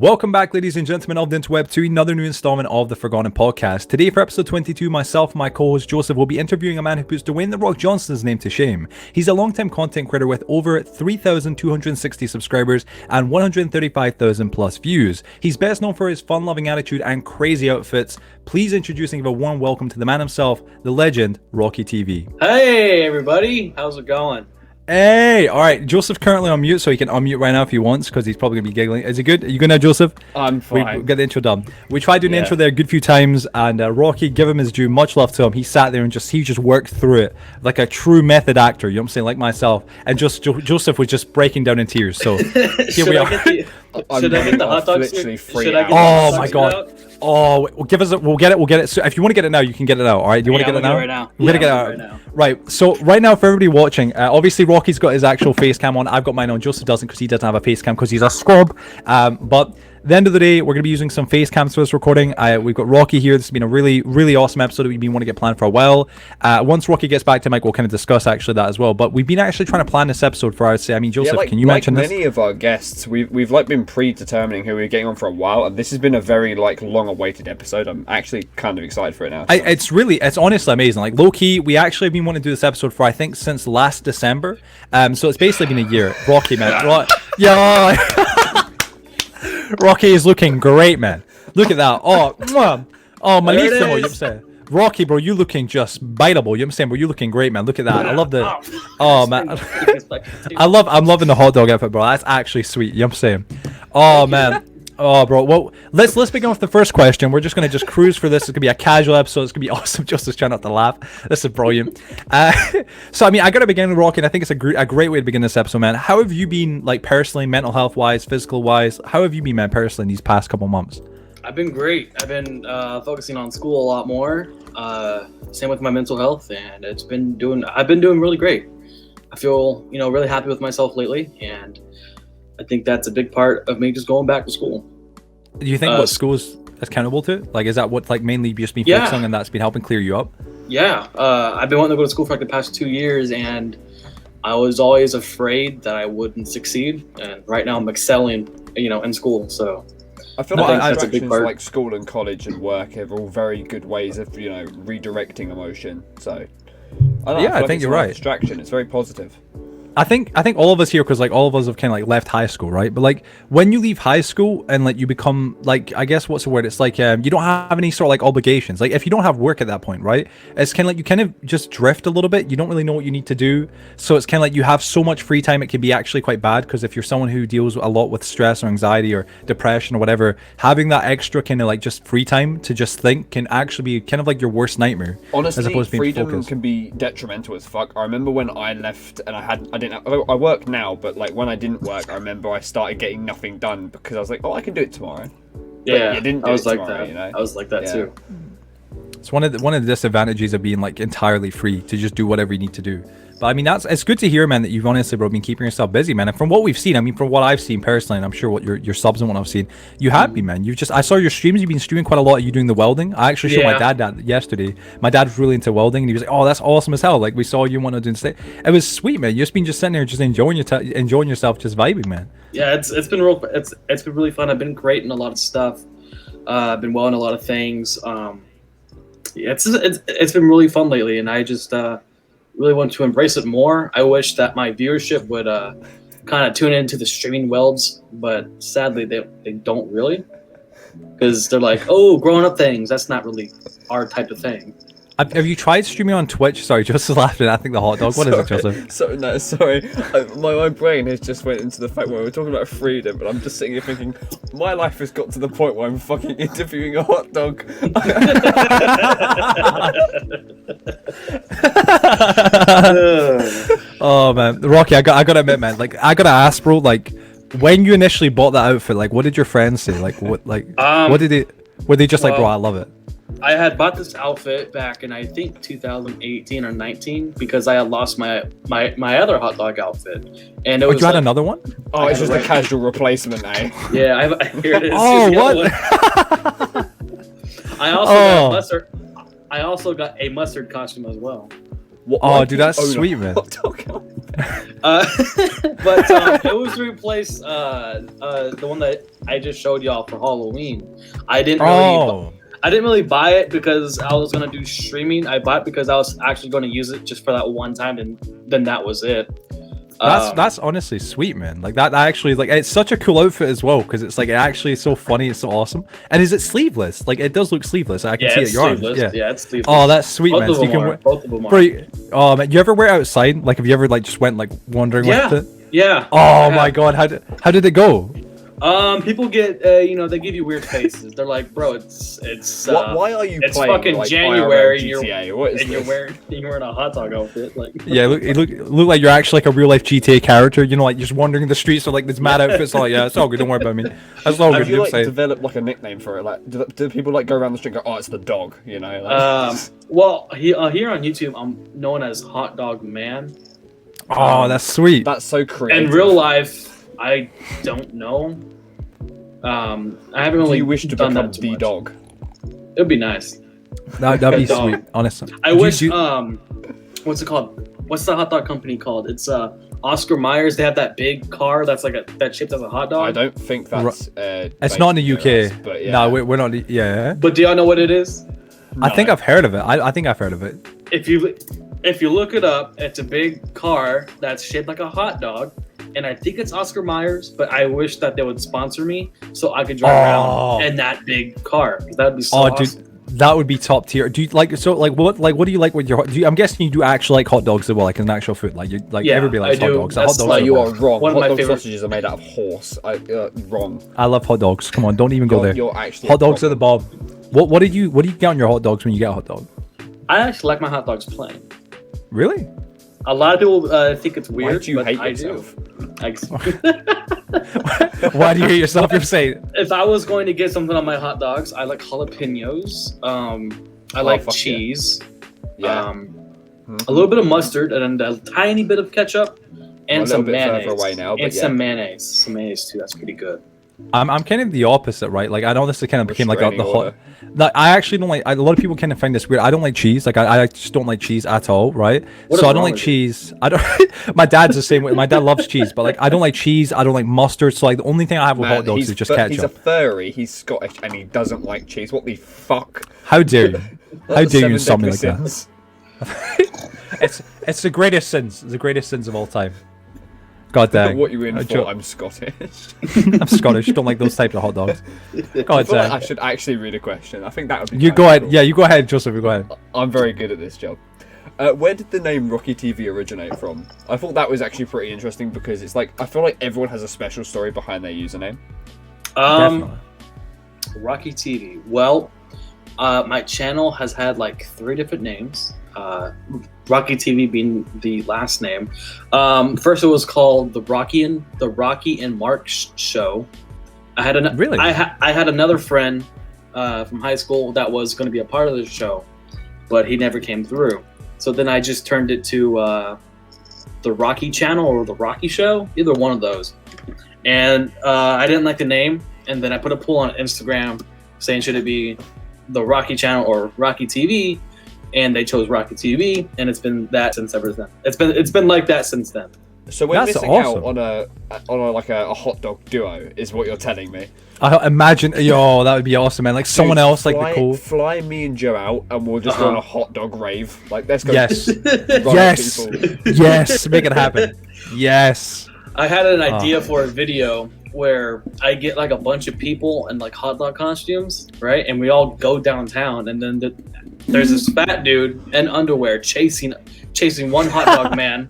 Welcome back, ladies and gentlemen of the interweb, to another new installment of the Forgotten Podcast. Today, for episode 22, myself and my co-host Joseph will be interviewing a man who puts Dwyane the Rock Johnston's name to shame. He's a long-time content creator with over 3,260 subscribers and 135,000 plus views. He's best known for his fun-loving attitude and crazy outfits. Please introduce and give a warm welcome to the man himself, the legend, Rocky TV. Hey everybody, how's it going? Hey, all right. Joseph's currently on mute, so he can unmute right now if he wants, because he's probably gonna be giggling. Is he good? Are you good now, Joseph? I'm fine. We got the intro done. We tried doing the intro there a good few times, and Rocky, give him his due. Much love to him. He sat there and he just worked through it like a true method actor. You know what I'm saying? Like myself. And just Joseph was just breaking down in tears. So here we are. Should I get the hot dogs? Oh my god. Oh, we'll get it. So if you want to get it now, you can get it out. All right? Do you want to get it now? Right now. We're gonna get it out. Right. So right now, for everybody watching, obviously Rocky's got his actual face cam on. I've got mine on. Joseph doesn't, because he doesn't have a face cam because he's a scrub. But at the end of the day, we're going to be using some face cams for this recording. We've got Rocky here. This has been a really, really awesome episode that we've been wanting to get planned for a while. Once Rocky gets back to Mike, we'll kind of discuss actually that as well. But we've been actually trying to plan this episode for, Joseph, can you mention this? Many of our guests, we've been predetermining who we're getting on for a while, and this has been a very long-awaited episode. I'm actually kind of excited for it now. It's honestly amazing. Like, low-key, we actually have been wanting to do this episode for, I think, since last December. So it's basically been a year. Rocky, man. Yeah. Rocky is looking great, man. Look at that. Oh, malísimo, you know what I'm saying? Rocky, bro, you looking just biteable. You know what I'm saying, bro? You looking great, man. Look at that. I love the... Oh, man. I'm loving the hot dog outfit, bro. That's actually sweet. You know what I'm saying? Oh, man. Oh, bro. Well, let's begin with the first question. We're just going to cruise for this. It's going to be a casual episode. It's going to be awesome. Just trying not to laugh. This is brilliant. So, I got to begin with Rocky, and I think it's a great way to begin this episode, man. How have you been, like, personally, mental health-wise, physical-wise? How have you been, man, personally, in these past couple months? I've been great. I've been focusing on school a lot more. Same with my mental health, and I've been doing really great. I feel, really happy with myself lately, and I think that's a big part of me just going back to school. Do you think what school is accountable to? Like, is that what, like, mainly you've just been focusing on, and that's been helping clear you up? Yeah. I've been wanting to go to school for like the past 2 years, and I was always afraid that I wouldn't succeed. And right now I'm excelling, in school. So I feel like that's a big part. Like school and college and work are all very good ways of, redirecting emotion. So I think you're right. Distraction. It's very positive. I think all of us here, because like all of us have kind of like left high school, right? But like when you leave high school and like you become like, I guess what's the word? It's like you don't have any sort of like obligations. Like if you don't have work at that point, right? It's kind of like you kind of just drift a little bit. You don't really know what you need to do. So it's kind of like you have so much free time. It can be actually quite bad, because if you're someone who deals a lot with stress or anxiety or depression or whatever, having that extra kind of like just free time to just think can actually be kind of like your worst nightmare. Honestly, as opposed to being freedom focused. Can be detrimental as fuck. I remember when I left and I work now, but like when I didn't work, I remember I started getting nothing done because I was like, oh, I can do it tomorrow. Yeah, I was like that. I was like that too. It's one of the disadvantages of being like entirely free to just do whatever you need to do. But I mean, it's good to hear, man, that you've honestly, bro, been keeping yourself busy, man. And from what we've seen, from what I've seen personally, and I'm sure what your subs and what I've seen, you have been, man. I saw your streams. You've been streaming quite a lot of you doing the welding. I actually showed my dad that yesterday. My dad was really into welding, and he was like, "Oh, that's awesome as hell!" Like we saw you want to do instead. It was sweet, man. You've just been sitting there, just enjoying yourself, just vibing, man. Yeah, it's been it's been really fun. I've been great in a lot of stuff. I've been well in a lot of things. It's been really fun lately, and I just really want to embrace it more. I wish that my viewership would kind of tune into the streaming welds, but sadly they don't really, because they're like, oh, growing up things. That's not really our type of thing. Have you tried streaming on Twitch? Sorry, Joseph's laughing. I think the hot dog. What is it, Joseph? Sorry. My brain has just went into the fact where we're talking about freedom, but I'm just sitting here thinking, my life has got to the point where I'm fucking interviewing a hot dog. Oh man, Rocky, I gotta admit, man. Like I gotta ask, bro. Like when you initially bought that outfit, like what did your friends say? Like what? Like what did they? Were they just like, bro, I love it? I had bought this outfit back in I think 2018 or 19 because I had lost my other hot dog outfit, and it was. You had another one? Oh, it's just a casual replacement, eh? Yeah, here it is. Oh, what? I also got mustard. I also got a mustard costume as well. Oh, dude, that's sweet, man. But it was to replace the one that I just showed y'all for Halloween. I didn't really buy it because I was gonna do streaming. I bought it because I was actually going to use it just for that one time, and then that was it. That's honestly sweet, man. Like that actually, like, it's such a cool outfit as well, because it's like, it actually is so funny, it's so awesome. And is it sleeveless? Like, it does look sleeveless. I can see it your arms. Yeah, it's sleeveless. Oh, that's sweet, man. So you can both of them are. Bro, oh man, you ever wear it outside? Like, have you ever like just went like wandering with it? Yeah. Oh my god, how did it go? People get they give you weird faces. They're like, bro, it's why are you it's playing, fucking like, January GTA? you're wearing a hot dog outfit, like. Yeah, it look like you're actually like a real life GTA character, you know, like just wandering the streets with like this mad outfits. Like, yeah, it's all good, don't worry about me. That's all good. Have you like developed like a nickname for it? Like, do people like go around the street and go, oh, it's the dog, you know? Like, well, here on YouTube, I'm known as Hot Dog Man. Oh, that's sweet. That's so creative. In real life, I don't know. I haven't really. Do you wish to done become that too the much. dog? It'd be nice. That'd be sweet, honestly. I wish. What's it called? What's the hot dog company called? It's Oscar Myers. They have that big car that's like that shaped as a hot dog. I don't think that's. It's not in the UK. But yeah. No, we're not. Yeah. But do y'all know what it is? No. I think I've heard of it. I think I've heard of it. If you look it up, it's a big car that's shaped like a hot dog. And I think it's Oscar Myers, but I wish that they would sponsor me so I could drive around in that big car. That'd be so awesome. Dude, that would be top tier. Do you like what do you like with your? I'm guessing you do actually like hot dogs as well, like an actual food. Like everybody likes hot dogs. That's hot dogs you are wrong. One of hot my dog sausages are made out of horse. Wrong. I love hot dogs. Come on, don't even go there. You're actually hot dogs are the bomb. What do you get on your hot dogs when you get a hot dog? I actually like my hot dogs plain. Really? A lot of people think it's weird. Why do you but hate I yourself? Why do you hate yourself? You're saying. If I was going to get something on my hot dogs, I like jalapenos. I like cheese. Yeah. A little bit of mustard and a tiny bit of ketchup and some mayonnaise. Further away now, but and some mayonnaise. Some mayonnaise too. That's pretty good. I'm kind of the opposite, right? Like, I know this kind of became like the hot. Like, I actually don't like. A lot of people kind of find this weird. I don't like cheese. Like, I just don't like cheese at all, right? So I don't like cheese. I don't. My dad's the same way. My dad loves cheese, but like, I don't like cheese. I don't like mustard. So like, the only thing I have with hot dogs is just ketchup. He's a furry. He's Scottish and he doesn't like cheese. What the fuck? How dare you? How dare you insult me like that? It's the greatest sins. The greatest sins of all time. God dang. What you in for? I'm Scottish. I'm Scottish. Don't like those types of hot dogs. God dang. I should actually read a question. I think that would be. You go ahead. Cool. Yeah, you go ahead, Joseph. You go ahead. I'm very good at this job. Where did the name Rocky TV originate from? I thought that was actually pretty interesting because it's like I feel like everyone has a special story behind their username. Definitely. Rocky TV. Well, my channel has had like 3 different names. Rocky TV being the last name. First, it was called the Rocky and Mark Show. I had I had another friend from high school that was going to be a part of the show, but he never came through. So then I just turned it to the Rocky Channel or the Rocky Show, either one of those. And I didn't like the name, and then I put a poll on Instagram saying should it be the Rocky Channel or Rocky TV. And they chose Rocky TV, and it's been that since ever then. It's been like that since then. So we're missing out on a hot dog duo, is what you're telling me. I imagine, that would be awesome, man. Like someone else, like the cool. Fly me and Joe out, and we'll just go on a hot dog rave. Like, let's go. Yes, yes, yes. Make it happen. Yes. I had an idea for a video where I get like a bunch of people in like hot dog costumes, right? And we all go downtown, and then there's this fat dude in underwear chasing one hot dog man.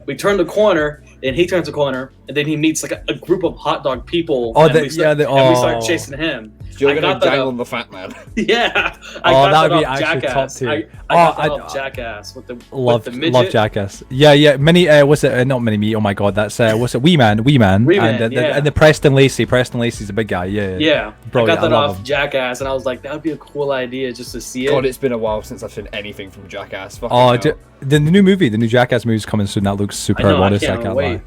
We turn the corner, and he turns the corner, and then he meets like a group of hot dog people. And we start chasing him. You're gonna dangle on the fat man. Yeah. That would be actually Jackass. top tier. I got that off Jackass with the midget. Love Jackass. Yeah. What's it? Not Mini Me. Oh my God, that's what's it? Wee Man. And the Preston Lacey. Preston Lacey's a big guy. Yeah. Bro, I got that off Jackass, and I was like, that would be a cool idea just to see it. God, it's been a while since I've seen anything from Jackass. The new Jackass movie's coming soon. That looks superb. Honestly, I can't lie.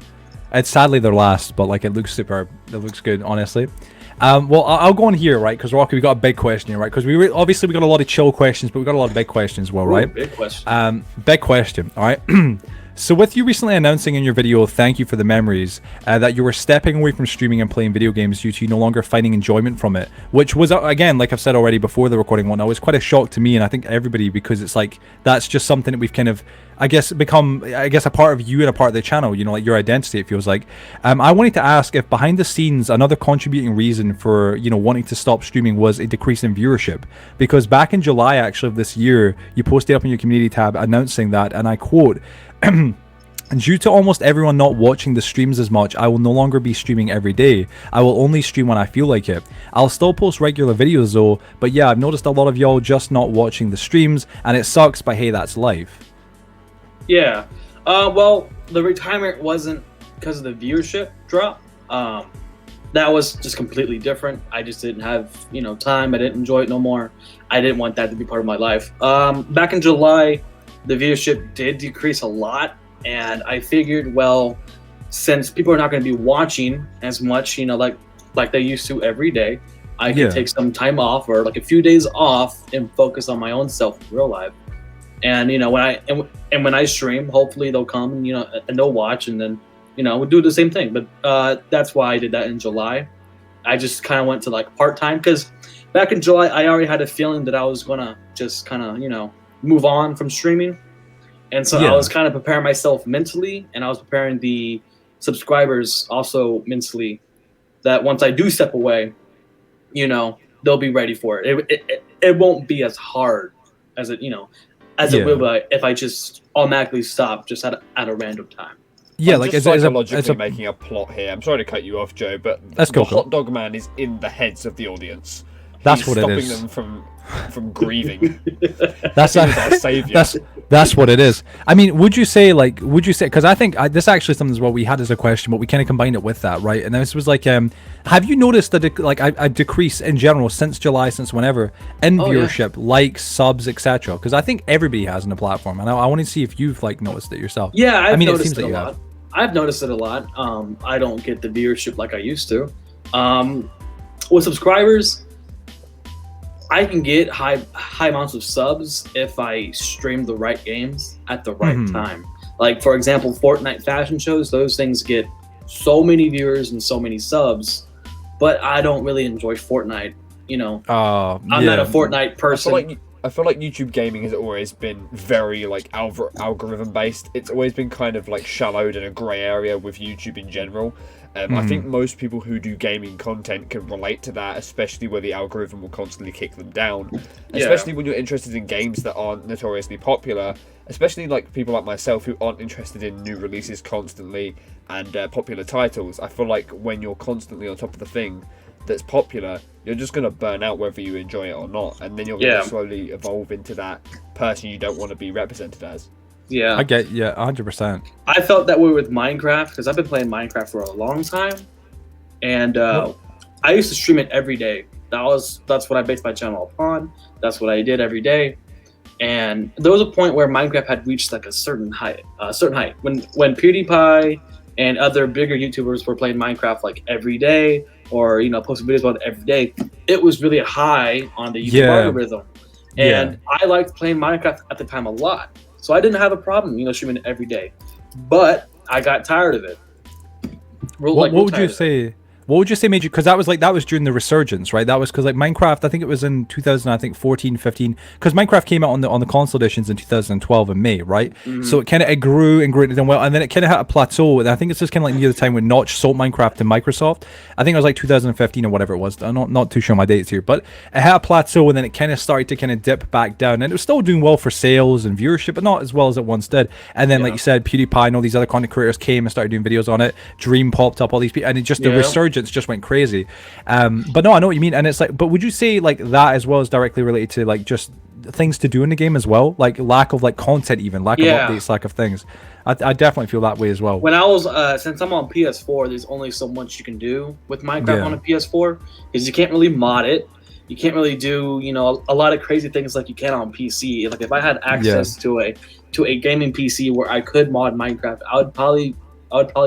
It's sadly their last, but like it looks superb. It looks good, honestly. Well, I'll go on here, right? Because Rocky, we got a big question here, right? Because we got a lot of chill questions, but we got a lot of big questions as well, right? Big question. Big question. All right. So with you recently announcing in your video, thank you for the memories, that you were stepping away from streaming and playing video games due to you no longer finding enjoyment from it, which was, again, like I've said already before the recording one, was quite a shock to me and I think everybody, because it's like, that's just something that we've kind of, I guess, become, I guess, a part of you and a part of the channel, you know, like your identity, it feels like. I wanted to ask if behind the scenes, another contributing reason for, you know, wanting to stop streaming was a decrease in viewership. Because back in July, actually, of this year, you posted up in your community tab announcing that, and I quote, due to almost everyone not watching the streams as much, I will no longer be streaming every day. I will only stream when I feel like it. I'll still post regular videos though, but yeah, I've noticed a lot of y'all just not watching the streams, and it sucks, but hey, that's life. Yeah. Well, the retirement wasn't because of the viewership drop. That was just completely different. I just didn't have, you know, time. I didn't enjoy it no more. I didn't want that to be part of my life. Back in July, the viewership did decrease a lot. And I figured, well, since people are not going to be watching as much, you know, like they used to every day, I can take some time off or like a few days off and focus on my own self in real life. And, you know, when I stream, hopefully they'll come and, you know, and they'll watch, and then, you know, we'll do the same thing. But that's why I did that in July. I just kind of went to like part-time, because back in July, I already had a feeling that I was going to just kind of, you know, move on from streaming. And so I was kind of preparing myself mentally, and I was preparing the subscribers also mentally, that once I do step away, you know, they'll be ready for it. It won't be as hard as it, you know, as it will if I just automatically stop just at a random time. Yeah, like it's psychologically making a plot here. I'm sorry to cut you off, Joe, but the Hot Dog Man is in the heads of the audience. That's what it is. Stopping them from grieving. That's our savior. That's what it is. I mean, would you say, because I think this actually something as well we had as a question, but we kind of combined it with that, right? And this was like, have you noticed a decrease in general since July, since whenever, in viewership, likes, subs, etc.? Because I think everybody has on the platform, and I want to see if you've like noticed it yourself. Yeah, I mean, it seems like you have. I've noticed it a lot. I don't get the viewership like I used to. With subscribers, I can get high amounts of subs if I stream the right games at the right time. Like, for example, Fortnite fashion shows, those things get so many viewers and so many subs, but I don't really enjoy Fortnite, you know. I'm not a Fortnite person. I feel like YouTube gaming has always been very like algorithm based. It's always been kind of like shallowed in a grey area with YouTube in general. I think most people who do gaming content can relate to that, especially where the algorithm will constantly kick them down. Especially when you're interested in games that aren't notoriously popular, especially like people like myself who aren't interested in new releases constantly and popular titles. I feel like when you're constantly on top of the thing that's popular, you're just going to burn out whether you enjoy it or not, and then you're going to slowly evolve into that person you don't want to be represented as. Yeah, I get 100%. I felt that way with Minecraft, because I've been playing Minecraft for a long time, and I used to stream it every day. That's what I based my channel upon. That's what I did every day, and there was a point where Minecraft had reached like a certain height. When PewDiePie and other bigger YouTubers were playing Minecraft like every day, or, you know, posting videos about it every day, it was really high on the YouTube algorithm, and I liked playing Minecraft at the time a lot. So I didn't have a problem, you know, streaming it every day, but I got tired of it. What would you say? What would you say made you? Because that was during the resurgence, right? That was because like Minecraft, I think it was in 2014, 15. Because Minecraft came out on the console editions in 2012 in May, right? So it kind of grew and grew and did well, and then it kind of hit a plateau. And I think it's just kind of like near the time when Notch sold Minecraft to Microsoft. I think it was like 2015 or whatever it was. I'm not too sure my dates here, but it hit a plateau and then it kind of started to kind of dip back down, and it was still doing well for sales and viewership, but not as well as it once did. And then, like you said, PewDiePie and all these other content creators came and started doing videos on it. Dream popped up, all these people, and it just the resurgence just went crazy. But no, I know what you mean, and it's like, but would you say like that as well as directly related to like just things to do in the game as well, like lack of like content, even lack of updates, lack of things? I definitely feel that way as well. When I was since I'm on PS4, there's only so much you can do with Minecraft on a PS4, because you can't really mod it. You can't really do, you know, a lot of crazy things like you can on PC. Like if I had access to a gaming PC where I could mod Minecraft, I would probably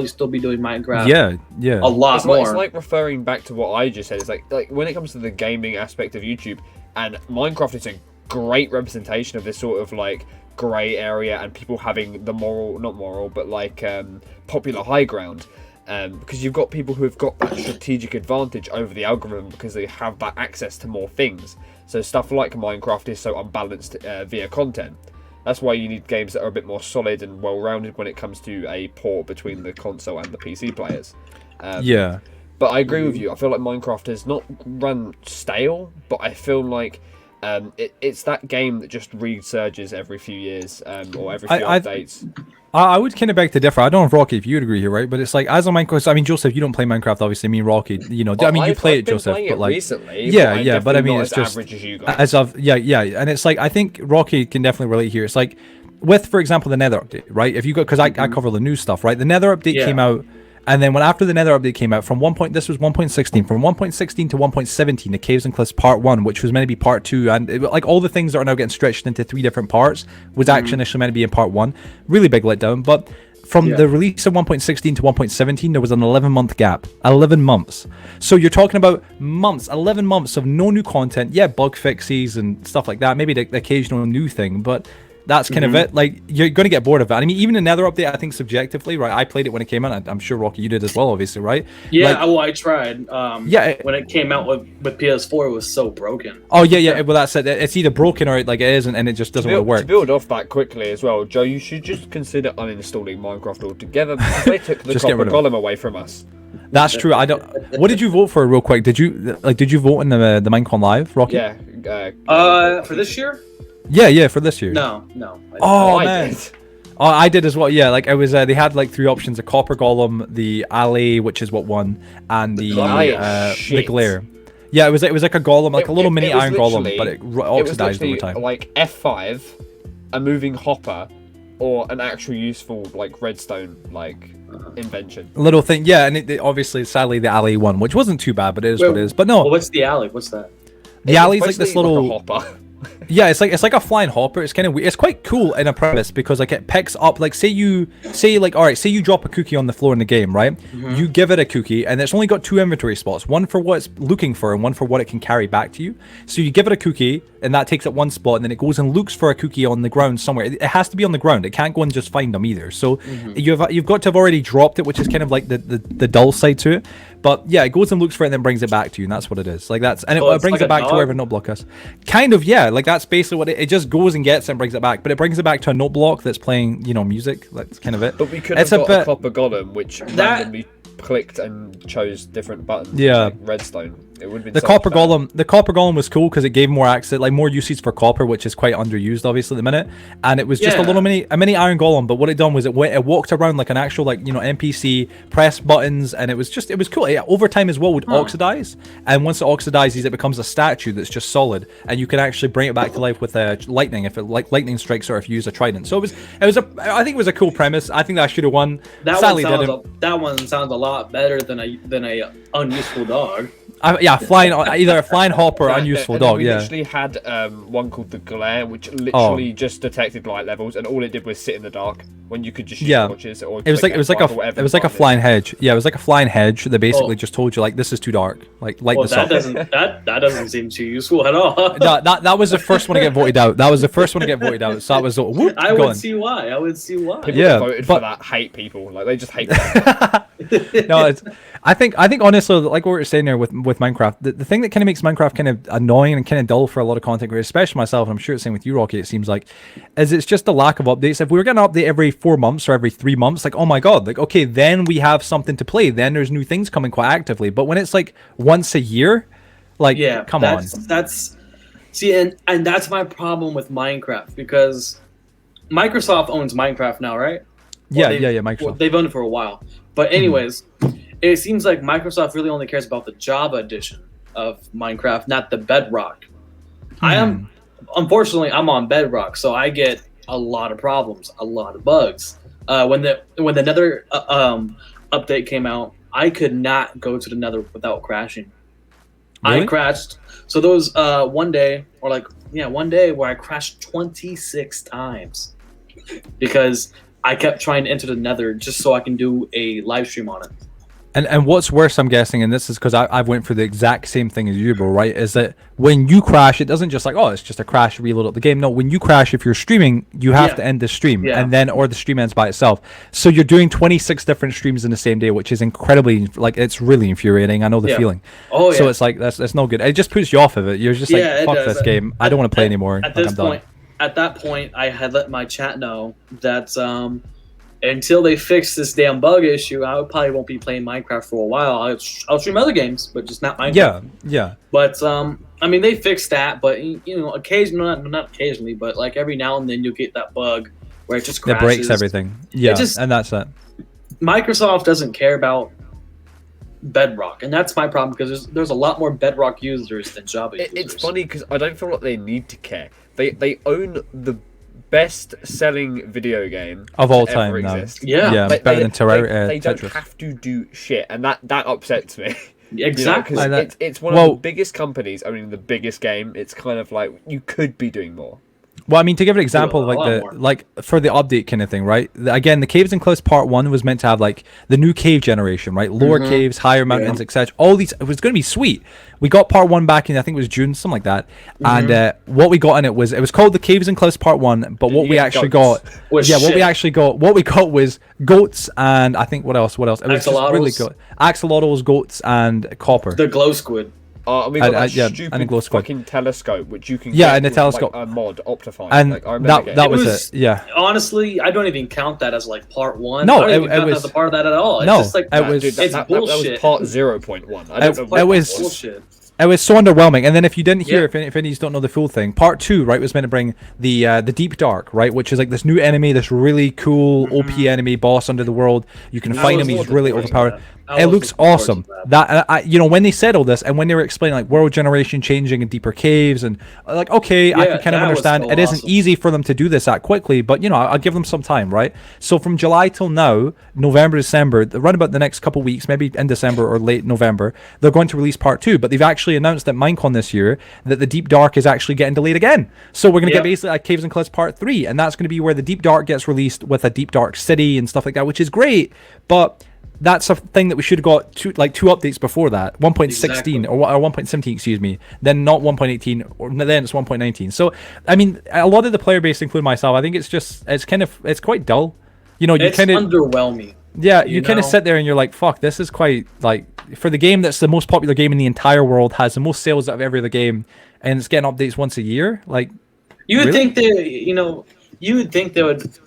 still be doing Minecraft. A lot more. It's like referring back to what I just said. It's like when it comes to the gaming aspect of YouTube, and Minecraft is a great representation of this sort of like grey area and people having the not moral, but like popular high ground. Because you've got people who have got that strategic advantage over the algorithm because they have that access to more things. So stuff like Minecraft is so unbalanced via content. That's why you need games that are a bit more solid and well-rounded when it comes to a port between the console and the PC players. Yeah. But I agree with you. I feel like Minecraft has not run stale, but I feel like it's that game that just resurges every few years or every few updates. I would kind of beg to differ. I don't know if Rocky, if you'd agree here, right? But it's like, as a Minecraft, I mean, Joseph, you don't play Minecraft, obviously. Me and Rocky, you know, I mean, you play it, Joseph, but like, recently, yeah, but I mean, it's just average as you guys. as of and it's like I think Rocky can definitely relate here. It's like with, for example, the Nether update, right? If you go, because I cover the new stuff, right? The Nether update came out. And then after the Nether update came out, this was 1.16. From 1.16 to 1.17, the Caves and Cliffs Part 1, which was meant to be Part 2, and like all the things that are now getting stretched into 3 different parts, was actually initially meant to be in Part 1. Really big letdown. But from the release of 1.16 to 1.17, there was an 11-month gap. 11 months. So you're talking about months, 11 months of no new content. Yeah, bug fixes and stuff like that. Maybe the occasional new thing, but that's kind of it. Like, you're going to get bored of it. I mean, even another update, I think subjectively, right? I played it when it came out. I'm sure, Rocky, you did as well, obviously, right? Yeah, like, well, I tried. When it came out with PS4, it was so broken. Oh, yeah. Well, that's it. It's either broken or like it isn't, and it just doesn't want to work. To build off that quickly as well, Joe, you should just consider uninstalling Minecraft altogether because they took the copper golem away from us. That's true. I don't. What did you vote for, real quick? Did you vote in the Minecon Live, Rocky? Yeah. For this year? Yeah, for this year. No. Man. Oh, I did as well. Yeah, like it was. They had like 3 options: the copper golem, the alley, which is what won, and the glare. Yeah, it was like a golem, like a little mini iron golem, but it oxidized over time. Like F5, a moving hopper, or an actual useful like redstone invention. Little thing, yeah, and it obviously, sadly, the alley won, which wasn't too bad, but it is what it is. But no, well, what's the alley? What's that? The alley's like this little hopper. Yeah, it's like a flying hopper. It's kind of weird. It's quite cool in a premise because like it picks up, like say you drop a cookie on the floor in the game, right? You give it a cookie and it's only got 2 inventory spots, one for what it's looking for and one for what it can carry back to you. So you give it a cookie and that takes up 1 spot, and then it goes and looks for a cookie on the ground somewhere. It has to be on the ground. It can't go and just find them either. So you've got to have already dropped it, which is kind of like the dull side to it. But yeah, it goes and looks for it and then brings it back to you, and that's what it is. Like it brings like it back dog? to wherever Note Block is. Kind of, yeah. Like that's basically what it just goes and gets and brings it back. But it brings it back to a Note Block that's playing, music. That's kind of it. But we could have got a copper golem which randomly clicked and chose different buttons. Yeah. Like redstone. It would have been the copper golem was cool because it gave more access, like more usage for copper, which is quite underused obviously at the minute. And it was just a mini iron golem, but what it done was it walked around like an actual NPC, pressed buttons, and it was cool. Over time as well would oxidize, and once it oxidizes it becomes a statue that's just solid, and you can actually bring it back to life with lightning if it lightning strikes, or if you use a trident. So I think it was a cool premise. I think that should have won. Sadly, that one sounds a lot better than a unuseful dog. Either a flying hopper or unuseful dog. We literally had one called the glare, which literally just detected light levels, and all it did was sit in the dark when you could just use torches. Or it was like a flying hedge. Yeah, it was like a flying hedge that basically just told you like this is too dark. Like light this up. That doesn't seem too useful at all. that was the first one to get voted out. So that was I would see why. People voted for that hate people. Like they just hate them. No, I think honestly, like what we were saying there with Minecraft, the thing that kind of makes Minecraft kind of annoying and kind of dull for a lot of content creators, especially myself, and I'm sure it's the same with you, Rocky, it seems like, is it's just the lack of updates. If we were getting an update every 4 months or every 3 months, like, oh my god, like, okay, then we have something to play, then there's new things coming quite actively. But when it's like once a year, like, come on. And that's my problem with Minecraft, because Microsoft owns Minecraft now, right? Yeah, Microsoft. They've owned it for a while. But anyways, it seems like Microsoft really only cares about the Java edition of Minecraft, not the Bedrock. Unfortunately, I'm on Bedrock, so I get a lot of problems, a lot of bugs. When the Nether update came out, I could not go to the Nether without crashing. Really? I crashed. So there was one day where I crashed 26 times because I kept trying to enter the Nether just so I can do a live stream on it. And what's worse, I'm guessing, and this is because I've went through the exact same thing as you, bro, right? Is that when you crash, it doesn't just like, oh, it's just a crash, reload up the game. No, when you crash, if you're streaming, you have to end the stream, and then, or the stream ends by itself. So you're doing 26 different streams in the same day, which is incredibly, like, it's really infuriating. I know the feeling. Oh, yeah. So it's like, that's no good. It just puts you off of it. You're just like, fuck this game. I don't want to play anymore. At that point, I had let my chat know that, until they fix this damn bug issue, I probably won't be playing Minecraft for a while. I'll stream other games, but just not Minecraft. Yeah. But I mean, they fixed that, but occasionally, not occasionally, but like every now and then you'll get that bug where it just crashes. It breaks everything. Yeah, and that's it. Microsoft doesn't care about Bedrock, and that's my problem because there's a lot more Bedrock users than Java users. It's funny because I don't feel like they need to care. They own the best-selling video game of all time now. Yeah, better than Terraria. They don't have to do shit, and that upsets me. Exactly. It's one of the biggest companies owning the biggest game. It's kind of like you could be doing more. Well, I mean, to give an example, like for the update kind of thing, right? Again, the Caves Enclosed Part 1 was meant to have like the new cave generation, right? Lower caves, higher mountains, etc. All these, it was going to be sweet. We got Part 1 back in, I think it was June, something like that. And what we got in it was called the Caves Enclosed Part 1, but what we actually got, what we got was goats and I think what else? It was just really good. Axolotls, goats, and copper. The glow squid. I mean, that stupid fucking telescope, which you can get and the telescope, like a mod, Optifine. And that was it. Yeah. Honestly, I don't even count that as like part 1. No, I don't even count that as a part of that at all. It's just like it's bullshit. That was part 0.1. I don't know. It was bullshit. It was so underwhelming. And then if you didn't hear, if any of you don't know the full thing, part 2, right, was meant to bring the Deep Dark, right, which is like this new enemy, this really cool OP enemy boss under the world. You can fight him. He's really overpowered. It looks awesome. That when they said all this and when they were explaining like world generation changing and deeper caves and like, okay, I can kind of understand. It isn't easy for them to do this that quickly, but I'll give them some time, right? So from July till now, November, December, around about the next couple weeks, maybe in December or late November, they're going to release part 2. But they've actually announced at Minecon this year that the Deep Dark is actually getting delayed again. So we're going to get basically a Caves Enclosed part 3, and that's going to be where the Deep Dark gets released with a Deep Dark City and stuff like that, which is great, but that's a thing that we should have got two updates before that, 1.16 or 1.17, excuse me, then not 1.18, or then it's 1.19. So I mean, a lot of the player base, including myself, I think it's quite dull. It's underwhelming. Yeah, you kind of sit there and you're like, fuck, this is quite like, for the game that's the most popular game in the entire world, has the most sales out of every other game, and it's getting updates once a year. Like, you would think you would think they would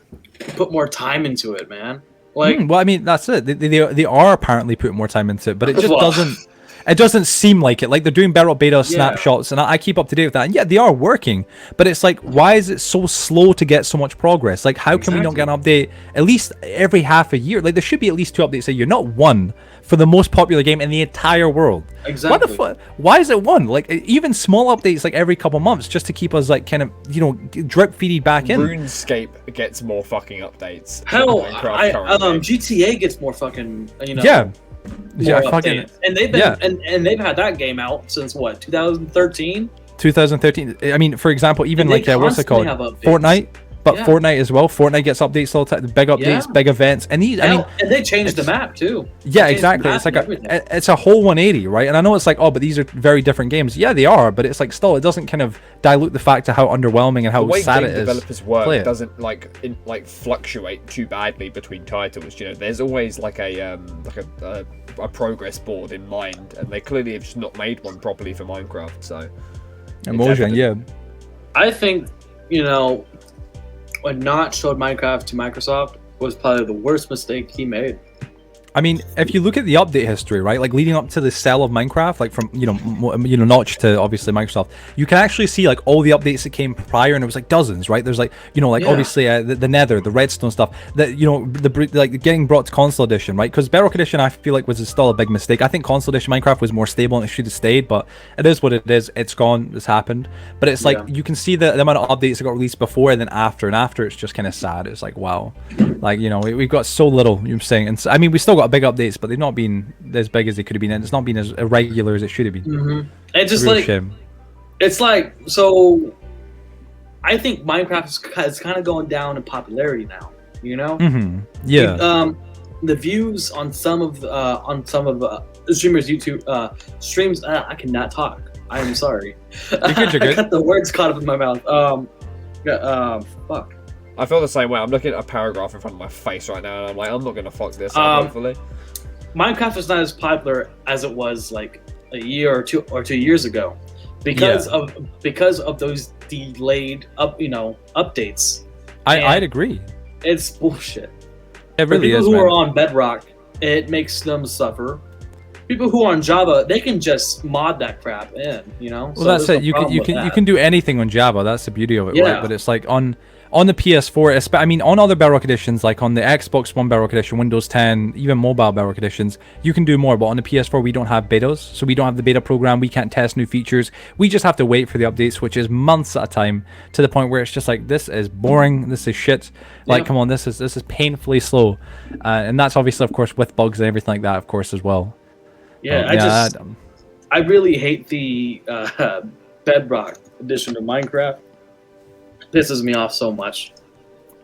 put more time into it, man. Like, well, I mean, that's it. They are apparently putting more time into it, but it just doesn't. It doesn't seem like it. Like, they're doing Battle Beta snapshots, and I keep up to date with that. And yeah, they are working, but it's like, why is it so slow to get so much progress? Like, how can we not get an update at least every half a year? Like, there should be at least 2 updates a year, not 1 for the most popular game in the entire world. Exactly. What the fuck? Why is it 1? Like, even small updates like every couple months, just to keep us like kind of drip feeding back in. RuneScape gets more fucking updates. Hell, GTA gets more fucking fucking, and they've been and they've had that game out since what, 2013. I mean, for example, even like what's it called, Fortnite. But Fortnite as well. Fortnite gets updates all the time. Big updates, big events, and these. I mean, and they changed the map too. Yeah, exactly. It's like it's a whole 180, right? And I know it's like, oh, but these are very different games. Yeah, they are, but it's like still, it doesn't kind of dilute the fact of how underwhelming and how sad it is. The way developers work doesn't like fluctuate too badly between titles. There's always like a progress board in mind, and they clearly have just not made one properly for Minecraft. So, Emotion, yeah. I think when Notch showed Minecraft to Microsoft was probably the worst mistake he made. I mean, if you look at the update history, right, like leading up to the sale of Minecraft, like from Notch to obviously Microsoft, you can actually see like all the updates that came prior, and it was like dozens, right? There's like obviously the Nether, the Redstone stuff, that like getting brought to console edition, right? Because Bedrock edition, I feel like was still a big mistake. I think console edition Minecraft was more stable and it should have stayed, but it is what it is. It's gone. It's happened. But it's like you can see the amount of updates that got released before and then after, and after it's just kind of sad. It's like, wow, like we've got so little. You're saying, and so, I mean, we still got big updates, but they've not been as big as they could have been, and it's not been as irregular as it should have been. It's just like shame. It's like, so I think Minecraft is kind of going down in popularity now. Yeah. the views on some of streamers' YouTube streams. I cannot talk. I am sorry. You're good. I got the words caught up in my mouth. Fuck. I feel the same way. I'm looking at a paragraph in front of my face right now, and I'm like, I'm not gonna fuck this up. Hopefully, Minecraft is not as popular as it was like a year or 2 years ago, because of those delayed updates. I'd agree. It's bullshit. It really For people is, who man. are on Bedrock, it makes them suffer. People who are on Java, they can just mod that crap in, Well, So that's there's it. no You problem with can do anything on Java. That's the beauty of it, Yeah. right? But it's like on the PS4. I mean, on other Bedrock editions, like on the Xbox One Bedrock edition, Windows 10, even mobile Bedrock editions, you can do more. But on the PS4, we don't have betas, so we don't have the beta program. We can't test new features. We just have to wait for the updates, which is months at a time, to the point where it's just like, this is boring. This is shit. Like, come on, this is painfully slow, and that's obviously, of course, with bugs and everything like that, of course, as well. Yeah, I really hate the Bedrock edition of Minecraft. Pisses me off so much.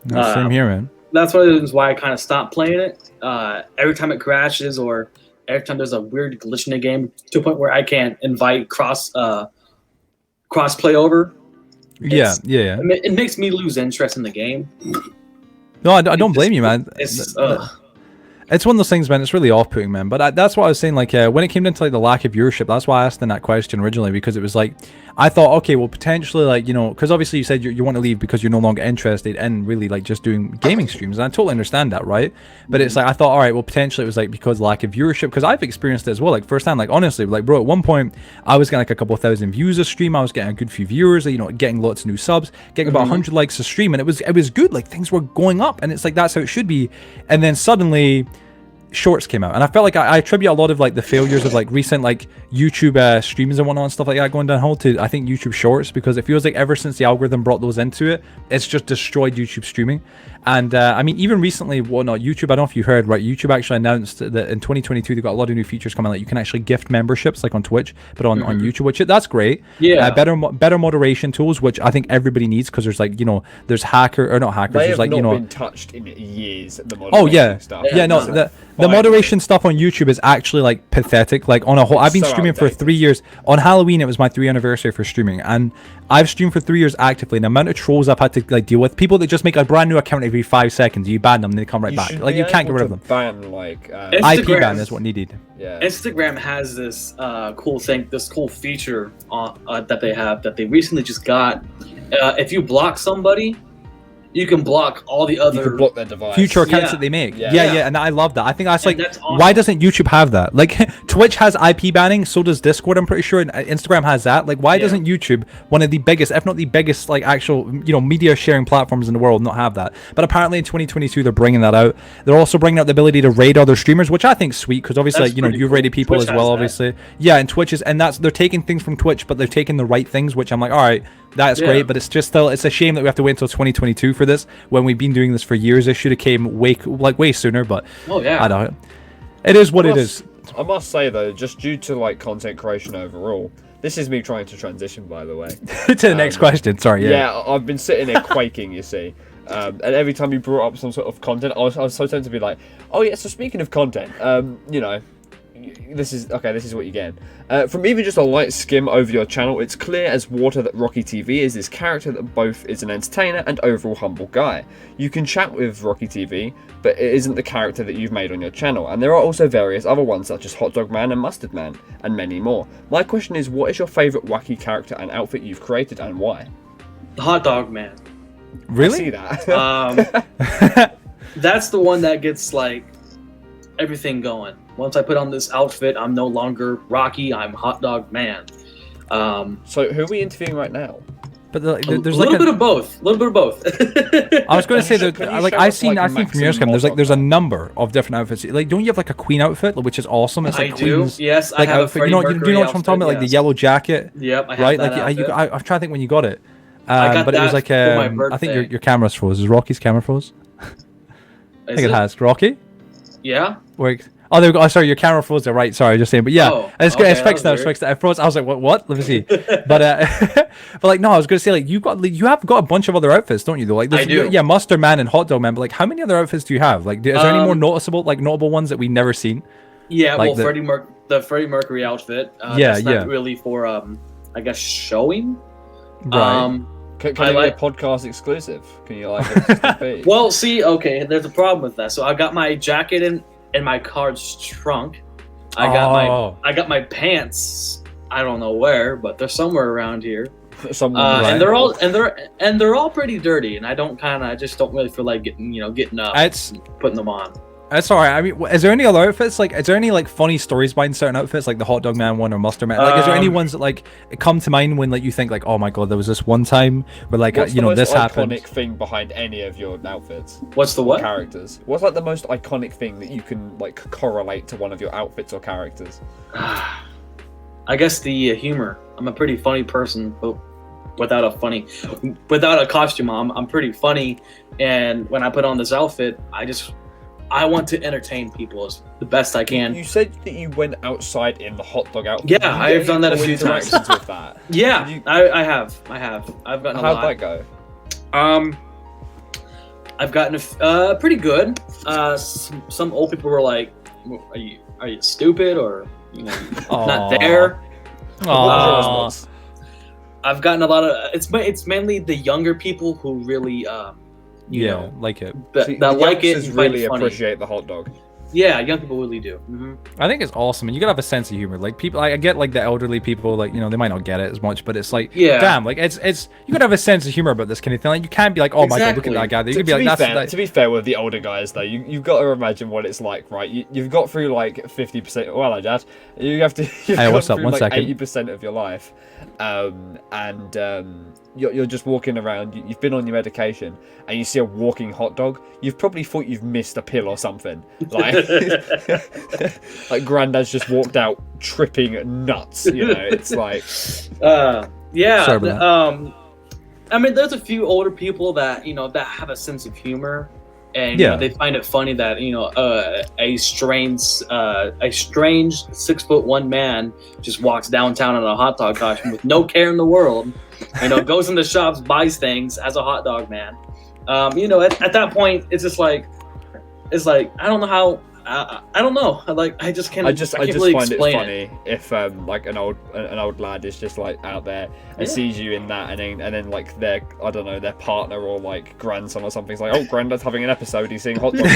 Same here, man. That's one of the reasons why I kind of stopped playing it. Every time it crashes, or every time there's a weird glitch in the game, to a point where I can't invite cross play over. Yeah. It makes me lose interest in the game. No, I don't blame you, man. It's It's one of those things, man. It's really off-putting, man. But that's what I was saying. Like when it came down to like the lack of viewership, that's why I asked in that question originally, because it was like, I thought, okay, well, potentially, like, because obviously you said you want to leave because you're no longer interested in really like just doing gaming streams, and I totally understand that, right? But it's like, I thought, all right, well, potentially it was like because lack of viewership, because I've experienced it as well, like firsthand. Like honestly, like bro, at one point I was getting like a couple thousand views a stream. I was getting a good few viewers, getting lots of new subs, getting about 100 likes a stream, and it was good. Like things were going up, and it's like that's how it should be. And then suddenly shorts came out, and I felt like I attribute a lot of like the failures of like recent like YouTube streams and whatnot and stuff like that going downhill to, I think, YouTube shorts, because it feels like ever since the algorithm brought those into it, it's just destroyed YouTube streaming. And I mean, even recently, YouTube, I don't know if you heard, right? YouTube actually announced that in 2022 they've got a lot of new features coming. Like you can actually gift memberships, like on Twitch, but on YouTube, which that's great. Yeah. Better moderation tools, which I think everybody needs, because there's like there's not hackers. They There's have like not been touched in years. The moderation stuff. The moderation stuff on YouTube is actually like pathetic. Like on a whole, I've been streaming for 3 years. On Halloween, it was my 3 anniversary for streaming, and I've streamed for 3 years actively. And the amount of trolls I've had to like deal with, people that just make a brand new account every 5 seconds, you ban them, and they come right back. Like you can't get rid of them. Ban like IP ban is what needed. Yeah. Instagram has this cool thing, this cool feature that they have that they recently just got. If you block somebody, you can block all the other. You can block their device. Future accounts that they make. Yeah, and I love that. I think that's like, that's awesome. Why doesn't YouTube have that? Like, Twitch has IP banning, so does Discord, I'm pretty sure, and Instagram has that. Like, why doesn't YouTube, one of the biggest, if not the biggest, like actual, media sharing platforms in the world, not have that? But apparently in 2022 they're bringing that out. They're also bringing out the ability to raid other streamers, which I think is sweet, because obviously, like, you've raided people Twitch as well, has obviously. Yeah, and Twitch is, and they're taking things from Twitch, but they're taking the right things, which I'm like, all right, that's great, but it's just still, it's a shame that we have to wait until 2022 for this, when we've been doing this for years. It should have came way sooner, but I don't know. It is what it is. I must say though, just due to like content creation overall, this is me trying to transition, by the way. To the next question, sorry. Yeah, I've been sitting there quaking, you see. And every time you brought up some sort of content, I was so tempted to be like, oh yeah, so speaking of content, this is what you get. From even just a light skim over your channel, it's clear as water that Rocky TV is this character that both is an entertainer and overall humble guy. You can chat with Rocky TV, but it isn't the character that you've made on your channel, and there are also various other ones such as Hot Dog Man and Mustard Man, and many more. My question is, what is your favourite wacky character and outfit you've created, and why? The Hot Dog Man. Really? I see that. That's the one that gets like everything going. Once I put on this outfit, I'm no longer Rocky, I'm Hot Dog Man. So who are we interviewing right now? But there's a like little bit of both. I was going to say that, Can you like, show I've us, seen like, from your cam, there's a number of different outfits. Like, don't you have like a Queen outfit, which is awesome? It's like I do. Queen's, Yes, like, I have outfit. a Do you Freddie know what I'm Mercury talking about? Like the outfit, yellow jacket. Yep, I have right. that Like outfit. I'm trying to think when you got it. I got but it was that like for my I think birthday. your camera's froze. Is Rocky's camera froze? I think it has. Rocky? Yeah. Wait, Oh, there we go. Oh, sorry, your camera froze there. Right, sorry, just saying. But yeah, Oh, it's good. okay, It's that fixed was now. It's weird. fixed. I froze. I was like, what? Let me see. But but like, no, I was gonna say like you have got a bunch of other outfits, don't you? Though, like, I do. Yeah, Mustard Man and Hot Dog Man. But like, how many other outfits do you have? Like, is there any more Um, notable ones that we never seen? Yeah, Like well, the Freddie Mercury outfit. Yeah, That's yeah. not really for I guess showing. Right. Can I it like- be a podcast exclusive? Can you like? Just be? Well, see, okay, there's a problem with that. So I got my jacket in my car's trunk. I got my pants. I don't know where, but they're somewhere around here. Someone Right. And they're all pretty dirty, and I just don't really feel like getting up, It's and putting them on. That's alright. I mean, is there any other outfits? Like, is there any like funny stories behind certain outfits, like the Hot Dog Man one or Mustard Man? Like, is there any ones that like come to mind when like you think like, oh my god, there was this one time where like What's the most this iconic happened? thing behind any of your outfits? What's the Or what? characters? What's like the most iconic thing that you can like correlate to one of your outfits or characters? I guess the humor. I'm a pretty funny person, but without a costume, I'm pretty funny. And when I put on this outfit, I want to entertain people as the best I can. You said that you went outside in the hot dog outfit. Yeah, Did you get I've any done that a cool few times. interactions with that. Yeah, Did you- I have. I've gotten a How'd lot. that go? I've gotten pretty good. Some old people were like, "Are you stupid or not there?" Aw. I've gotten a lot of. It's mainly the younger people who really you know like it. that See, like it. youngsters And find really it funny. appreciate the hot dog. Yeah, young people really do. Hmm. I think it's awesome, and you gotta have a sense of humor. Like people, I get like the elderly people, like they might not get it as much, but it's like, Yeah. damn, like it's you gotta have a sense of humor about this kind of thing. Like you can't be like, oh my god, look at Exactly. that guy. You To, could be to like, be that's fair, that- to be fair with the older guys though, you've got to imagine what it's like, right? You've got through like 50%. Well, hello, Dad. You have to. You've Hey, got what's up? through, One like, second. 80% of your life, you're just walking around. You've been on your medication, and you see a walking hot dog. You've probably thought you've missed a pill or something. Like, like Granddad's just walked out tripping nuts. It's like. Yeah. Sorry about I mean, there's a few older people that that have a sense of humor, and Yeah. they find it funny that a strange 6'1" man just walks downtown in a hot dog costume with no care in the world. Goes into shops, buys things as a hot dog man. At that point, it's just like, I don't know how. I don't know. I just can't. I just can't find really it explain funny if like an old lad is just like out there and sees you in that, and then like their partner or like grandson or something is like, oh, Granddad's having an episode. He's seeing hot dogs.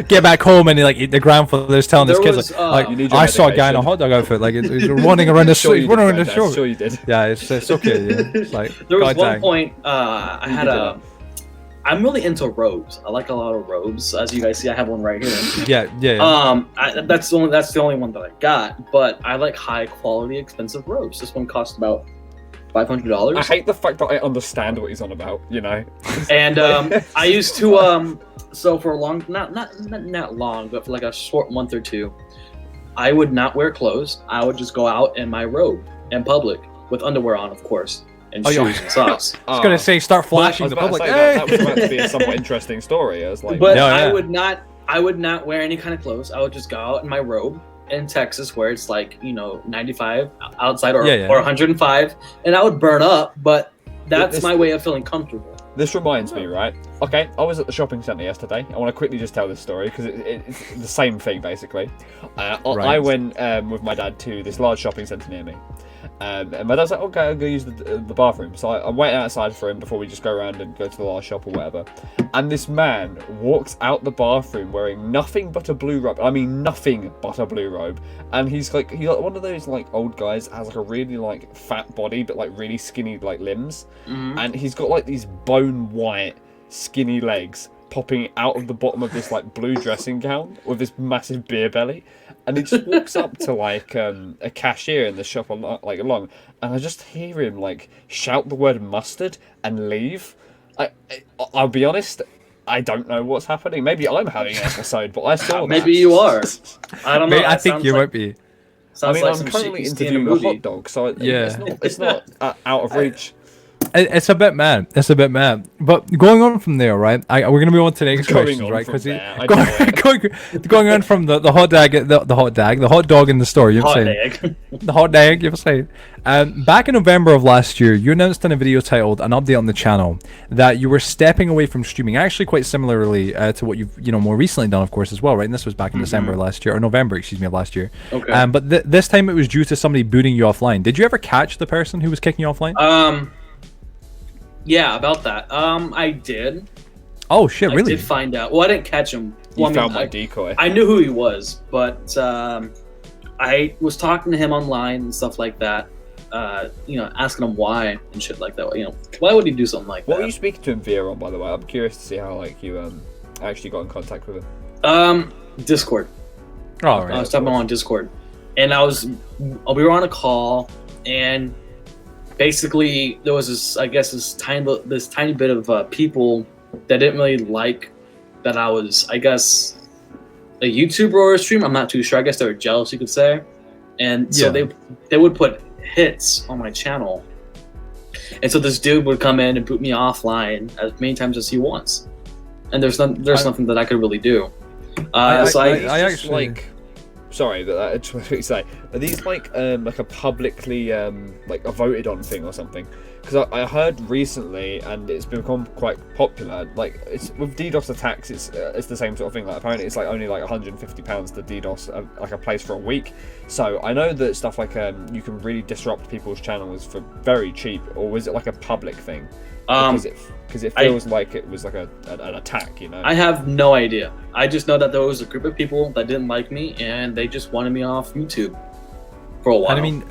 get back home and like the grandfather's telling his There kids was, like, You need your I saw a guy in a medication. hot dog outfit, like he's running around the Sure street, you running did, around the Granddad, show. Sure you did. Yeah, it's okay. Yeah. It's like There was God one dang. point I had did a. I'm really into robes. I like a lot of robes. As you guys see, I have one right here. Yeah. That's the only one that I got. But I like high quality, expensive robes. This one cost about $500. I hate the fact that I understand what he's on about. And I used to so for a long, not long, but for like a short month or two, I would not wear clothes. I would just go out in my robe in public with underwear on, of course, and shoes and socks. I was gonna say start I flashing was the about to public. say Hey! that was about to be a somewhat interesting story. I was like, But No, yeah. I would not wear any kind of clothes. I would just go out in my robe in Texas where it's like 95 outside or 105, and I would burn up. But that's This- my way of feeling comfortable. this reminds me, right? Okay, I was at the shopping centre yesterday. I want to quickly just tell this story because it's the same thing basically. I Right. went with my dad to this large shopping centre near me. And my dad's like, okay, I'll go use the bathroom. So I wait outside for him before we just go around and go to the last shop or whatever. And this man walks out the bathroom wearing nothing but a blue robe. I mean, nothing but a blue robe. And he's like one of those like old guys that has like a really like fat body but like really skinny like limbs. Mhm. And he's got like these bone white skinny legs popping out of the bottom of this like blue dressing gown with this massive beer belly, and he just walks up to like a cashier in the shop along, and I just hear him like shout the word mustard and leave. I'll be honest, I don't know what's happening. Maybe I'm having an episode, but I saw that. Maybe you are. I don't know. Mate, I That think sounds you like- might be. I Sounds mean, like I'm some currently shit you see in a interviewing a movie. hot dog, so Yeah. it's not out of reach. It's a bit mad. It's a bit mad. But going on from there, right? We're gonna move on to the next questions, right? Because going on from the hot dog in the store. You know what I'm saying? The hot dog. You know what I'm saying? Back in November of last year, you announced in a video titled "An Update on the Channel" that you were stepping away from streaming. Actually, quite similarly to what you've more recently done, of course, as well, right? And this was back in December last year, or November, excuse me, of last year. Okay. But this time it was due to somebody booting you offline. Did you ever catch the person who was kicking you offline? Yeah, about that. I did. Oh shit! Really? I did find out. Well, I didn't catch him. You found my decoy. I knew who he was, but I was talking to him online and stuff like that. Asking him why and shit like that. Why would he do something like that? What were you speaking to him via on, by the way? I'm curious to see how you actually got in contact with him. Discord. Oh, right. I was talking about on Discord, and we were on a call, and basically there was this tiny bit of people that didn't really like that I was, I guess, a YouTuber or a streamer. I'm not too sure. I guess they were jealous, you could say, and so they would put hits on my channel, and so this dude would come in and boot me offline as many times as he wants, and there's nothing that I could really do. I actually like. Sorry, but that's what you say. Are these like a publicly like a voted on thing or something? Because I heard recently, and it's become quite popular. Like it's with DDoS attacks, it's the same sort of thing. Like apparently, it's like only like £150 to DDoS like a place for a week. So I know that stuff like you can really disrupt people's channels for very cheap. Or was it like a public thing? Because it feels like it was like an attack, I have no idea. I just know that there was a group of people that didn't like me, and they just wanted me off YouTube for a while. And I mean,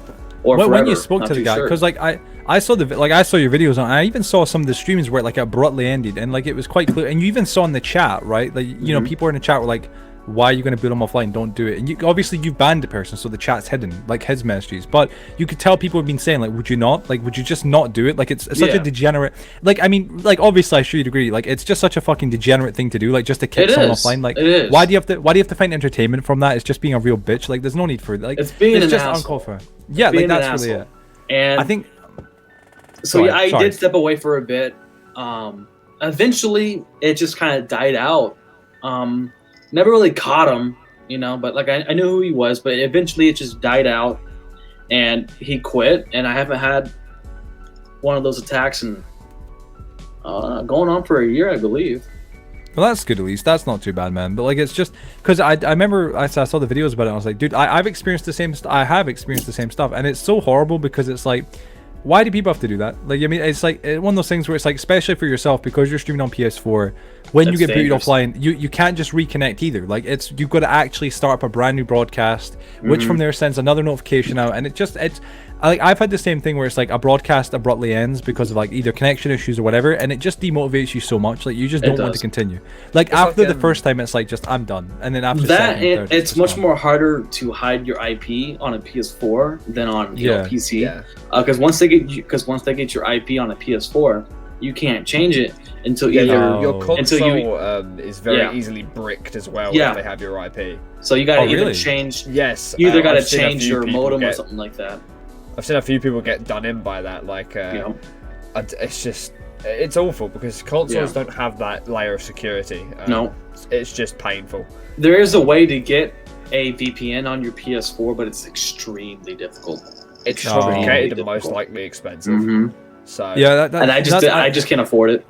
or when you spoke to the guy, because like I saw your videos on. I even saw some of the streams where it like abruptly ended, and like it was quite clear. And you even saw in the chat, right? Like people in the chat were like, "Why are you going to boot him offline? Don't do it." And obviously you've banned the person, so the chat's hidden, like his messages. But you could tell people have been saying like, "Would you not? Like, would you just not do it?" Like it's such a degenerate. Like I mean, like obviously I'm sure you'd agree. Like it's just such a fucking degenerate thing to do. Like just to kick someone offline. Like why do you have to find entertainment from that? It's just being a real bitch. Like there's no need for it. Like it's being just asshole. uncalled for. Yeah, like that's really it. And I think. So I did step away for a bit. Eventually, it just kind of died out. Never really caught him, but like I knew who he was, but eventually it just died out, and he quit. And I haven't had one of those attacks in going on for a year, I believe. Well, that's good at least. That's not too bad, man. But like, it's just because I remember I saw the videos about it. And I was like, dude, I've experienced the same. I have experienced the same stuff, and it's so horrible because it's like, why do people have to do that? Like, I mean, it's like one of those things where it's like, especially for yourself, because you're streaming on PS4, when you get booted offline, you can't just reconnect either. Like, you've got to actually start up a brand new broadcast, which from there sends another notification out, and it's like I've had the same thing where it's like a broadcast abruptly ends because of like either connection issues or whatever, and it just demotivates you so much. Like you just don't want to continue. Like it's after the first time, it's like just I'm done, and then after that, it's much more harder to hide your IP on a PS4 than on PC. Yeah. Because once they get your IP on a PS4, you can't change it until your console is very easily bricked as well if they have your IP. So you gotta either change. Yes. You either gotta change your modem or something like that. I've seen a few people get done in by that. Like, it's awful because consoles don't have that layer of security. No, it's just painful. There is a way to get a VPN on your PS4, but it's extremely difficult. It's complicated and most likely expensive. So yeah, and I just can't afford it.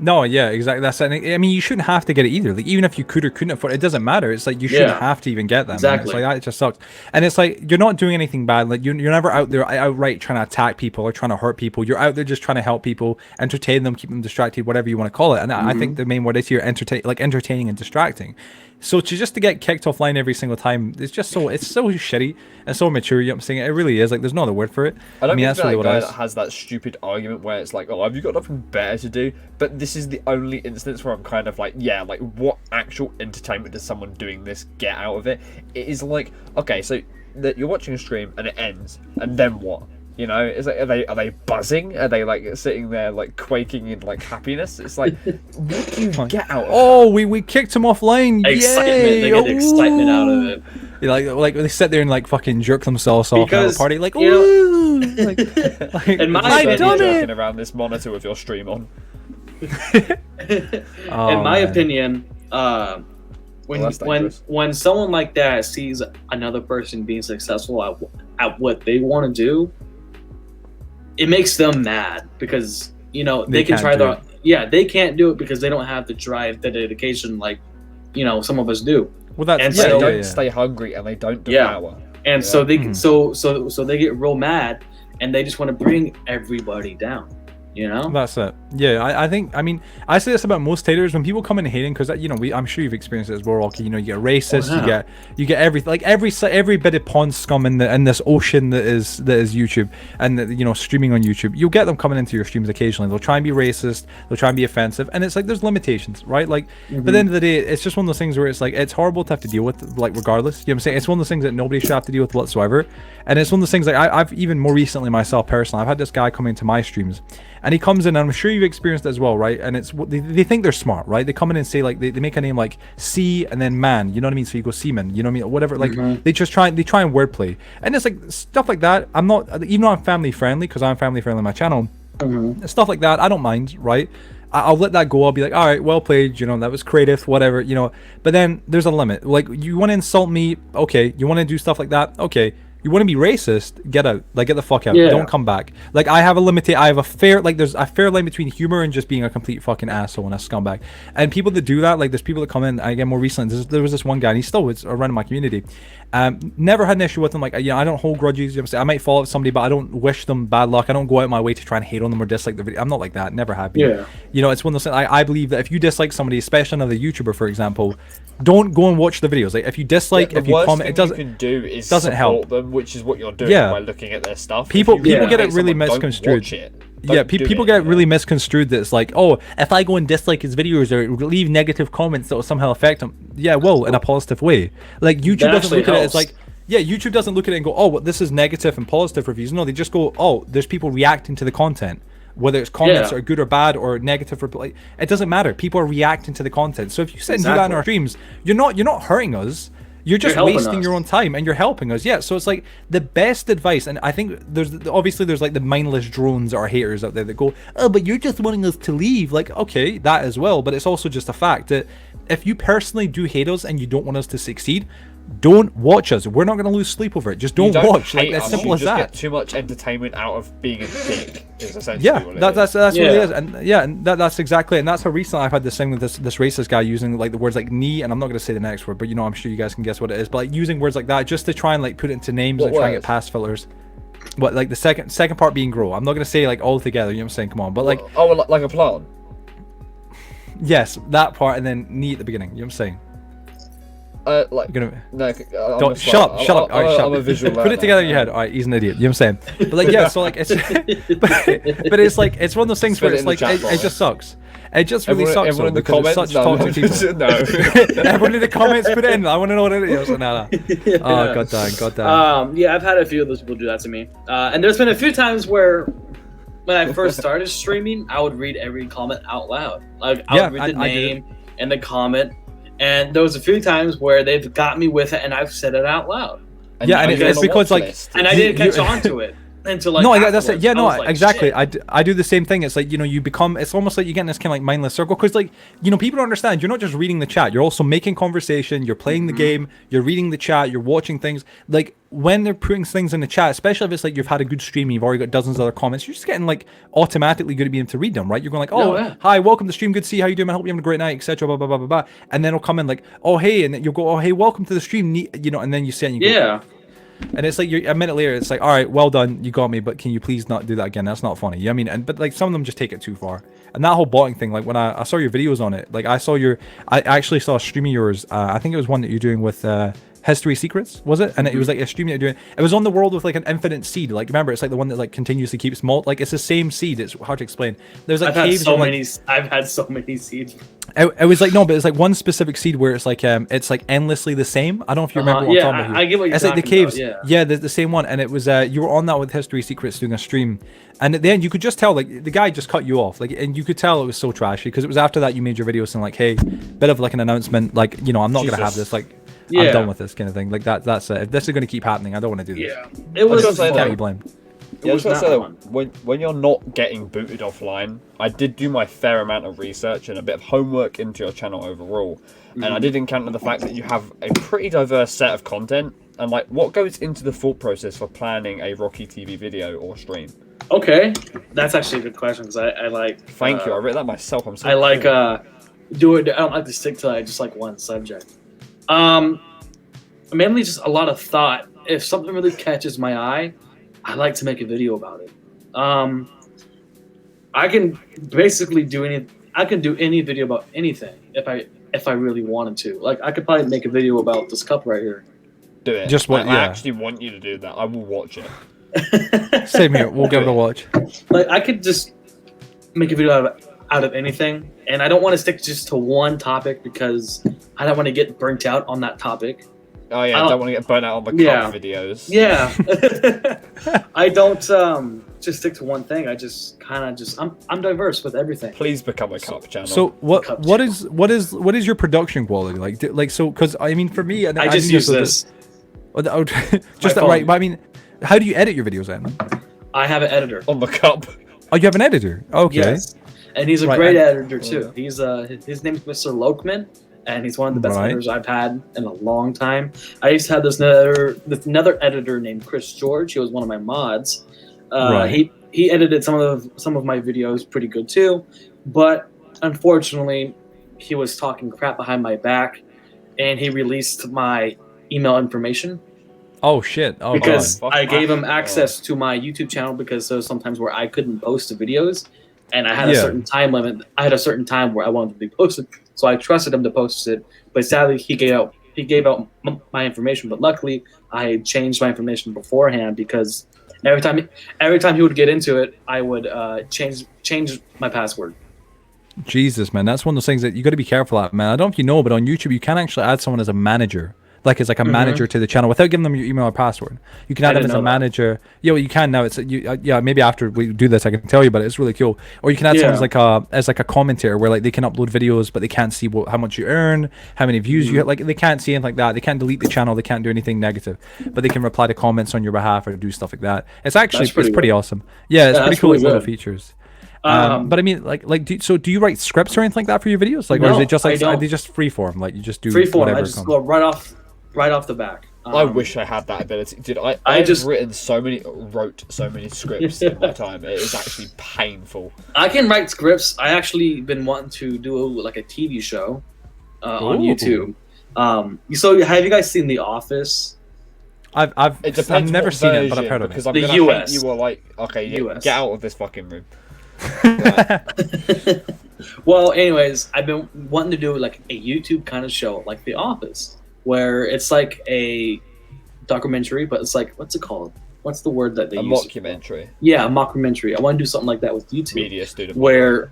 No, yeah, exactly. That's I mean, you shouldn't have to get it either. Like, even if you could or couldn't afford it, it doesn't matter. It's like you shouldn't have to even get them. Exactly. It's like it just sucks. And it's like you're not doing anything bad. Like you're never out there outright trying to attack people or trying to hurt people. You're out there just trying to help people, entertain them, keep them distracted, whatever you want to call it. And I think the main word is here entertaining and distracting. So to get kicked offline every single time, it's so shitty and so mature. You know what I'm saying? It really is. Like there's no other word for it. I mean, that's really what it is. That has that stupid argument where it's like, oh, have you got nothing better to do? But this is the only instance where I'm kind of like, yeah, like what actual entertainment does someone doing this get out of it? It is like, okay, so that you're watching a stream and it ends, and then what? You know, it's like, are they buzzing? Are they like sitting there like quaking in like happiness? It's like, what do you get out of it? Oh, we kicked him offline. Excitement. Yay! They get the excitement out of it. Like they sit there and like fucking jerk themselves off at a party. Like, ooh. In my I done joking it. around this monitor with your stream on. In my opinion, when someone like that sees another person being successful at what they want to do, it makes them mad because they can try they can't do it because they don't have the drive, the dedication like some of us do. Well, that's and They so, don't stay hungry and they don't devour. And so they so they get real mad and they just want to bring everybody down. That's it. Yeah, I think, I mean, I say this about most haters when people come in hating, because I'm sure you've experienced it as well, Rocky. You get racist, you get every bit of pond scum in this ocean that is YouTube, and streaming on YouTube. You'll get them coming into your streams occasionally. They'll try and be racist, they'll try and be offensive, and it's like there's limitations, right? Like, but at the end of the day, it's just one of those things where it's like it's horrible to have to deal with, like, regardless. You know what I'm saying? It's one of those things that nobody should have to deal with whatsoever, and it's one of those things like I've even more recently myself personally, I've had this guy come into my streams. And he comes in, and I'm sure you've experienced it as well, right? And it's they think they're smart, right? They come in and say, like, they make a name like C and then man, you know what I mean? So you go seaman, you know what I mean? Whatever, like, they try and wordplay. And it's like stuff like that. I'm not, even though I'm family friendly, because I'm family friendly on my channel, stuff like that, I don't mind, right? I'll let that go. I'll be like, all right, well played, that was creative, whatever, But then there's a limit. Like, you want to insult me, okay. You want to do stuff like that, okay. You want to be racist? Get out. Like, get the fuck out. Yeah. Don't come back. Like, there's a fair line between humor and just being a complete fucking asshole and a scumbag. And people that do that, like, there's people that come in, again, more recently, there was this one guy, and he still is around in my community. Never had an issue with him. Like, I don't hold grudges. I might follow up somebody, but I don't wish them bad luck. I don't go out my way to try and hate on them or dislike the video. I'm not like that. Never have been. Yeah. It's one of those things. I believe that if you dislike somebody, especially another YouTuber, for example, don't go and watch the videos. Like, if you dislike, if you comment, it doesn't. You can do is doesn't help them, which is what you're doing by looking at their stuff. People get it really misconstrued. People get it really misconstrued that it's like, oh, if I go and dislike his videos or leave negative comments that will somehow affect him. Yeah, well, in a positive way. Like, YouTube doesn't look at it as like, YouTube doesn't look at it and go, oh, well, this is negative and positive reviews. No, they just go, oh, there's people reacting to the content. Whether it's comments are good or bad or negative, or like, it doesn't matter. People are reacting to the content. So if you sit and do that in our streams, you're not hurting us. You're just wasting your own time, and you're helping us. Yeah, so it's like the best advice, and I think there's like the mindless drones or haters out there that go, oh, but you're just wanting us to leave. Like, okay, that as well, but it's also just a fact that if you personally do hate us and you don't want us to succeed, don't watch us. We're not going to lose sleep over it. Just don't watch. Like, as simple as that. You just get too much entertainment out of being a dick. Is essentially what that's what it is. And that's exactly it. And that's how recently I've had this thing with this racist guy using like the words like knee, and I'm not going to say the next word, but I'm sure you guys can guess what it is. But like using words like that just to try and like put it into names and try and get past filters. What, like the second part being grow. I'm not going to say like all together. You know what I'm saying? Come on, but like like a plant. Yes, that part, and then knee at the beginning. You know what I'm saying? Don't shut up. All right, shut up. I'm a visual Put it together in your head. All right, he's an idiot. You know what I'm saying? But like, yeah, so like it's, but it's like it's one of those things where it's like it just sucks. It just really sucks. Everyone in the comments, such toxic people. No. Everyone in the comments, put it in. I want to know what it is. No. Oh god damn. Yeah, I've had a few of those people do that to me, and there's been a few times where when I first started streaming, I would read every comment out loud. Like I would read the name and the comment. And there was a few times where they've got me with it, and I've said it out loud. And it's because like, and I didn't catch on to it until like. No, that's it. Yeah, no, like, exactly. I do the same thing. It's like you become. It's almost like you get in this kind of like mindless circle because like people don't understand. You're not just reading the chat. You're also making conversation. You're playing the game. You're reading the chat. You're watching things. Like when they're putting things in the chat, especially if it's like you've had a good stream, you've already got dozens of other comments. You're just getting like automatically good at being able to read them, right? You're going like, hi, welcome to the stream. Good to see you. How you doing? I hope you're having a great night, etc. Blah blah blah blah blah. And then it'll come in like, oh hey, and then you'll go, oh hey, welcome to the stream. And then you say, and you go, and it's like a minute later, it's like, all right, well done, you got me, but can you please not do that again? That's not funny. You know what I mean? But like some of them just take it too far. And that whole botting thing, like when I saw your videos on it, like I actually saw a stream of yours. I think it was one that you're doing with History Secrets, was it? And it was like a stream that you're doing. It was on the world with like an infinite seed. Like remember, it's like the one that like continuously keeps malt. Like it's the same seed. It's hard to explain. There's like caves. I've had so many seeds. It was like no, but it's like one specific seed where it's like endlessly the same. I don't know if you remember what I'm talking about. I get what you're talking about. It's like the caves. Yeah, the same one. And it was you were on that with History Secrets doing a stream, and at the end you could just tell like the guy just cut you off. Like and you could tell it was so trashy because it was after that you made your video saying like, hey, bit of like an announcement, like I'm not gonna have this like. I'm done with this kind of thing. Like that's it. If this is going to keep happening, I don't want to do this. Yeah, it was. Can't be blamed. Yeah, was I was not gonna say fun. that when you're not getting booted offline, I did do my fair amount of research and a bit of homework into your channel overall, and I did encounter the fact that you have a pretty diverse set of content. And like, what goes into the thought process for planning a Rocky TV video or stream? Okay, that's actually a good question because I like. Thank you. I read that myself. I'm so. I like cool. do it. I don't like to stick to just like one subject. Mainly just a lot of thought. If something really catches my eye, I like to make a video about it. I can basically do any. I can do any video about anything if I really wanted to. Like I could probably make a video about this cup right here. Do it. Just what? I Yeah. actually want you to do that. I will watch it. Same here. We'll give it a watch. Like I could just make a video out of anything, and I don't want to stick just to one topic because I don't want to get burnt out on that topic. Oh yeah, I don't want to get burnt out on the cup videos. Yeah. I don't just stick to one thing. I just kind of I'm diverse with everything. Please become a cup channel. So what is your production quality like? So because I mean for me, I just use this. Just that, right? But I mean, how do you edit your videos then? I have an editor on the cup. Oh, you have an editor. Okay. Yes. And he's a great editor too. He's his name's Mr. Lokman, and he's one of the best editors I've had in a long time. I used to have this another editor named Chris George. He was one of my mods. He edited some of my videos pretty good too, but unfortunately, he was talking crap behind my back, and he released my email information. Oh shit! Oh, because God. I gave him access to my YouTube channel because there was sometimes where I couldn't post the videos, and I had a certain time limit. I had a certain time where I wanted to be posted, so I trusted him to post it. But sadly, he gave out my information. But luckily, I changed my information beforehand because every time he would get into it, I would change my password. Jesus, man, that's one of those things that you got to be careful at, man. I don't know if you know, but on YouTube, you can actually add someone as a manager. Like it's like a manager to the channel without giving them your email or password. You can add them as a manager. Yeah, well, you can now. It's yeah. Maybe after we do this, I can tell you, but it's really cool. Or you can add someone as like a commentator, where like they can upload videos, but they can't see how much you earn, how many views you get. Like they can't see anything like that. They can't delete the channel. They can't do anything negative, but they can reply to comments on your behalf or do stuff like that. It's actually pretty awesome. Yeah, it's pretty cool. Like little features. But I mean, do you write scripts or anything like that for your videos? Like, or is it just like are they just freeform? Like you just do freeform. I just go right off the back. I wish I had that ability. Dude, I've wrote so many scripts in my time. It is actually painful. I can write scripts. I actually been wanting to do like a TV show on YouTube. So have you guys seen The Office? I've never seen it, but I've heard of it. Because I'm the gonna US. You were like, okay, get out of this fucking room. Well, anyways, I've been wanting to do like a YouTube kind of show, like The Office, where it's like a documentary, but it's like, what's it called? What's the word that they use? A mockumentary. Yeah, a mockumentary. I want to do something like that with YouTube. Media student. Where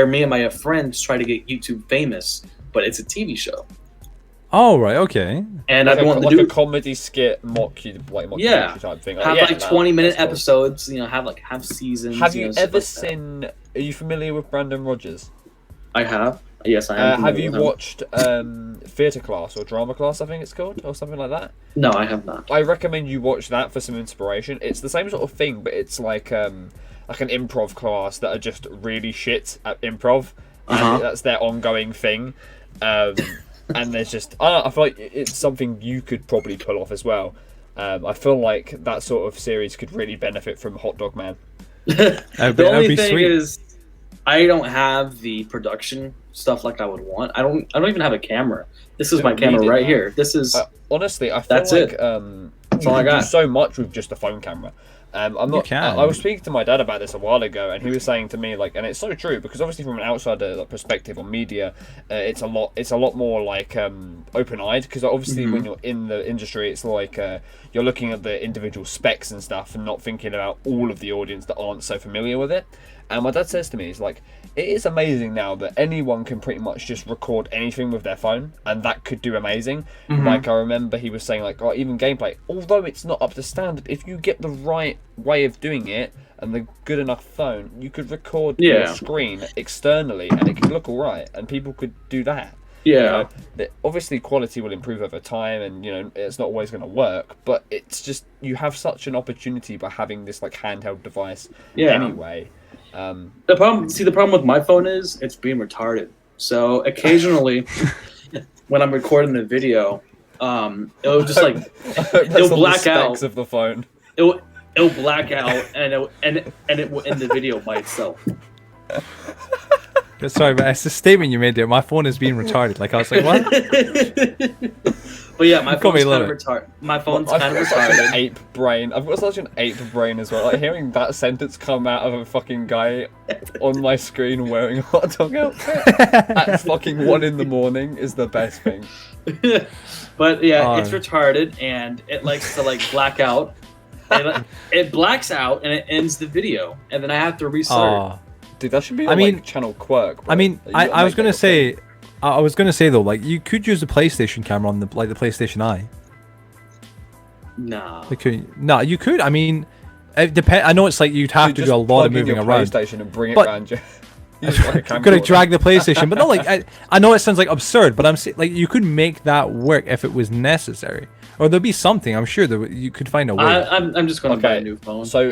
me and my friends try to get YouTube famous, but it's a TV show. Oh right, okay. And like I want to do a comedy skit mockumentary type thing. Have like 20-minute episodes. You know, have seasons. Have you ever seen? Are you familiar with Brandon Rogers? I have. Yes, I am. Have you watched Theatre Class or Drama Class, I think it's called, or something like that? No, I have not. I recommend you watch that for some inspiration. It's the same sort of thing, but it's like an improv class that are just really shit at improv. And that's their ongoing thing. And there's just, I feel like it's something you could probably pull off as well. I feel like that sort of series could really benefit from Hot Dog Man. The only thing is, I don't have the production stuff like I would want. I don't even have a camera. This is my camera right here. This is honestly, I feel like that's all I got. Do so much with just a phone camera. I was speaking to my dad about this a while ago, and he was saying to me and it's so true, because obviously from an outsider perspective on media, it's a lot more like open-eyed, because obviously when you're in the industry, it's like you're looking at the individual specs and stuff, and not thinking about all of the audience that aren't so familiar with it. And my dad says to me, he's like, it is amazing now that anyone can pretty much just record anything with their phone, and that could do amazing. Like, I remember he was saying, like, even gameplay, although it's not up to standard, if you get the right way of doing it and the good enough phone, you could record your screen externally, and it could look alright, and people could do that. Yeah. Obviously, quality will improve over time, and it's not always going to work. But it's just you have such an opportunity by having this like handheld device. Yeah. Anyway, the problem with my phone is it's being retarded. So occasionally, when I'm recording the video, it'll just like it'll black out of the phone. It'll black out and it will end the video by itself. Sorry, but it's a statement you made there. My phone is being retarded. Like I was like, what? But yeah, my phone's kind of retarded. My phone's kind of retarded. Ape brain. I've got such an ape brain as well. Like hearing that sentence come out of a fucking guy on my screen wearing a hot dog outfit at fucking 1 a.m. is the best thing. But yeah, it's retarded and it likes to like black out. It blacks out and it ends the video, and then I have to restart. Dude, that should be like channel quirk. Bro. I mean, I was gonna say, though, like you could use the PlayStation camera on the PlayStation Eye. Nah. No, you could. I mean, it depend. I know it's like you'd have to do a lot of moving around. PlayStation and bring it around you. Gonna drag the PlayStation, but no, like I know it sounds like absurd, but I'm saying like you could make that work if it was necessary, or there'd be something. I'm sure that you could find a way. I'm just gonna buy a new phone. So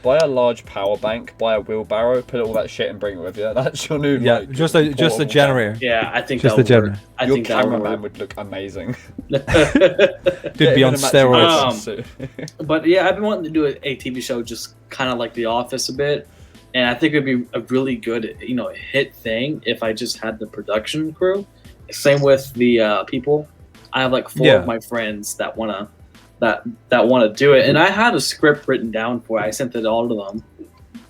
buy a large power bank, buy a wheelbarrow, put all that shit and bring it with you. That's your new just a generator. Yeah, I think just the generator. Your cameraman would look amazing. Dude, be on steroids. But yeah, I've been wanting to do a TV show just kind of like The Office a bit. And I think it'd be a really good, hit thing if I just had the production crew. Same with the people. I have like 4 of my friends that wanna do it, and I had a script written down for it. I sent it all to them,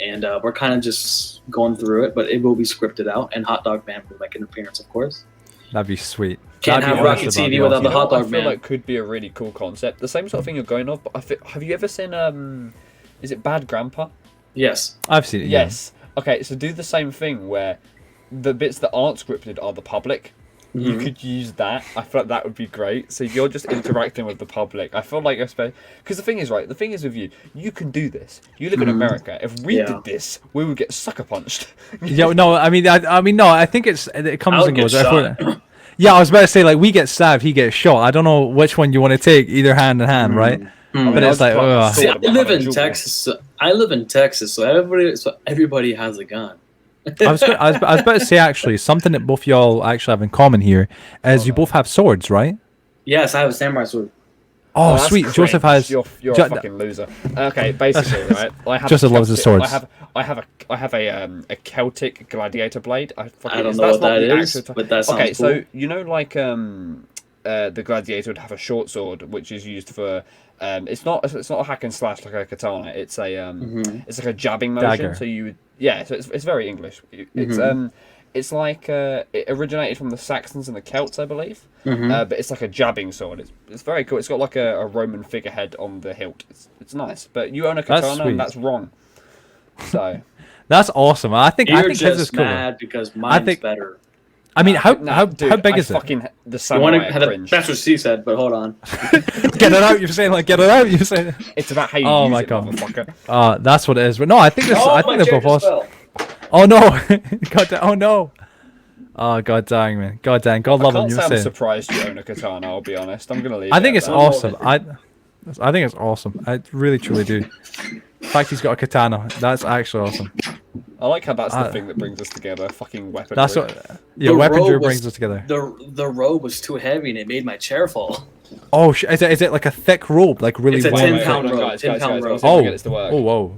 and we're kind of just going through it. But it will be scripted out, and Hot Dog Man will make an appearance, of course. That'd be sweet. Can't have Rocky TV without the Hot Dog Man. I feel like could be a really cool concept. The same sort of thing you're going off. But have you ever seen is it Bad Grandpa? Yes, I've seen it. Yes. Okay, so do the same thing where the bits that aren't scripted are the public. Mm-hmm. You could use that. I feel like that would be great. So you're just interacting with the public. I feel like because the thing is with you, you can do this. You live in America. If we did this, we would get sucker punched. Yeah, no, I mean, no. I think it comes and goes. Yeah, I was about to say like we get stabbed, he gets shot. I don't know which one you want to take, either hand in hand, right? But it's like, see, I live in Texas, so everybody has a gun. I was about to say actually something that both y'all actually have in common here is you both have swords, right? Yes, I have a samurai sword. Oh, sweet! Cringe. Joseph has. You're a fucking loser. Okay, basically, right? Joseph loves the swords. I have a Celtic gladiator blade. I don't know what that is, but that sounds cool. So like the gladiator would have a short sword, which is used for. It's not a hack and slash like a katana. It's it's like a jabbing motion. Dagger. So so it's very English. It's like it originated from the Saxons and the Celts, I believe. But it's like a jabbing sword. It's very cool. It's got like a Roman figurehead on the hilt. It's nice. But you own a katana, and that's wrong. So that's awesome. I think just his is cool. Mad because mine's better. I mean, how big is it? Fucking the samurai cringe. That's what she said, but hold on. Get it out! You're saying get it out! You're saying. It's about how you use it, motherfucker. That's what it is. But no, I think they're both awesome. Oh no! Oh no! Oh god dang, man! God dang! God love him. I'm surprised you own a katana. I'll be honest. I'm gonna leave. I think it's awesome. I think it's awesome. I really truly do. The fact he's got a katana, that's actually awesome. I like how that's the thing that brings us together. Fucking weaponry. That's what. Yeah, weaponry brings us together. The robe was too heavy and it made my chair fall. Oh, is it like a thick robe, like really? It's a 10-pound robe. 10-pound robe. Oh, whoa.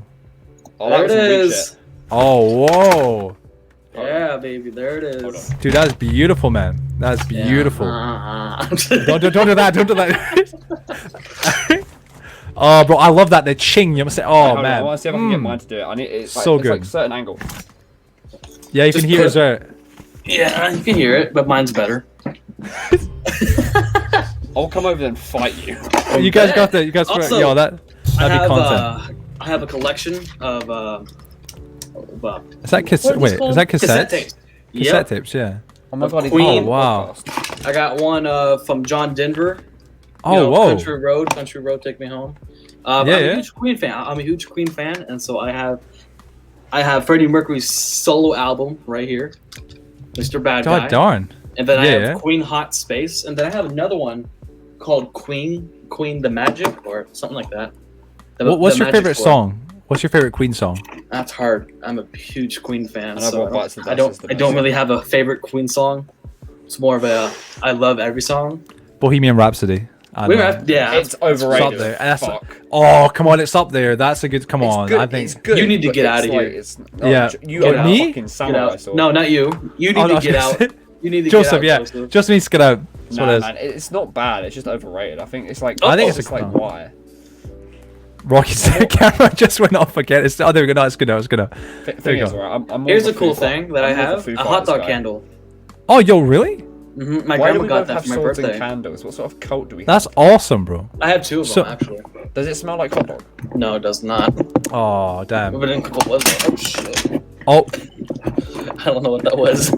There it is. Oh, whoa. Yeah, baby, there it is. Dude, that's beautiful, man. That's beautiful. Don't do that. Don't do that. Oh, bro, I love that. The ching. You must say, oh, man. I want to see if I can get mine to do it. I need it's so good. It's like a certain angle. Yeah, you can hear it, sir. Yeah, you can hear it, but mine's better. I'll come over and fight you. You guys got that. You guys also, yo, that'd be content. I have a collection of is that cassette? Wait, is that cassette tapes? Cassette tapes, yeah. Oh my god, oh wow. I got one from John Denver. Oh, whoa. Country Road, Take Me Home. I'm a huge Queen fan. I'm a huge Queen fan, and so I have Freddie Mercury's solo album right here. Mr. Bad God Guy. darn. And then I Yeah, have yeah. Queen Hot Space, and then I have another one called Queen the Magic or something like that. What's The your Magic favorite Sword. song? What's your favorite Queen song? That's hard. I'm a huge Queen fan, And I've so got Bites the I Dust as the don't, I don't best really have a favorite Queen song. It's more of a I love every song. Bohemian Rhapsody. I know. Yeah, It's It's overrated. up there. That's Fuck. oh, come on, it's up there. That's a good. Come It's on, good, I think. it's good. You need to but get it's out of like, here. It's, Yeah. You Get are out. a Me? fucking Get samurai out. sword. No, not you. You need Oh, no, to get out. You need to Joseph, get out. yeah. Joseph. Just needs to get out. That's Nah, what it is. man, it's not bad. It's just overrated. I think it's like. I think it's it's like a- why. Rocky's camera just went off again. It's there we go. No, it's good now. It's good now. There Thing you is, go. right, I'm more Here's of a cool Foo thing that I I'm more of have: Foo a hot Fighters dog guy. candle. Oh, yo, really? My Why do grandma we got both that have for my swords and birthday. candles? What sort of cult do we have? That's awesome, bro. I have two of them So- actually. Does it smell like hot dog? No, it does not. Oh, damn. But what was it? Oh shit! Oh, I don't know what that was.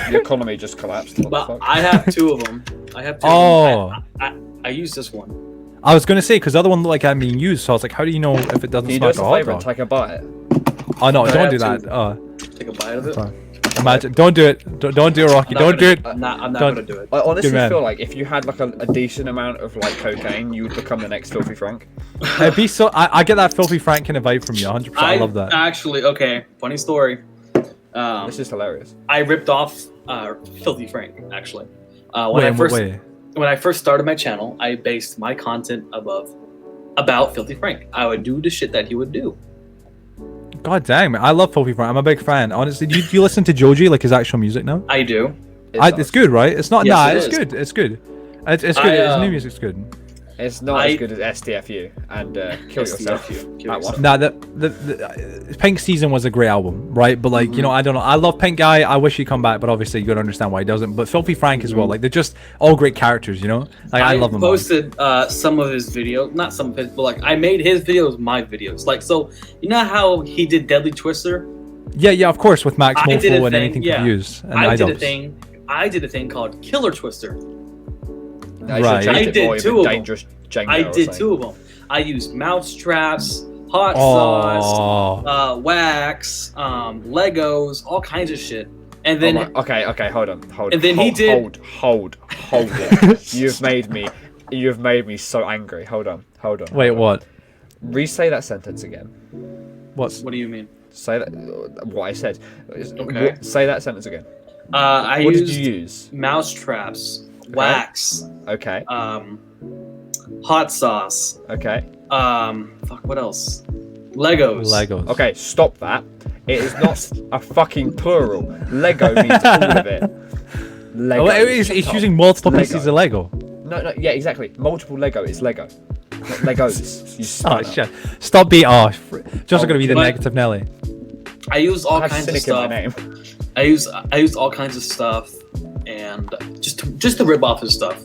The economy just collapsed. What the But fuck? I have two of them. I have two. Oh. Of them. I use this one. I was gonna say because the other one looked like I'm being used, so I was like, how do you know if it doesn't Can you smell do us like a a hot favour and dog? take a bite? Oh no, I don't have do to. that. Take a bite of it. Fine. Imagine, don't do it. Don't do it, Rocky. Don't do it. I'm not Don't- gonna do it. I honestly Good man. feel like if you had like a decent amount of like cocaine, you would become the next Filthy Frank. It'd be so. I get that filthy Frank kind of vibe from you. 100%. I love that. Actually, okay. Funny story. This is hilarious. I ripped off Filthy Frank. Actually, when Wait, I in what first way? when I first started my channel, I based my content about Filthy Frank. I would do the shit that he would do. God dang, man. I love filthy Frank. I'm a big fan. Honestly, do you listen to Joji, like his actual music now? I do. It's good, right? It's not. Yes, nah, it it's is. good. It's good. It's good. His new music's good. It's not as good as SDFU and Kill Yourself. SDFU, Kill That Yourself. one. Nah, the Pink Season was a great album, right? But like, you know, I don't know. I love Pink Guy. I wish he'd come back, but obviously you gotta understand why he doesn't. But Filthy Frank as well. Like, they're just all great characters, you know. Like, I love them. all. posted some of his videos, not some of his, but like I made his videos my videos. Like, so you know how he did Deadly Twister? Yeah, of course, with Max I did a Mofo and thing, anything yeah. for views and I did a iDubbbz. thing. I did a thing called Killer Twister. No, you should've Right. changed I it did more, two even of them. Dangerous Jenga I or did something. two of them. I used mouse traps, hot sauce, Oh, wax, Legos, all kinds of shit. And then Oh my- okay, hold on. And then he did- Hold it. You've made me so angry. Hold on. wait, what? Re-say that sentence again. What's? what do you mean? Say that. What I said. Okay. Say that sentence again. I What used did you use? mouse traps, wax, Okay. hot sauce, Okay. fuck, what else? Legos. Okay. Stop that. It is not a fucking plural. Lego means all of it. Lego. Oh, it's using multiple Lego. pieces of Lego. No. Yeah, exactly. Multiple Lego is Lego. Not Legos. You Oh spanner. shit! Stop being off. Just gonna be the but- negative Nelly. I use all I have kinds of cynic in my stuff. name. I used all kinds of stuff, and just to rip off his stuff.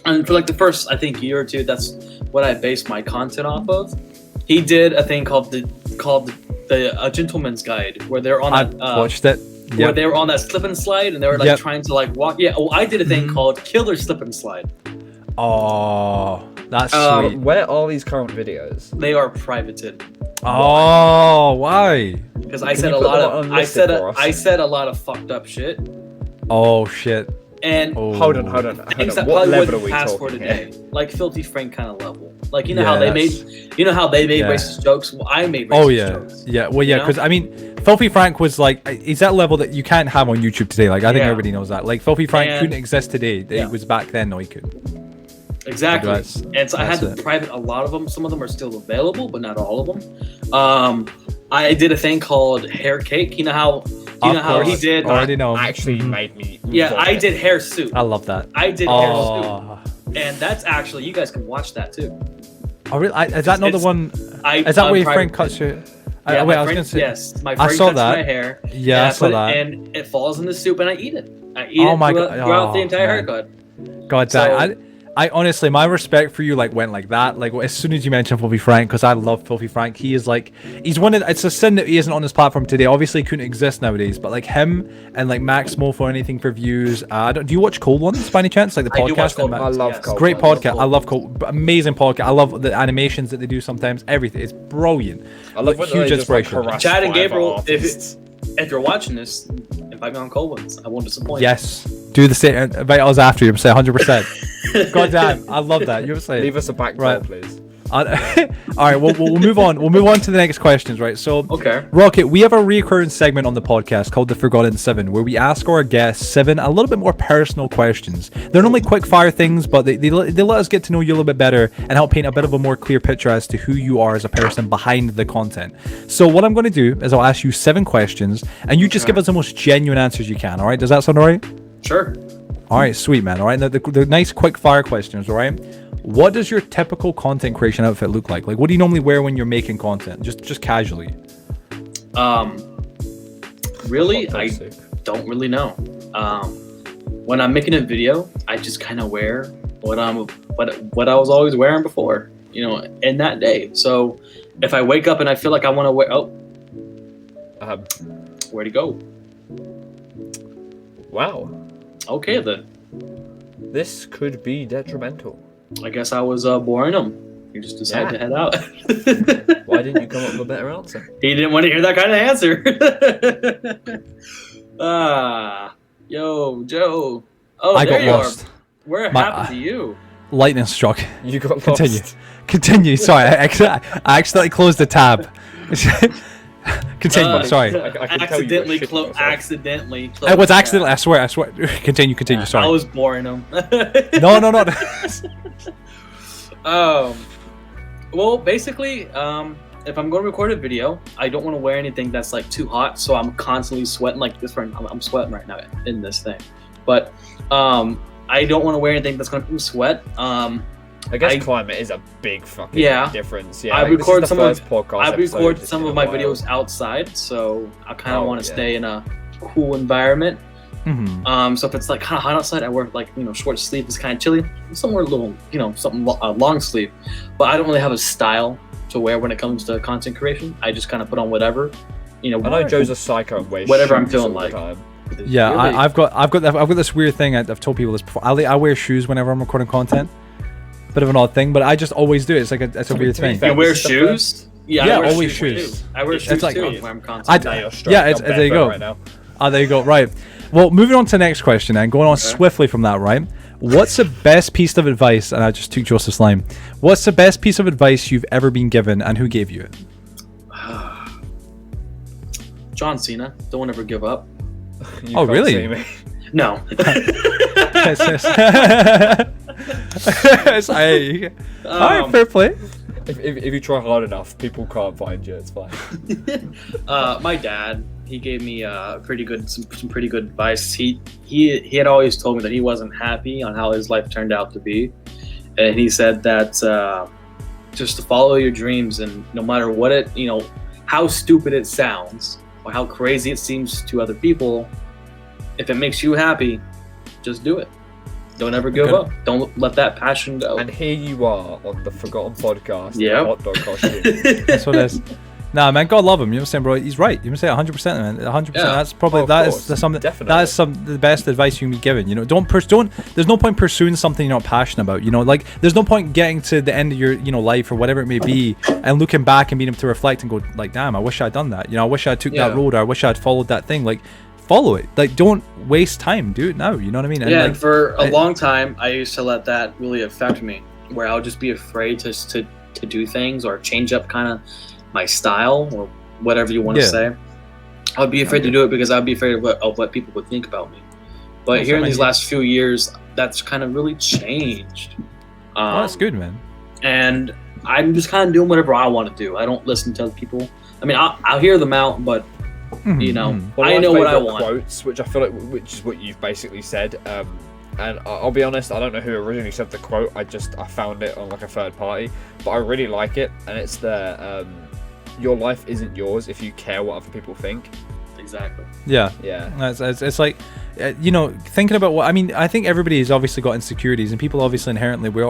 And for like the first, I think, year or two, that's what I based my content off of. He did a thing called the A Gentleman's Guide, where they're on I that watched it. where Yep. they were on that slip and slide, and they were like Yep. trying to like walk. Yeah, oh, I did a thing called Killer Slip and Slide. Oh, that's Um, sweet. Where are these current videos? They are privated Oh, why? because I Can said you a put lot them of on I listed said for us? I said a lot of fucked up shit, Oh shit. and Oh. Hold on. things that What probably level are wouldn't we pass for talking today, here? like Filthy Frank kind of level. Like you know how they Yes. made, you know how they made Yeah. racist jokes. Well, I made racist Oh yeah, jokes. yeah. Well, yeah, You know? because I mean, Filthy Frank was like, he's that level that you can't have on YouTube today. Like, I think Yeah. everybody knows that. Like, Filthy Frank And- couldn't exist today. Yeah. It was back then. No, he could. Exactly. That's- And so I had that's to it. private a lot of them. Some of them are still available, but not all of them. I did a thing called hair cake. You know how Of how he course. did. Already know. Actually made me. Yeah, I vomit. did hair soup. I love that. I did hair Oh, soup, and that's actually you guys can watch that too. oh really? Is that not the It's- one? Is that I'm where your private- friend cuts your? Yeah, wait, my I was friend, gonna say. yes, my I friend saw cuts that. my hair. Yeah, and I saw put it- that. and it falls in the soup, and I eat it. I eat Oh it my throughout, God. throughout the Oh, entire man. haircut. God So- damn. I honestly, my respect for you like went like that. Like as soon as you mentioned Filthy Frank, because I love Filthy Frank. He is like, he's one of. It's a sin that he isn't on this platform today. Obviously, he couldn't exist nowadays. But like him and like Max Mofo or anything for views. Do you watch Cold Ones by any chance? Like the I do watch podcast. Cold and I Ones, love yes. Cold Great Ones. podcast. I love Cold. Amazing podcast. I love the animations that they do sometimes. Everything. It's brilliant. I love when huge they just, like, inspiration. harass Chad and whatever Gabriel, artists. if you're watching this, invite invite me on cold ones. I won't disappoint. Yes. Do the same. Invite us after you. I'm saying 100%. God damn, I love that. You're saying. Leave us a back door, please. All right, we'll move on. We'll move on to the next questions, right? So, Okay. Rocket, we have a recurring segment on the podcast called The Forgotten Seven, where we ask our guests 7 a little bit more personal questions. They're normally quick fire things, but they let us get to know you a little bit better and help paint a bit of a more clear picture as to who you are as a person behind the content. So what I'm going to do is I'll ask you 7 questions, and you just give us the most genuine answers you can, all right? Does that sound all right? Sure. All right, sweet, man. All right, the nice quick fire questions, all right? What does your typical content creation outfit look like? Like, what do you normally wear when you're making content? Just casually. Really, I don't really know. When I'm making a video, I just kind of wear what I was always wearing before, in that day. So if I wake up and I feel like I want to wear, where'd he go? Wow. Okay then. This could be detrimental. I guess I was boring him. He just decided to head out. Why didn't you come up with a better answer? He didn't want to hear that kind of answer. Yo, Joe. Oh, I there got you lost. are. Where happened to you? Lightning struck. You got lost. Continue. Sorry, I accidentally closed the tab. Continue. Sorry. Accidentally closed. It was accidentally. I swear. Continue. Sorry. I was boring him. No. Well, basically, if I'm going to record a video, I don't want to wear anything that's like too hot, so I'm constantly sweating like this. I'm sweating right now in this thing, but I don't want to wear anything that's going to sweat. I guess climate is a big fucking difference. Yeah, I record some of my wild. videos outside, so I kind of want to stay in a cool environment. Mm-hmm. So if it's like kind of hot outside, I wear like short sleeve. It's kind of chilly. Somewhere a little, something long sleeve. But I don't really have a style to wear when it comes to content creation. I just kind of put on whatever. I know Joe's a psycho and wears whatever I'm shoes feeling all like. the time. Yeah, Really? I've got this weird thing. I've told people this before. I wear shoes whenever I'm recording content. Bit of an odd thing, but I just always do it. It's like it's a weird thing. You wear shoes? Yeah, I wear always shoes. shoes. I wear shoes like- too when I'm content. There you go. Right now. There you go. Right. Well, moving on to the next question and going on swiftly from that, right? What's the best piece of advice, and I just took Joseph's line, what's the best piece of advice you've ever been given and who gave you it? John Cena. Don't ever give up. You can't really? see me. No. Alright, fair play. If you try hard enough, people can't find you. It's fine. My dad, he gave me some pretty good advice. He had always told me that he wasn't happy on how his life turned out to be, and he said that just to follow your dreams, and no matter what how stupid it sounds or how crazy it seems to other people, if it makes you happy, just do it. Don't ever give up. Don't let that passion go. And here you are on the Forgotten Podcast. Yeah. Hot dog costume. That's what it is. Nah, man, God love him. You know what I'm saying, bro? He's right. You know what I'm saying? 100%, man. 100%. Yeah. That's probably the best advice you can be given. There's no point pursuing something you're not passionate about. Like there's no point getting to the end of your life or whatever it may be and looking back and being able to reflect and go like, damn, I wish I'd done that. I wish I took that road, or I wish I'd followed that thing. Like, follow it. Like, don't waste time. Do it now. You know what I mean? And for a long time, I used to let that really affect me, where I would just be afraid to do things or change up kind of my style or whatever you want to say. I'd be afraid to do it because I'd be afraid of what people would think about me. But here in these last few years, that's kind of really changed. That's good, man. And I'm just kind of doing whatever I want to do. I don't listen to other people. I mean, I'll hear them out, but Well, I know what I want. Quotes, which I feel like, which is what you've basically said. And I'll be honest, I don't know who originally said the quote. I found it on like a third party, but I really like it. And it's your life isn't yours if you care what other people think. Exactly. Yeah. It's like, thinking about I think everybody has obviously got insecurities, and people obviously inherently, we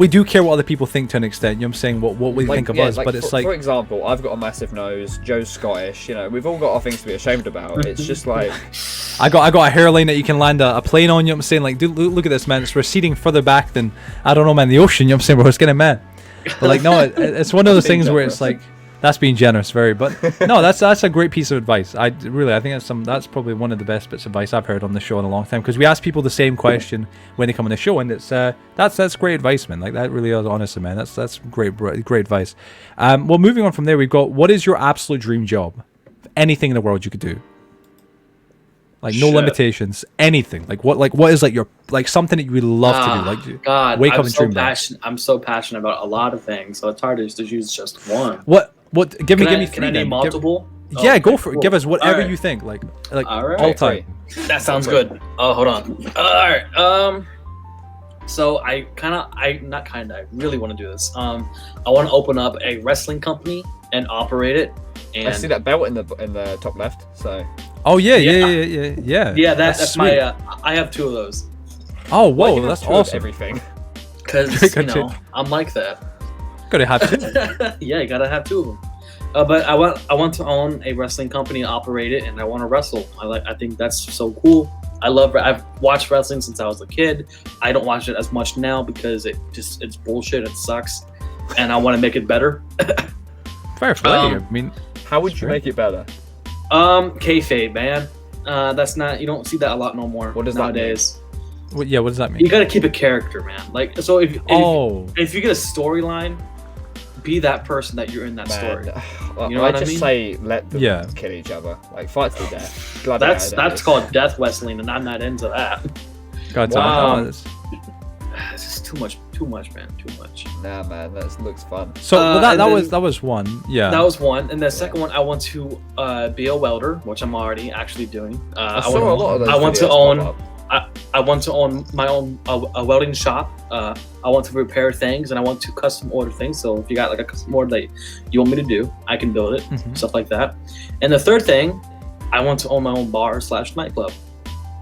do care what other people think to an extent. You know what I'm saying? What we think of us, but it's like, for example, I've got a massive nose. Joe's Scottish. We've all got our things to be ashamed about. It's just like, I got a hairline that you can land a plane on. You know what I'm saying? Like, dude, look at this, man. It's receding further back than, I don't know, man, the ocean. You know what I'm saying? Bro, it's getting mad. But like, no, it's one of those things where it's like, That's being generous, very. But no, that's a great piece of advice. I think that's probably one of the best bits of advice I've heard on the show in a long time, because we ask people the same question when they come on the show, and it's that's great advice, man. Like, that really is, honestly, man. That's great advice. Well, moving on from there, we've got, what is your absolute dream job? Anything in the world you could do. Like, no limitations, anything. Like, what is, like, your, like, something that you would love to do? Like, God, wake up and dream about. I'm so passionate about a lot of things, so it's hard to just choose just one. What? Give me three. Can I name multiple? Yeah, go for it. Give us whatever you think. Like all time. That sounds good. Oh, hold on. All right. So I really want to do this. I want to open up a wrestling company and operate it. And I see that belt in the top left. So. Oh yeah. Yeah, that's my. I have 2 of those. Oh whoa, that's awesome. Everything. Because I'm like that. Gotta have 2. Yeah, you gotta have 2 of them. But I want to own a wrestling company and operate it, and I want to wrestle. I think that's so cool. I've watched wrestling since I was a kid. I don't watch it as much now because it's bullshit. It sucks, and I want to make it better. Fair play. I mean, how would you make it better? Kayfabe, man. That's not, you don't see that a lot no more. What does nowadays? What does that mean? You gotta keep a character, man. Like, so if you get a storyline, be that person that you're in that story. You know what I mean? say let them kill each other, like fight to the death. That's called death wrestling, and I'm not into that. God, it's just too much, man. Too much. Nah, man, that looks fun. So that was one. Yeah, that was one, and the second one, I want to be a welder, which I'm already actually doing. I saw a lot of those. I want to own my own a welding shop. I want to repair things, and I want to custom order things. So if you got like a custom order that you want me to do, I can build it, stuff like that. And the third thing, I want to own my own bar / nightclub.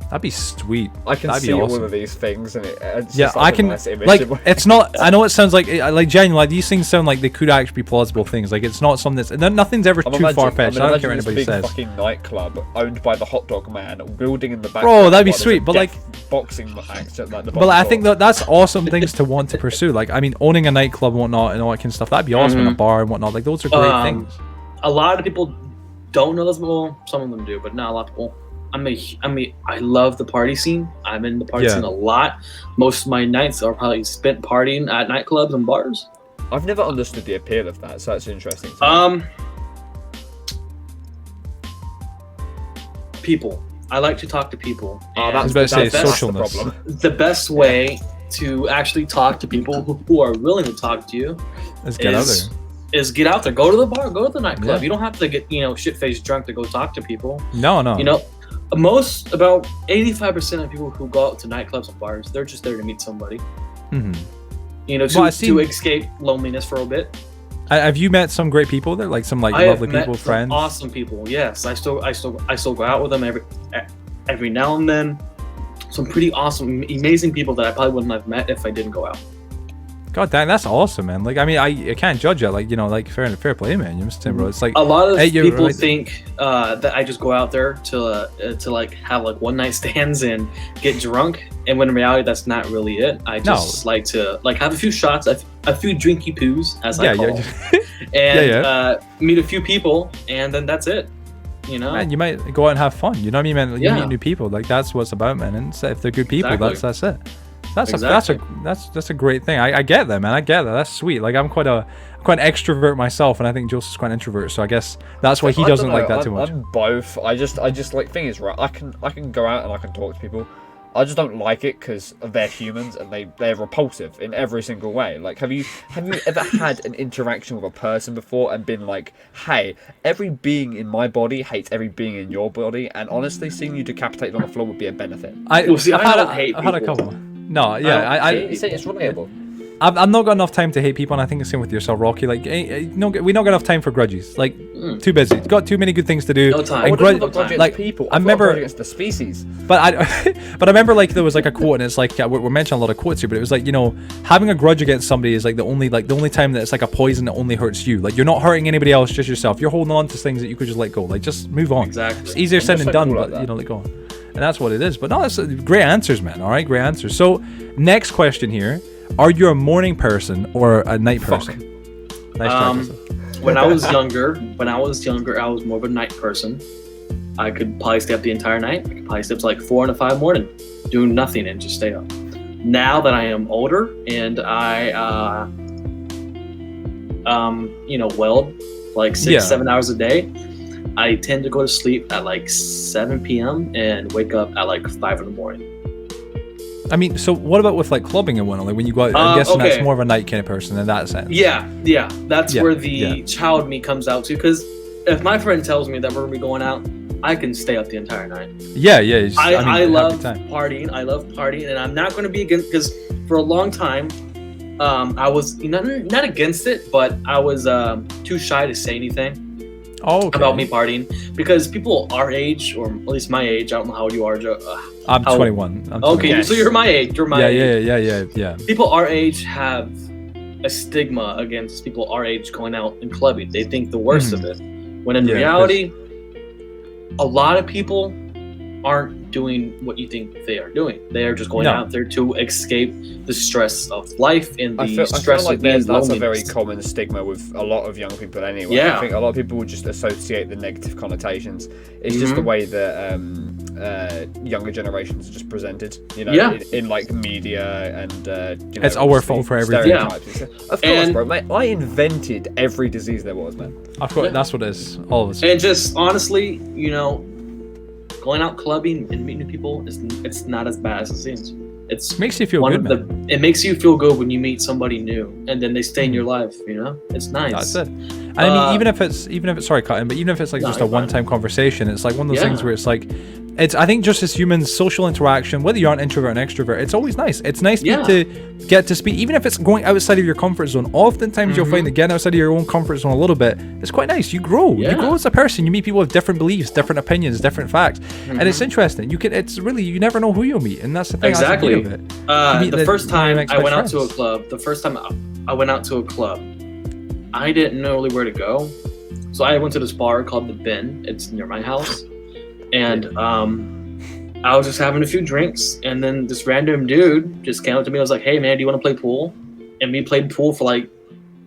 That'd be sweet. I can see awesome. all of these things, and it's yeah, I can. Nice like, it's not. I know it sounds like genuinely. Like, these things sound like they could actually be plausible things. Like, it's not something that's nothing's ever too far fetched. I don't care what anybody says. Fucking nightclub owned by the hot dog man, building in the back. Bro, that'd be sweet. But like boxing match at like the. But I think that's awesome things to want to pursue. Like, I mean, owning a nightclub and whatnot and all that kind of stuff. That'd be awesome. In a bar and whatnot. Like, those are great things. A lot of people don't know this. Well, some of them do, but not a lot of people. I love the party scene. I'm in the party scene a lot. Most of my nights are probably spent partying at nightclubs and bars. I've never understood the appeal of that, so that's interesting. People. I like to talk to people. That's socialness. The best way to actually talk to people who are willing to talk to you is get out there. Is get out there. Go to the bar. Go to the nightclub. You don't have to get shit-faced drunk to go talk to people. No. About 85% of people who go out to nightclubs and bars, they're just there to meet somebody. To escape loneliness for a bit. Have you met some great people there? Like some lovely people, friends? Awesome people. Yes, I still go out with them every now and then. Some pretty awesome, amazing people that I probably wouldn't have met if I didn't go out. God dang, that's awesome, man. Like, I mean, I can't judge it. Like, fair play, man. You understand, bro? It's like a lot of people think that I just go out there to have like one night stands and get drunk, and when in reality that's not really it. I just like to have a few shots, a few drinky poos, as I call them, and meet a few people, and then that's it. Man, you might go out and have fun. You know what I mean, man? You meet new people. Like, that's what's about, man. And if they're good people, that's it. That's a great thing. I get that, man. I get that. That's sweet. Like, I'm quite an extrovert myself, and I think Joseph's quite an introvert. So I guess that's why he doesn't like that too much. I'm both. I just like, thing is, right, I can go out and I can talk to people. I just don't like it because they're humans and they're repulsive in every single way. Like, have you ever had an interaction with a person before and been like, hey, every being in my body hates every being in your body, and honestly, seeing you decapitated on the floor would be a benefit. I've had a couple. No, yeah, it's relatable. I've not got enough time to hate people, and I think the same with yourself, Rocky. Like, we not got enough time for grudges. Like, too busy. Got too many good things to do. No time. And like people. I remember against the species. But I remember, like, there was like a quote, and it's like we're mentioning a lot of quotes here, but it was like, having a grudge against somebody is like the only time that it's like a poison that only hurts you. Like, you're not hurting anybody else, just yourself. You're holding on to things that you could just let go. Like, just move on. Exactly. It's easier said than done, but let go on. And that's what it is. But no, that's great answers, man. All right, great answers. So, next question here. Are you a morning person or a night person? Nice try, when I was younger, I was more of a night person. I could probably stay up the entire night. I could probably stay up to like 4 and 5 morning, doing nothing and just stay up. Now that I am older and I, weld like 6-7 hours a day, I tend to go to sleep at like 7 p.m. and wake up at like 5 in the morning. I mean, so what about with like clubbing and whatnot? Like when you go out, I'm guessing that's more of a night kind of person in that sense. Yeah. That's where the child me comes out to. Because if my friend tells me that we're gonna be going out, I can stay up the entire night. Yeah. I love partying. I love partying, and I'm not going to be against, because for a long time, I was not against it, but I was too shy to say anything about me partying, because people our age, or at least my age, I don't know how old you are, Joe. I'm 21. Okay, so you're my age. Yeah. People our age have a stigma against people our age going out and clubbing. They think the worst of it, when in reality, a lot of people aren't doing what you think they are doing. They are just going out there to escape the stress of life and the stress of being that's loneliness. a very common stigma with a lot of young people anyway. Yeah. I think a lot of people would just associate the negative connotations. It's just the way that younger generations are just presented, in like media and it's our fault for everything. Of course, bro, mate. I invented every disease there was, man. Of course, that's what it is. All of us. And just honestly, going out clubbing and meeting new people, it's not as bad as it seems. It makes you feel good, man. It makes you feel good when you meet somebody new, and then they stay in your life. It's nice. That's it. And I mean, even if it's sorry, cutting, but even if it's like just a one-time conversation, it's like one of those things where it's like, I think just as humans, social interaction, whether you're an introvert or an extrovert, it's always nice. It's nice to get to speak, even if it's going outside of your comfort zone. Oftentimes you'll find that getting outside of your own comfort zone a little bit, it's quite nice. You grow. You grow as a person. You meet people with different beliefs, different opinions, different facts, and it's interesting. You never know who you'll meet, and that's the thing. Exactly. Of it. The first time I went out to a club, I didn't know really where to go, so I went to this bar called The Bin. It's near my house. And I was just having a few drinks, and then this random dude just came up to me. I was like, "Hey, man, do you want to play pool?" And we played pool for like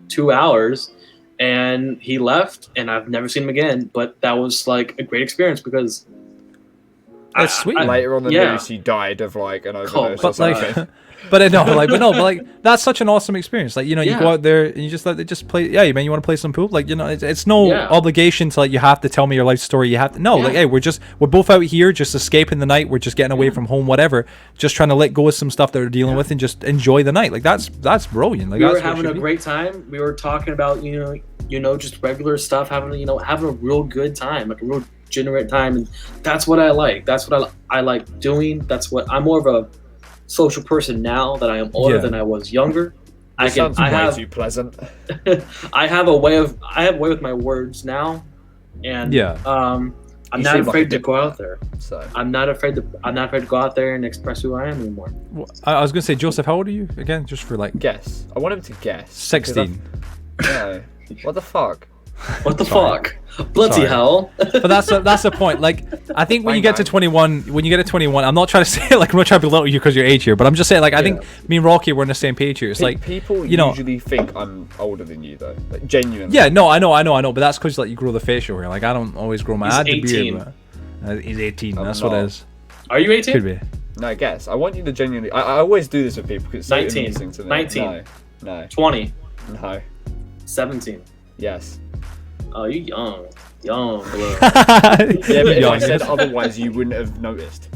2 hours, and he left, and I've never seen him again. But that was like a great experience, because that's sweet. Later on the news, he died of like an overdose or something. But that's such an awesome experience. Like, you go out there and you just let it just play. Yeah, man, you want to play some pool? Like, it's no obligation to like you have to tell me your life story. You have to like, hey, we're both out here just escaping the night. We're just getting away from home, whatever. Just trying to let go of some stuff that we're dealing with and just enjoy the night. Like that's brilliant. Like we were having a great time. We were talking about just regular stuff, having a real good time, like a real generate time, and that's what I like. That's what I like doing. That's what I'm more of a social person now that I am older than I was younger. I have too pleasant. I have a way with my words now, and I'm not afraid to go out there. So I'm not afraid to go out there and express who I am anymore. Well, I was gonna say, Joseph, how old are you again? Just for like guess. I want him to guess. 16. No. What the fuck? What the fuck? Bloody hell. But that's the point. Like, I think when you get to 21, I'm not trying to say like I'm not trying to belittle you because your age here, but I'm just saying like I think me and Rocky were on the same page here. It's like people usually think I'm older than you though, like genuinely. Yeah, no, I know, but that's because like you grow the facial hair. Like I don't always grow my. He's 18. He's 18. That's what it is. Are you 18? Could be. No, I guess. I want you to genuinely. I always do this with people because it's so 19. amusing to me. 19. No. 20. No. 17. Yes. Oh, you young blood. Yeah, but if I said otherwise, you wouldn't have noticed.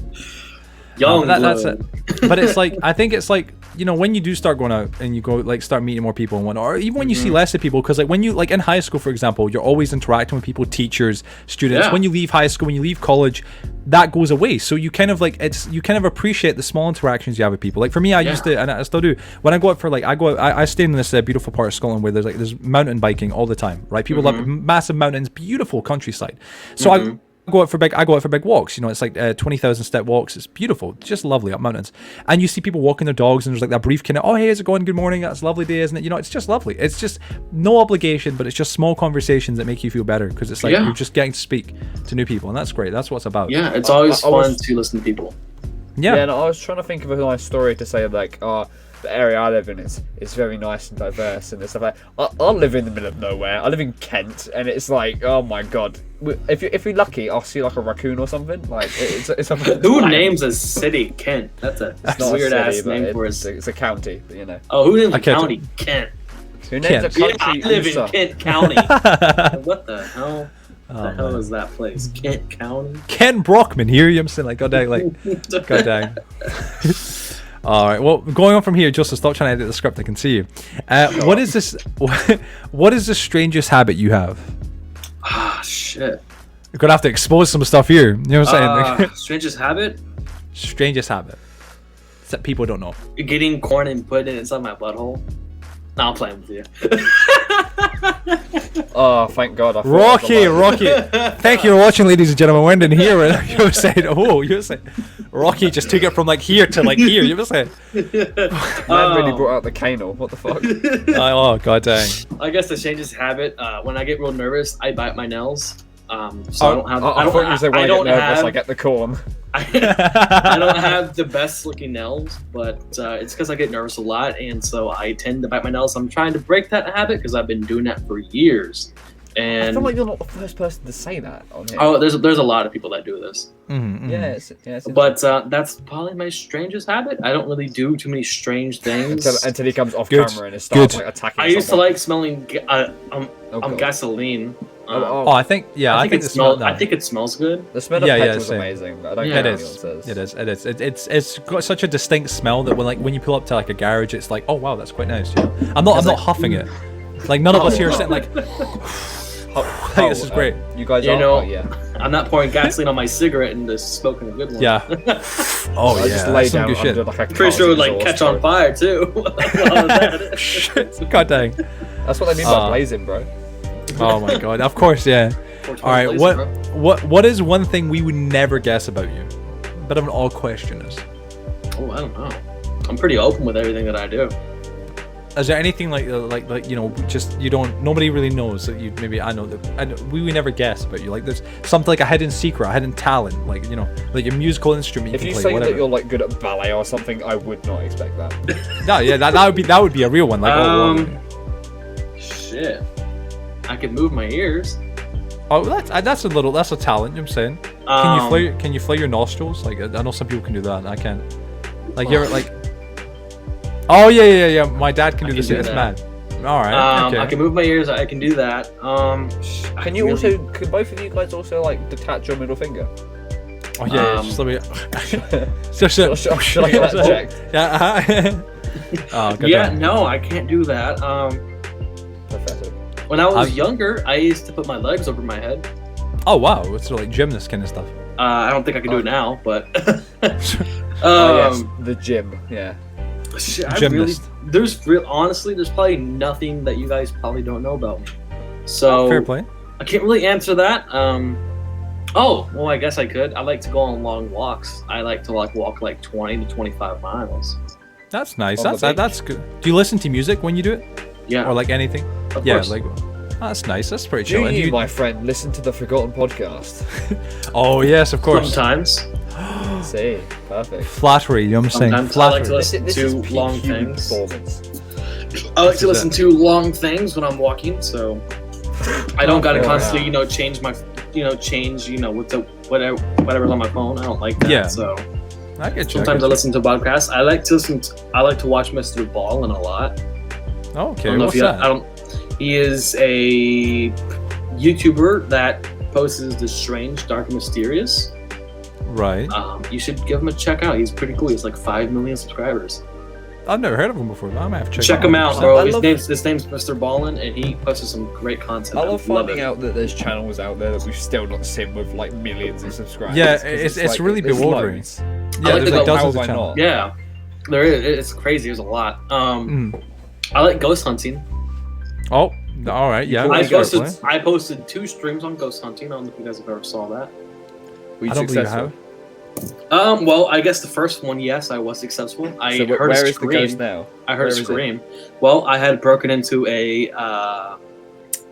Young blood. That's it. But it's like, I think it's like, when you do start going out and you go like start meeting more people and whatnot, or even when you see less of people, because like when you like in high school, for example, you're always interacting with people, teachers, students. When you leave high school, when you leave college, that goes away. So you kind of like you kind of appreciate the small interactions you have with people. Like for me, I used to, and I still do. When I go out for like I stay in this beautiful part of Scotland where there's mountain biking all the time, right? People love massive mountains, beautiful countryside. So I go out for big walks. It's like 20,000 step walks. It's beautiful, just lovely up mountains. And you see people walking their dogs, and there's like that brief kind of, oh hey, how's it going? Good morning. That's a lovely day, isn't it? It's just lovely. It's just no obligation, but it's just small conversations that make you feel better because it's like you're just getting to speak to new people, and that's great. That's what it's about. Yeah, it's always fun to listen to people. Yeah. And I was trying to think of a nice story to say, like, the area I live in is very nice and diverse and stuff like that. I live in the middle of nowhere. I live in Kent, and it's like, oh my god. If you're lucky, I'll see like a raccoon or something. Like it's a Who names a city Kent? That's a weird ass name for it. It's a county, but you know. Oh, who names a Okay, county Kent? Who names a country? Yeah, I live in USA? Kent County. What the hell? What the hell is that place? Kent County? Ken Brockman here, you know what I'm saying? Like, god dang, like, god dang. Alright, well, going on from here, Joseph, stop trying to edit the script, I can see you. What is this, what is the strangest habit you have? Ah, shit. You're gonna have to expose some stuff here, you know what I'm saying? Strangest habit? Strangest habit. That people don't know. Getting corn and putting it inside my butthole. No, I'm playing with you. Oh, thank God! I thought Rocky. Thank you for watching, ladies and gentlemen. When in here, you were saying, you were saying, Rocky just took it from like here to like here. You were saying, Man really brought out the canal. What the fuck? oh god dang. I guess the strangest habit. When I get real nervous, I bite my nails. So I don't have. I thought you said when I get nervous, I get the corn. I don't have the best looking nails, but it's because I get nervous a lot, and so I tend to bite my nails. I'm trying to break that habit because I've been doing that for years. And I feel like you're not the first person to say that on here. Oh, there's a lot of people that do this. Yeah, but that's probably my strangest habit. I don't really do too many strange things until he comes off camera and starts like attacking. I used to someone. like smelling gasoline. I think it smells. I think it smells good. The smell of petrol is amazing, but I don't care what anyone says. It is. It's got such a distinct smell that when you pull up to like a garage, it's like, oh wow, that's quite nice. Yeah. I'm not huffing it. Like none of us here are sitting like. Hey, this is great. You guys, I'm not pouring gasoline on my cigarette and just smoking a good one. Yeah. Oh I just lay down under like a pretty sure it would like catch on fire too. God dang. That's what they mean by blazing, bro. Oh my god. Of course, yeah. All right. What is one thing we would never guess about you? Bit of an odd question is. Oh, I don't know. I'm pretty open with everything that I do. Is there anything like you know, just nobody really knows that you maybe we would never guess about you, like there's something like a hidden secret, a hidden talent, like you know, like a musical instrument you if can you play, say whatever. that you're like good at ballet or something, I would not expect that. No, yeah, that would be a real one, like shit, I can move my ears. Oh, that's a talent, you know what I'm saying? Can you flare your nostrils? Like I know some people can do that and I can't. Like you're like, oh yeah. My dad can do this. It's mad. All right. Okay. I can move my ears. I can do that. Can you also? Could both of you guys also like detach your middle finger? Oh yeah. Just let me. Should I get that checked? Yeah. Oh, good yeah. time. No, I can't do that. Pathetic. When I was younger, I used to put my legs over my head. Oh wow, it's sort of like gymnast kind of stuff. I don't think I can do it now, but. Yes, the gym. Yeah. Gymnast. Honestly, there's probably nothing that you guys probably don't know about me. So fair play. I can't really answer that. Oh, well, I guess I could. I like to go on long walks. I like to walk like 20 to 25 miles. That's nice. That's good. Do you listen to music when you do it? Yeah. Or like anything? Of yeah, course. like that's nice. That's pretty chill. Do you, my friend, listen to the Forgotten podcast? Oh yes, of course. Sometimes. See, perfect. Flattery, you know what I'm saying? Sometimes Flattery. I like to listen This to is peak long human things. performance. I like to listen to long things when I'm walking, so I don't gotta constantly, change my, with the whatever's on my phone. I don't like that. Yeah. So I get you. sometimes I listen to podcasts. I like to watch Mr. Ballin a lot. Oh, okay. What's that? He is a YouTuber that posts the strange, dark, and mysterious. Right. You should give him a check out. He's pretty cool. He's like 5 million subscribers. I've never heard of him before. I might have to check him out, bro. His name's Mr. Ballin, and he posts some great content. I love finding out that there's channels out there that we've still not seen with like millions of subscribers. Yeah, it's really bewildering. Yeah, there's like dozens of channels. Yeah, there is. It's crazy. There's a lot. I like ghost hunting. Oh, all right. Yeah. I posted 2 streams on ghost hunting. I don't know if you guys have ever saw that. Were you I don't believe you successful? have. Well, I guess the first one, yes, I was successful. I heard a scream. Where is the ghost now? I heard a scream. Well, I had broken into a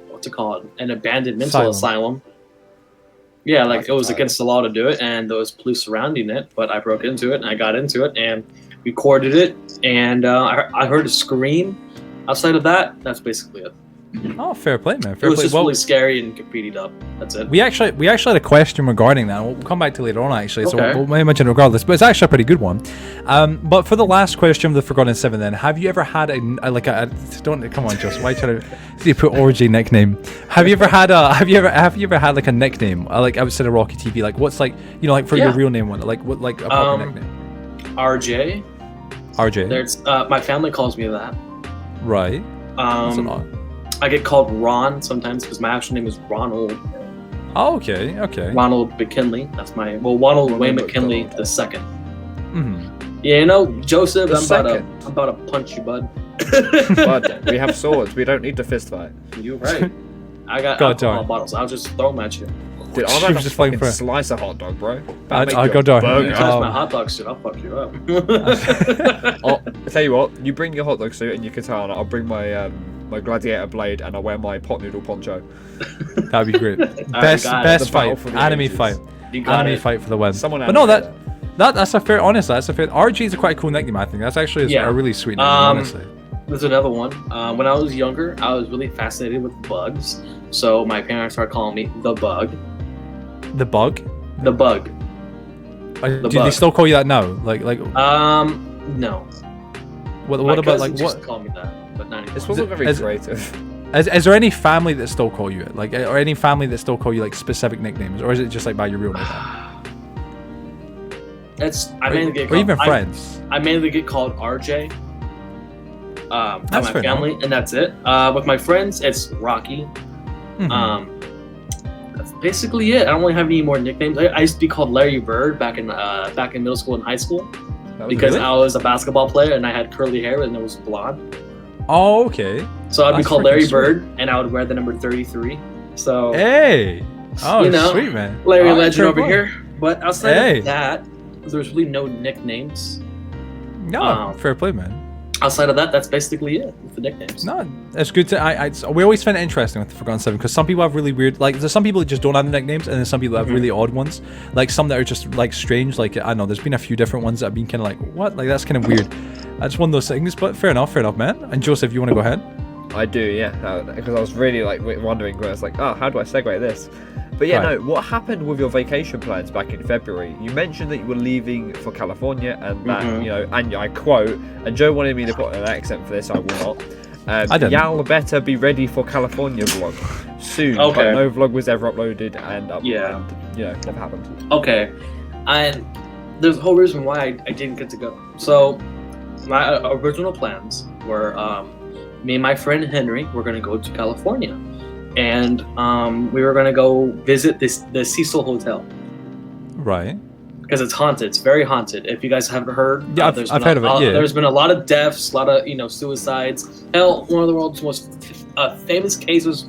what's it called? An abandoned mental asylum. Yeah, like it was against the law to do it, and there was police surrounding it. But I broke into it, and I got into it, and recorded it, and I heard a scream. Outside of that, that's basically it. Oh, fair play, man. Fair It was play. just really scary and graffitied up. That's it. We actually had a question regarding that. We'll come back to later on, actually. So Okay. we'll mention it regardless. But it's actually a pretty good one. But for the last question of the Forgotten Seven, then, have you ever had don't come on, Joseph? Why try to put orgy nickname? Have you ever had like a nickname like outside of Rocky TV? Like what's like like for your real name one? Like what like a proper nickname? RJ. RJ. There's my family calls me that. Right. That's an odd. I get called Ron sometimes because my actual name is Ronald. Oh, okay, okay. Ronald McKinley. That's my Ronald Wayne McKinley the second. Mm-hmm. Yeah, you know, Joseph, I'm second. about to punch you, bud. Bud, we have swords. We don't need to fist fight. You're right. I got God alcohol darn. bottles. I'll just throw them at you. Dude, She I'm about was to just playing fucking for- slice a hot dog, bro. I'll go down. You touch my hot dog suit, I'll fuck you up. I'll tell you what, you bring your hot dog suit and your katana, I'll bring my my gladiator blade and I'll wear my pot noodle poncho. That'd be great. Best got it. best The battle fight, for the anime ages. fight, You got anime it. fight for the win. Someone But no, animate that's a fair. Honestly, that's a fair. RG is a quite cool nickname. I think that's actually Yeah. a really sweet name. Honestly. There's another one. When I was younger, I was really fascinated with bugs. So my parents started calling me the Bug. The Bug. The Bug. Do they Bug. still call you that now? Like No. what My about like cousins used what? to call me that, but not anymore. This wasn't very Is- creative. Is there any family that still call you it? Like, or any family that still call you like specific nicknames, or is it just like by your real name? I mainly get Or called, even friends. I mainly get called RJ. By That's my fair family, and that's it. With my friends, it's Rocky. Mhm. That's basically it. I don't really have any more nicknames. I used to be called Larry Bird back in middle school and high school because Really? I was a basketball player and I had curly hair and it was blonde. Oh, okay. So I'd be That's called freaking Larry sweet. Bird, and I would wear the number 33. So Hey. Oh, You know, sweet man. Larry Oh, Legend fair over play. here. But outside Hey. of that, there's really no nicknames. No, fair play, man. Outside of that, that's basically it with the nicknames. No, it's good to. We always find it interesting with the Forgotten Seven because some people have really weird. Like, there's some people that just don't have the nicknames, and then some people that have really odd ones. Like some that are just like strange. Like I don't know. There's been a few different ones that have been kind of like what? Like that's kind of weird. That's one of those things. But fair enough, man. And Joseph, you want to go ahead? I do, yeah. Because I was really like wondering where I was like, oh, how do I segue this? But yeah, Right. no, what happened with your vacation plans back in February? You mentioned that you were leaving for California and that, and I quote, and Joe wanted me to put an accent for this, I will not. I didn't. Y'all better be ready for California vlog soon. Okay. But no vlog was ever uploaded and, Yeah. never happened. Okay. And there's a whole reason why I didn't get to go. So my original plans were me and my friend Henry were going to go to California. And we were going to go visit the Cecil Hotel. Right. Because it's haunted. It's very haunted. If you guys haven't heard, Yeah, I've heard of it. Yeah. There's been a lot of deaths, a lot of suicides. Hell, one of the world's most famous cases,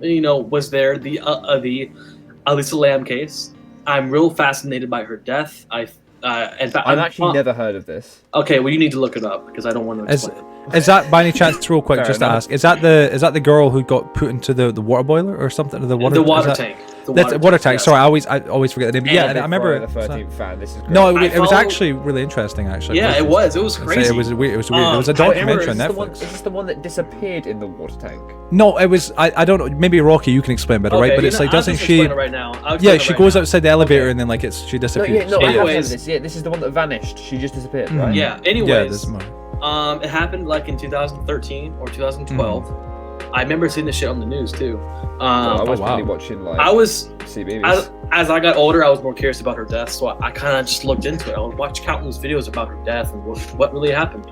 was there the Elisa Lam case. I'm real fascinated by her death. In fact, I've actually never heard of this. Okay, well you need to look it up because I don't want to Is, explain. is that by any chance, real quick, Fair just to enough. ask, is that the girl who got put into the water boiler or something? The water is that- Tank. That's water tank. yes. Sorry, I always forget the name. But yeah, and I remember. the 13th fan. This is great. No, I it was follow- actually really interesting. Actually, Yeah, it was. It was crazy. It was weird. It was weird. It was a I remember- documentary on Is Netflix. this the one that disappeared in the water tank? No, it was. I don't know. Maybe Rocky, you can explain better, right? But it's like, I'll doesn't just she? explain it right now. I'll Yeah, explain it she right goes now. outside the elevator Okay. and then like she No, disappears. I have heard of Anyways. this. Yeah, this is the one that vanished. She just disappeared, Mhm. right? Yeah. Yeah, Anyways, there's more. it happened like in 2013 or 2012. I remember seeing this shit on the news too. I was wow. probably watching like I was CBeebies. as I got older, I was more curious about her death, so I kind of just looked into it. I would watch countless videos about her death and what really happened.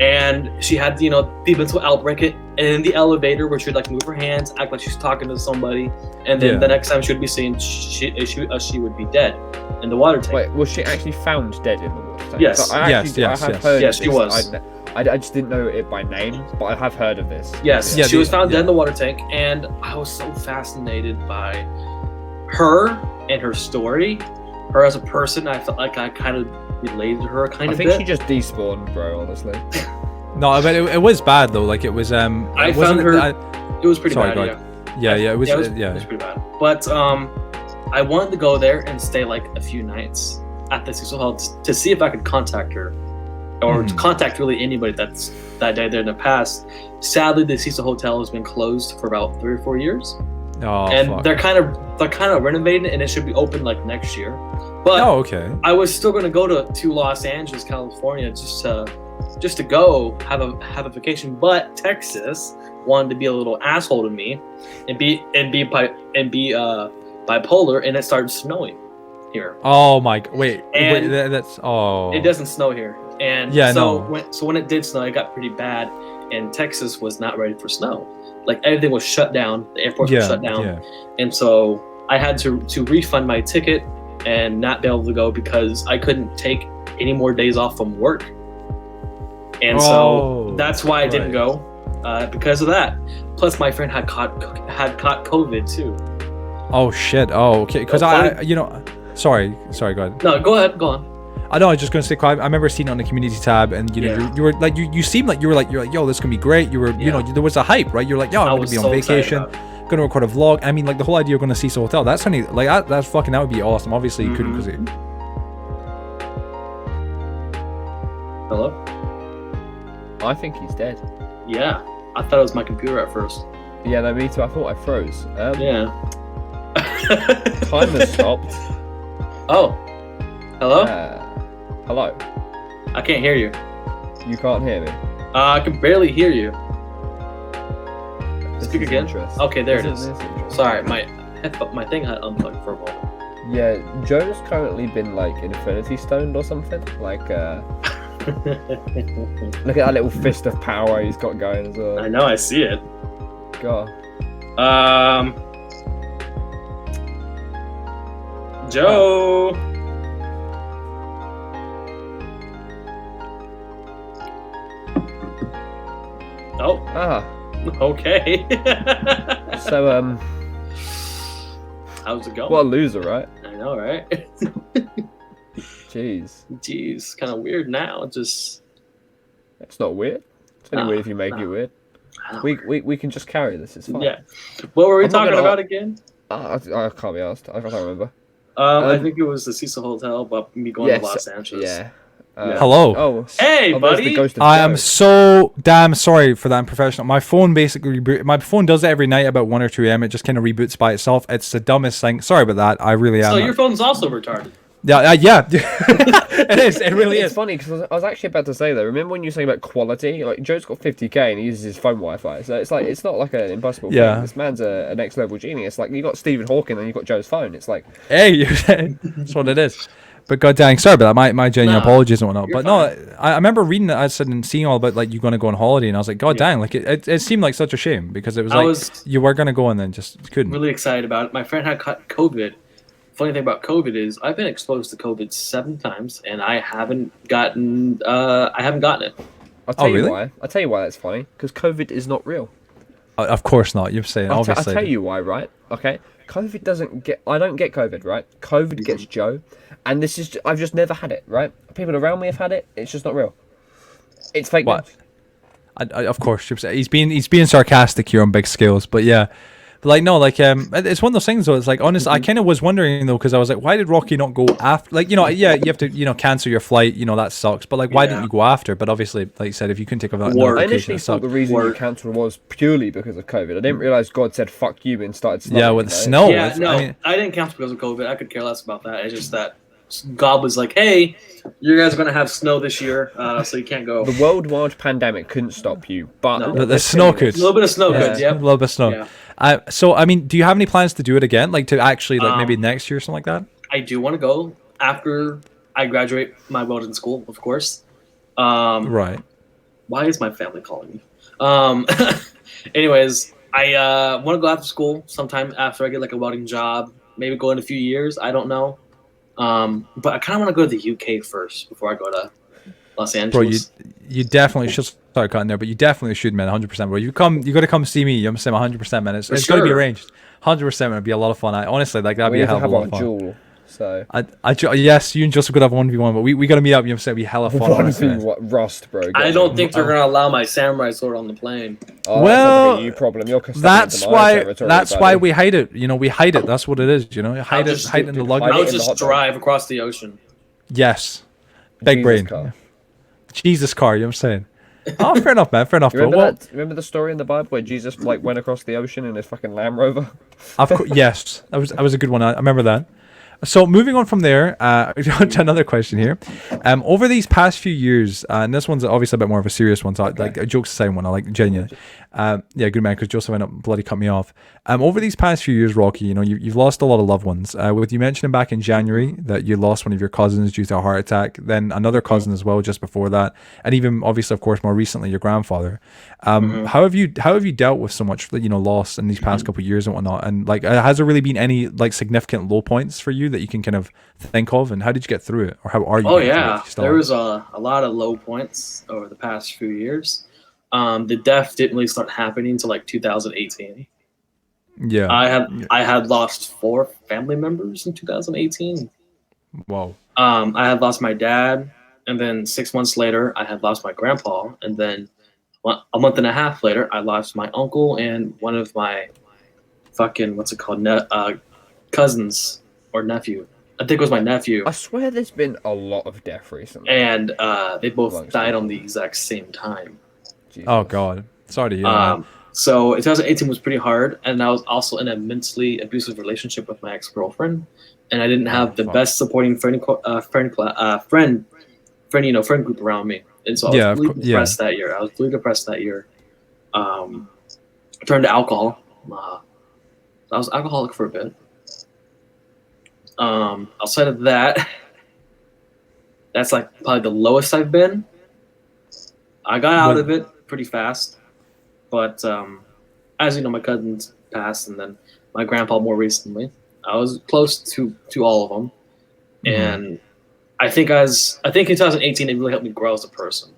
And she had, the mental outbreak in the elevator where she'd like move her hands, act like she's talking to somebody, and then Yeah. the next time she would be seen, she would be dead in the water tank. Wait, was she actually found dead in the water tank? Yes. So I Yes, yes. heard Yes, of she this. was. I just didn't know it by name, but I have heard of this. Yes, Yeah, she was found yeah. dead in the water tank, and I was so fascinated by her and her story. Her as a person, I felt like I kind of related to her I of think bit. she just despawned, bro. Honestly. No, I mean it was bad though. Like it was. I it found wasn't- her. It was pretty Sorry, bad. go Yeah. Yeah, it was. It was pretty bad. But I wanted to go there and stay like a few nights at the Cecil Hotel to see if I could contact her, or to contact really anybody that died there in the past. Sadly, the Cecil Hotel has been closed for about 3 or 4 years. Oh, and fuck. they're kind of renovating it, and it should be open like next year. But okay. I was still gonna go to Los Angeles, California, just to go have a vacation. But Texas wanted to be a little asshole to me, and be bipolar, and it started snowing here. Oh my! Wait, And that's it doesn't snow here, and Yeah, so no. when it did snow, it got pretty bad, and Texas was not ready for snow. Like everything was shut down, the airports were shut down, and so I had to refund my ticket and not be able to go because I couldn't take any more days off from work, and so that's why I didn't go, because of that. Plus, my friend had caught COVID too. Oh shit! Oh, okay. Because sorry, go ahead. No, go ahead, go on. I know. I was just gonna say, I remember seeing it on the community tab, and you were like, you seemed like you were like, yo, this is gonna be great. You were, there was a hype, right? You're like, yo, I'm gonna be on vacation, gonna record a vlog. I mean, like the whole idea of going to Cecil Hotel. That's funny. Like that would be awesome. Obviously, you couldn't because it. Hello? I think he's dead. Yeah, I thought it was my computer at first. Yeah, no, me too. I thought I froze. Yeah. Time has stopped. Oh. Hello? Hello. I can't hear you. You can't hear me. I can barely hear you. This Speak is again. interesting. Okay, there This it is. interesting. Sorry, my thing had unplugged for a moment. Yeah, Joe's currently been like infinity stoned or something. Like, look at that little fist of power he's got going as well. I know, I see it. God. Joe. Oh. Ah. Okay. So how's it going? what a loser, right? I know, right? Jeez. Kind of weird now. Just. It's not weird. It's only weird if you make it weird. We can just carry this. It's fine. Yeah. What were we I'm not talking gonna- about again? I can't be asked. I can't remember. I think it was the Cecil Hotel, but me going to Los Angeles. Yeah. Hello. Oh. Hey, there's buddy. the ghost of I Joe. am so damn sorry for that unprofessional. My phone basically my phone does it every night about 1 or 2 a.m. It just kind of reboots by itself. It's the dumbest thing. Sorry about that. I really am. So your phone's also retarded. Yeah. It is. It really It's is. funny because I was actually about to say that. Remember when you were saying about quality? Like Joe's got 50k and he uses his phone Wi-Fi, so it's not like an impossible Yeah. thing. This man's a next level genius. Like you got Stephen Hawking and you got Joe's phone. It's like Hey, that's what it is. But god dang, sorry about that. My genuine apologies and whatnot. you're But no, I remember reading that I said and seeing all about like you going to go on holiday, and I was like, god dang, like it seemed like such a shame because it was like you were gonna go and then just couldn't. Really excited about it. My friend had caught COVID. Funny thing about COVID is I've been exposed to COVID 7 times and I haven't gotten it. I'll tell you really? why. I'll tell you why that's funny. Because COVID is not real. Of course not. You're saying I'll obviously. tell you why, right? Okay. COVID doesn't get. I don't get COVID, right? COVID gets Joe, and this is. I've just never had it, right? People around me have had it. It's just not real. It's fake What? news. Of course, he's being sarcastic here on big scales, but yeah. But like no, like it's one of those things though. It's like honestly, I kind of was wondering though because I was like, why did Rocky not go after? Like yeah, you have to cancel your flight. That sucks. But like, why didn't you go after? But obviously, like you said, if you couldn't take another I vacation, initially it thought sucked. the reason you cancelled was purely because of COVID. I didn't realize God said "fuck you" and started snowing. Yeah, with the snow. Yeah, no, I didn't cancel because of COVID. I could care less about that. It's just that God was like, "Hey, you guys are gonna have snow this year, so you can't go." The worldwide pandemic couldn't stop you, but No. The snow could. A little bit of snow could, A yeah. little bit of snow. Yeah. So I mean, do you have any plans to do it again? Like to actually like maybe next year or something like that? I do want to go after I graduate my welding school, of course. Right. Why is my family calling me? Anyways, I want to go after school sometime after I get like a welding job. Maybe go in a few years. I don't know. But I kind of want to go to the UK first before I go to Los Angeles. Bro, you definitely should start cutting there, but you definitely should, man. 100%, bro. You got to come see me. I'm saying 100%, man. It's going to be arranged. 100%, man. It'd be a lot of fun. Honestly, like that'd be a hell of a lot of fun. Duel So yes, you and Joseph could have 1v1, but we got to meet up. You know, we hella fun. Honestly. Rust, bro. I don't think they're gonna allow my samurai sword on the plane. Oh, well, that's a you problem. You're that's why we hide it. You know, we hide it. That's what it is. You know, hide it in the luggage. I'll just drive across the ocean. Yes, big brain. Car. Jesus car. You know what I'm saying? Oh, fair enough, man. Fair enough. Remember the story in the Bible where Jesus like went across the ocean in his fucking Land Rover? Of course, yes, that was a good one. I remember that. So moving on from there to another question here. Over these past few years, and this one's obviously a bit more of a serious one, so like a jokes aside one, I like genuinely. Yeah, good man, because Joseph ended up bloody cut me off. Over these past few years, Rocky, you know, you've lost a lot of loved ones. With you mentioning back in January that you lost one of your cousins due to a heart attack, then another cousin as well just before that, and even obviously, of course, more recently, your grandfather. How have you dealt with so much, you know, loss in these past couple of years and whatnot? And like, has there really been any like significant low points for you that you can kind of think of, and how did you get through it, or how are you? Oh yeah, there was a lot of low points over the past few years. The death didn't really start happening until like 2018. Yeah, I had lost 4 family members in 2018. Wow. I had lost my dad, and then 6 months later, I had lost my grandpa, and then a month and a half later, I lost my uncle and one of my fucking cousins or nephew. I think it was my nephew. I swear there's been a lot of death recently. And they both died on the exact same time. Jesus. Oh God, sorry to hear that. So 2018 was pretty hard, and I was also in a mentally abusive relationship with my ex-girlfriend, and I didn't have the best supporting friend group around me, and so I was really depressed that year. I turned to alcohol. I was alcoholic for a bit. Outside of that, that's like probably the lowest I've been. I got out of it pretty fast, but as you know, my cousins passed, and then my grandpa more recently. I was close to all of them, and I think in 2018 it really helped me grow as a person.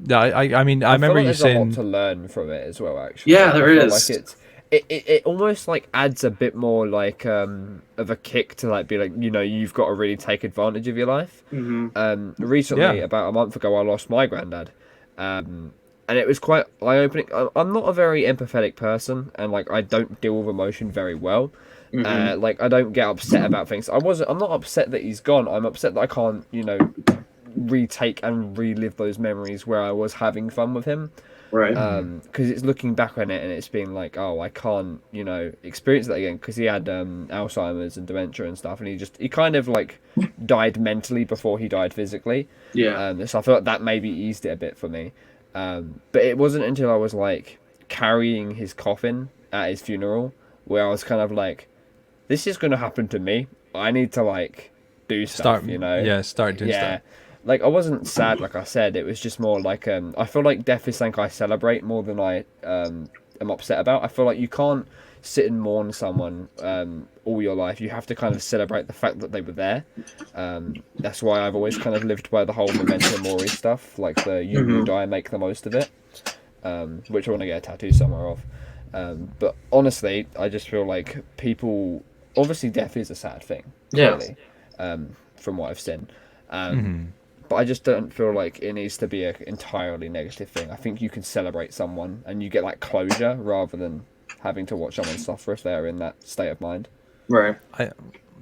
Yeah, I mean, I remember you saying a lot to learn from it as well. Actually, yeah, there is. Like it almost like adds a bit more like of a kick to like be like, you know, you've got to really take advantage of your life. Recently, about a month ago, I lost my granddad, and it was quite eye-opening. I'm not a very empathetic person, and like I don't deal with emotion very well. Like I don't get upset about things. I'm not upset that he's gone. I'm upset that I can't, you know, retake and relive those memories where I was having fun with him. Right. Because it's looking back on it and it's being like, oh, I can't, you know, experience that again, because he had Alzheimer's and dementia and stuff, and he kind of like died mentally before he died physically. Yeah. So I feel like that maybe eased it a bit for me. But it wasn't until I was like carrying his coffin at his funeral where I was kind of like, this is going to happen to me. I need to like do stuff, you know? Yeah, start doing stuff. Like, I wasn't sad, like I said. It was just more like, I feel like death is something I celebrate more than I am upset about. I feel like you can't sit and mourn someone all your life. You have to kind of celebrate the fact that they were there. That's why I've always kind of lived by the whole memento mori stuff, like the you die, make the most of it, which I want to get a tattoo somewhere of. But honestly, I just feel like people... Obviously, death is a sad thing, clearly, from what I've seen. But I just don't feel like it needs to be an entirely negative thing. I think you can celebrate someone and you get like closure rather than having to watch someone suffer if they're in that state of mind. Right.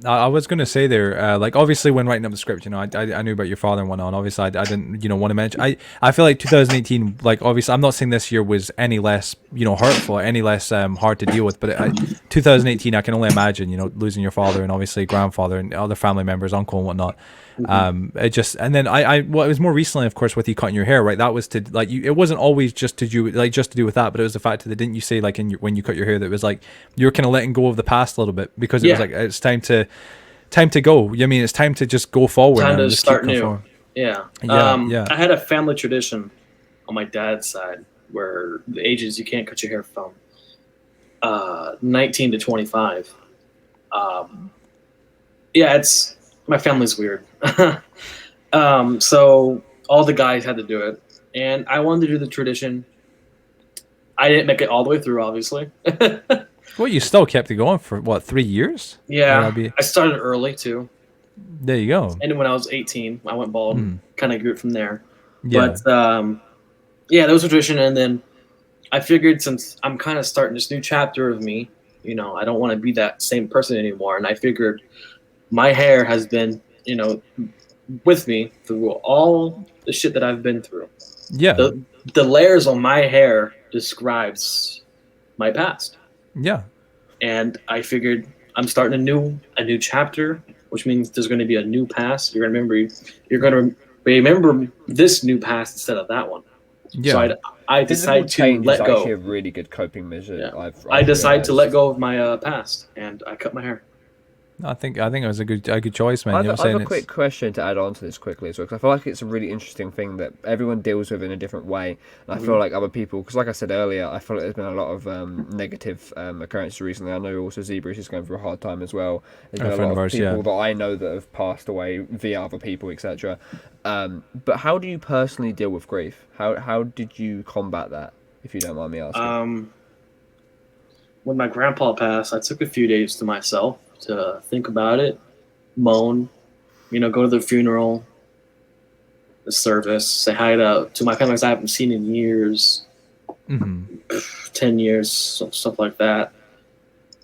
I was going to say there, like obviously when writing up the script, you know, I knew about your father and whatnot. Obviously, I didn't, you know, want to mention. I feel like 2018, like obviously, I'm not saying this year was any less, you know, hurtful, any less hard to deal with. But 2018, I can only imagine, you know, losing your father and obviously grandfather and other family members, uncle and whatnot. It just, and then well, it was more recently, of course, with you cutting your hair, right? That was to like you. It wasn't always just to do with that, but it was the fact that didn't you say like when you cut your hair that it was like you were kind of letting go of the past a little bit because it was like it's time to go. I mean, it's time to just go forward. Time to just start new. Forward. Yeah. I had a family tradition on my dad's side where the ages you can't cut your hair from 19 to 25. It's my family's weird. So all the guys had to do it, and I wanted to do the tradition. I didn't make it all the way through, obviously. Well, you still kept it going for what, 3 years? Yeah, I started early too. There you go. And when I was 18, I went bald and kind of grew it from there. Yeah. But yeah, that was a tradition. And then I figured since I'm kind of starting this new chapter of me, you know, I don't want to be that same person anymore. And I figured my hair has been, you know, with me through all the shit that I've been through. Yeah. The layers on my hair describes my past. Yeah. And I figured I'm starting a new chapter, which means there's going to be a new past. You're going to remember this new past instead of that one. Yeah. So I decide to let go. Actually a really good coping measure. Yeah. I decide to let go of my past, and I cut my hair. I think it was a good choice, man. I have a quick question to add on to this quickly as well, because I feel like it's a really interesting thing that everyone deals with in a different way. And I feel like other people, because like I said earlier, I feel like there's been a lot of negative occurrences recently. I know also Zebra is going through a hard time as well. There's been a lot of people that I know that have passed away via other people, etc. But how do you personally deal with grief? How did you combat that, if you don't mind me asking? When my grandpa passed, I took a few days to myself to think about it, moan, you know, go to the funeral, the service, say hi to my families I haven't seen in years, 10 years, stuff like that.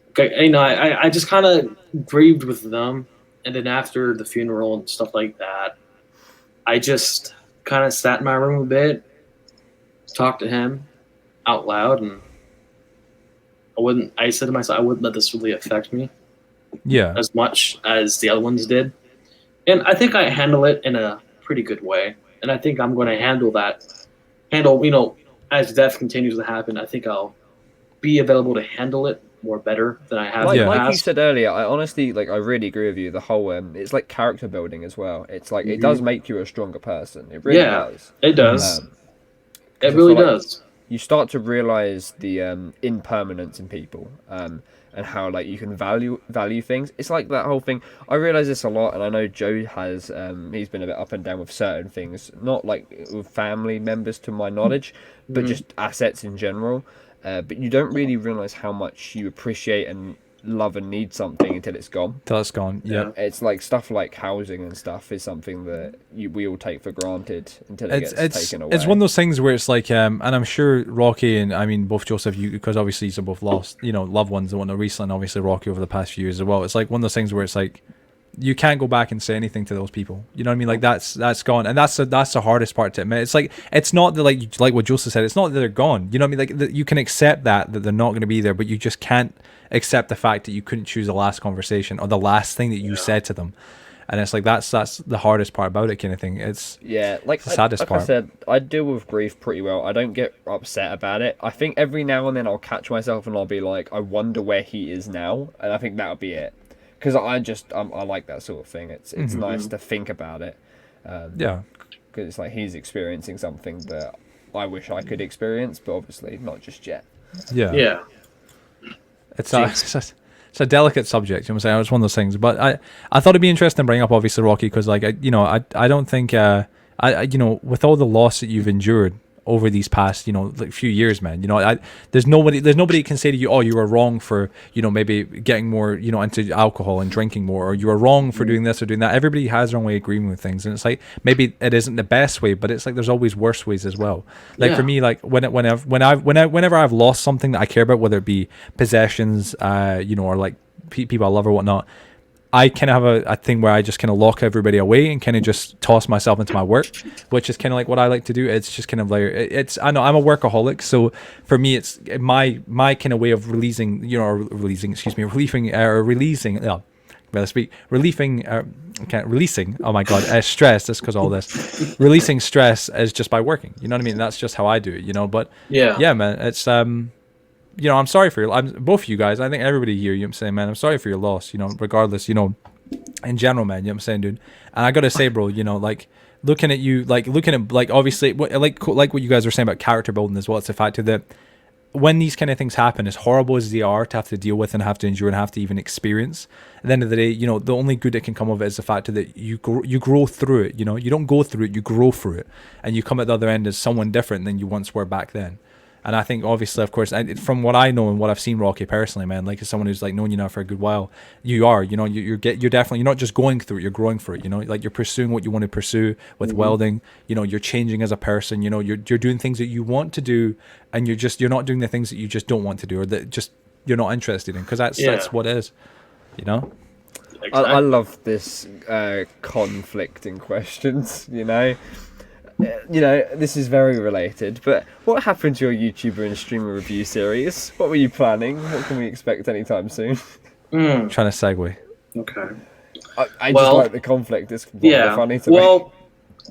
Okay, you know, I just kind of grieved with them, and then after the funeral and stuff like that, I just kind of sat in my room a bit, talked to him out loud, and I said to myself, I wouldn't let this really affect me. Yeah. As much as the other ones did. And I think I handle it in a pretty good way. And I think I'm going to handle, you know, as death continues to happen, I think I'll be available to handle it more better than I have in the past. Like you said earlier, I honestly, I really agree with you. The whole, it's like character building as well. It's like, it does make you a stronger person. It really does. It does. It really does. You start to realize the impermanence in people, and how you can value things. It's like that whole thing. I realize this a lot, and I know Joe has. He's been a bit up and down with certain things, not with family members to my knowledge, but just assets in general. But you don't really realize how much you appreciate and love and need something until it's gone. Yeah. It's like stuff like housing and stuff is something that we all take for granted until it gets taken away. It's one of those things where it's like, and I'm sure Rocky and I mean both Joseph, you, because obviously you've both lost, you know, loved ones and whatnot recently, and obviously Rocky over the past few years as well. It's like one of those things where it's like you can't go back and say anything to those people. You know what I mean? Like that's gone, and that's the hardest part to admit. It's like it's not that like what Joseph said. It's not that they're gone. You know what I mean? Like you can accept that they're not going to be there, but you just can't accept the fact that you couldn't choose the last conversation or the last thing that you said to them. And it's like that's the hardest part about it, kind of thing. It's the saddest part. Like I said, I deal with grief pretty well. I don't get upset about it. I think every now and then I'll catch myself and I'll be like, I wonder where he is now, and I think that'll be it. Because I like that sort of thing. It's nice to think about it. Because it's like he's experiencing something that I wish I could experience, but obviously not just yet. Yeah. It's a delicate subject. You know what I'm saying? It's one of those things. But I thought it'd be interesting to bring up obviously Rocky, because I don't think with all the loss that you've endured over these past few years, man, there's nobody that can say to you, oh, you were wrong for maybe getting more into alcohol and drinking more, or you were wrong for doing this or doing that. Everybody has their own way of agreeing with things, and it's like maybe it isn't the best way, but it's like there's always worse ways as well. For me, like whenever I've lost something that I care about, whether it be possessions, or like people I love or whatnot, I kind of have a thing where I just kind of lock everybody away and kind of just toss myself into my work, which is kind of like what I like to do. It's just kind of like, I know I'm a workaholic, so for me, it's my kind of way of relieving, releasing, oh my God, stress. That's because all this releasing stress is just by working. You know what I mean? That's just how I do it, but yeah, man, it's, I'm sorry for both of you guys. I think everybody here, you know what I'm saying, man, I'm sorry for your loss, regardless, in general, man, you know what I'm saying, dude. And I got to say, bro, looking at you, obviously, like what you guys were saying about character building as well, it's the fact that when these kind of things happen, as horrible as they are to have to deal with and have to endure and have to even experience, at the end of the day, the only good that can come of it is the fact that you grow through it, you don't go through it, you grow through it, and you come at the other end as someone different than you once were back then. And I think obviously, of course, from what I know and what I've seen, Rocky, personally, man, like as someone who's like known you now for a good while, you are, you know, you're definitely, you're not just going through it, you're growing through it, you know, like you're pursuing what you want to pursue with welding, you know, you're changing as a person, you know, you're doing things that you want to do, and you're not doing the things that you just don't want to do, or that just you're not interested in, because that's what it is, you know. Exactly. I love this conflicting questions, you know. This is very related, but what happened to your YouTuber and streamer review series? What were you planning? What can we expect anytime soon? Trying to segue. Okay. I just like the conflict. It's funny to me.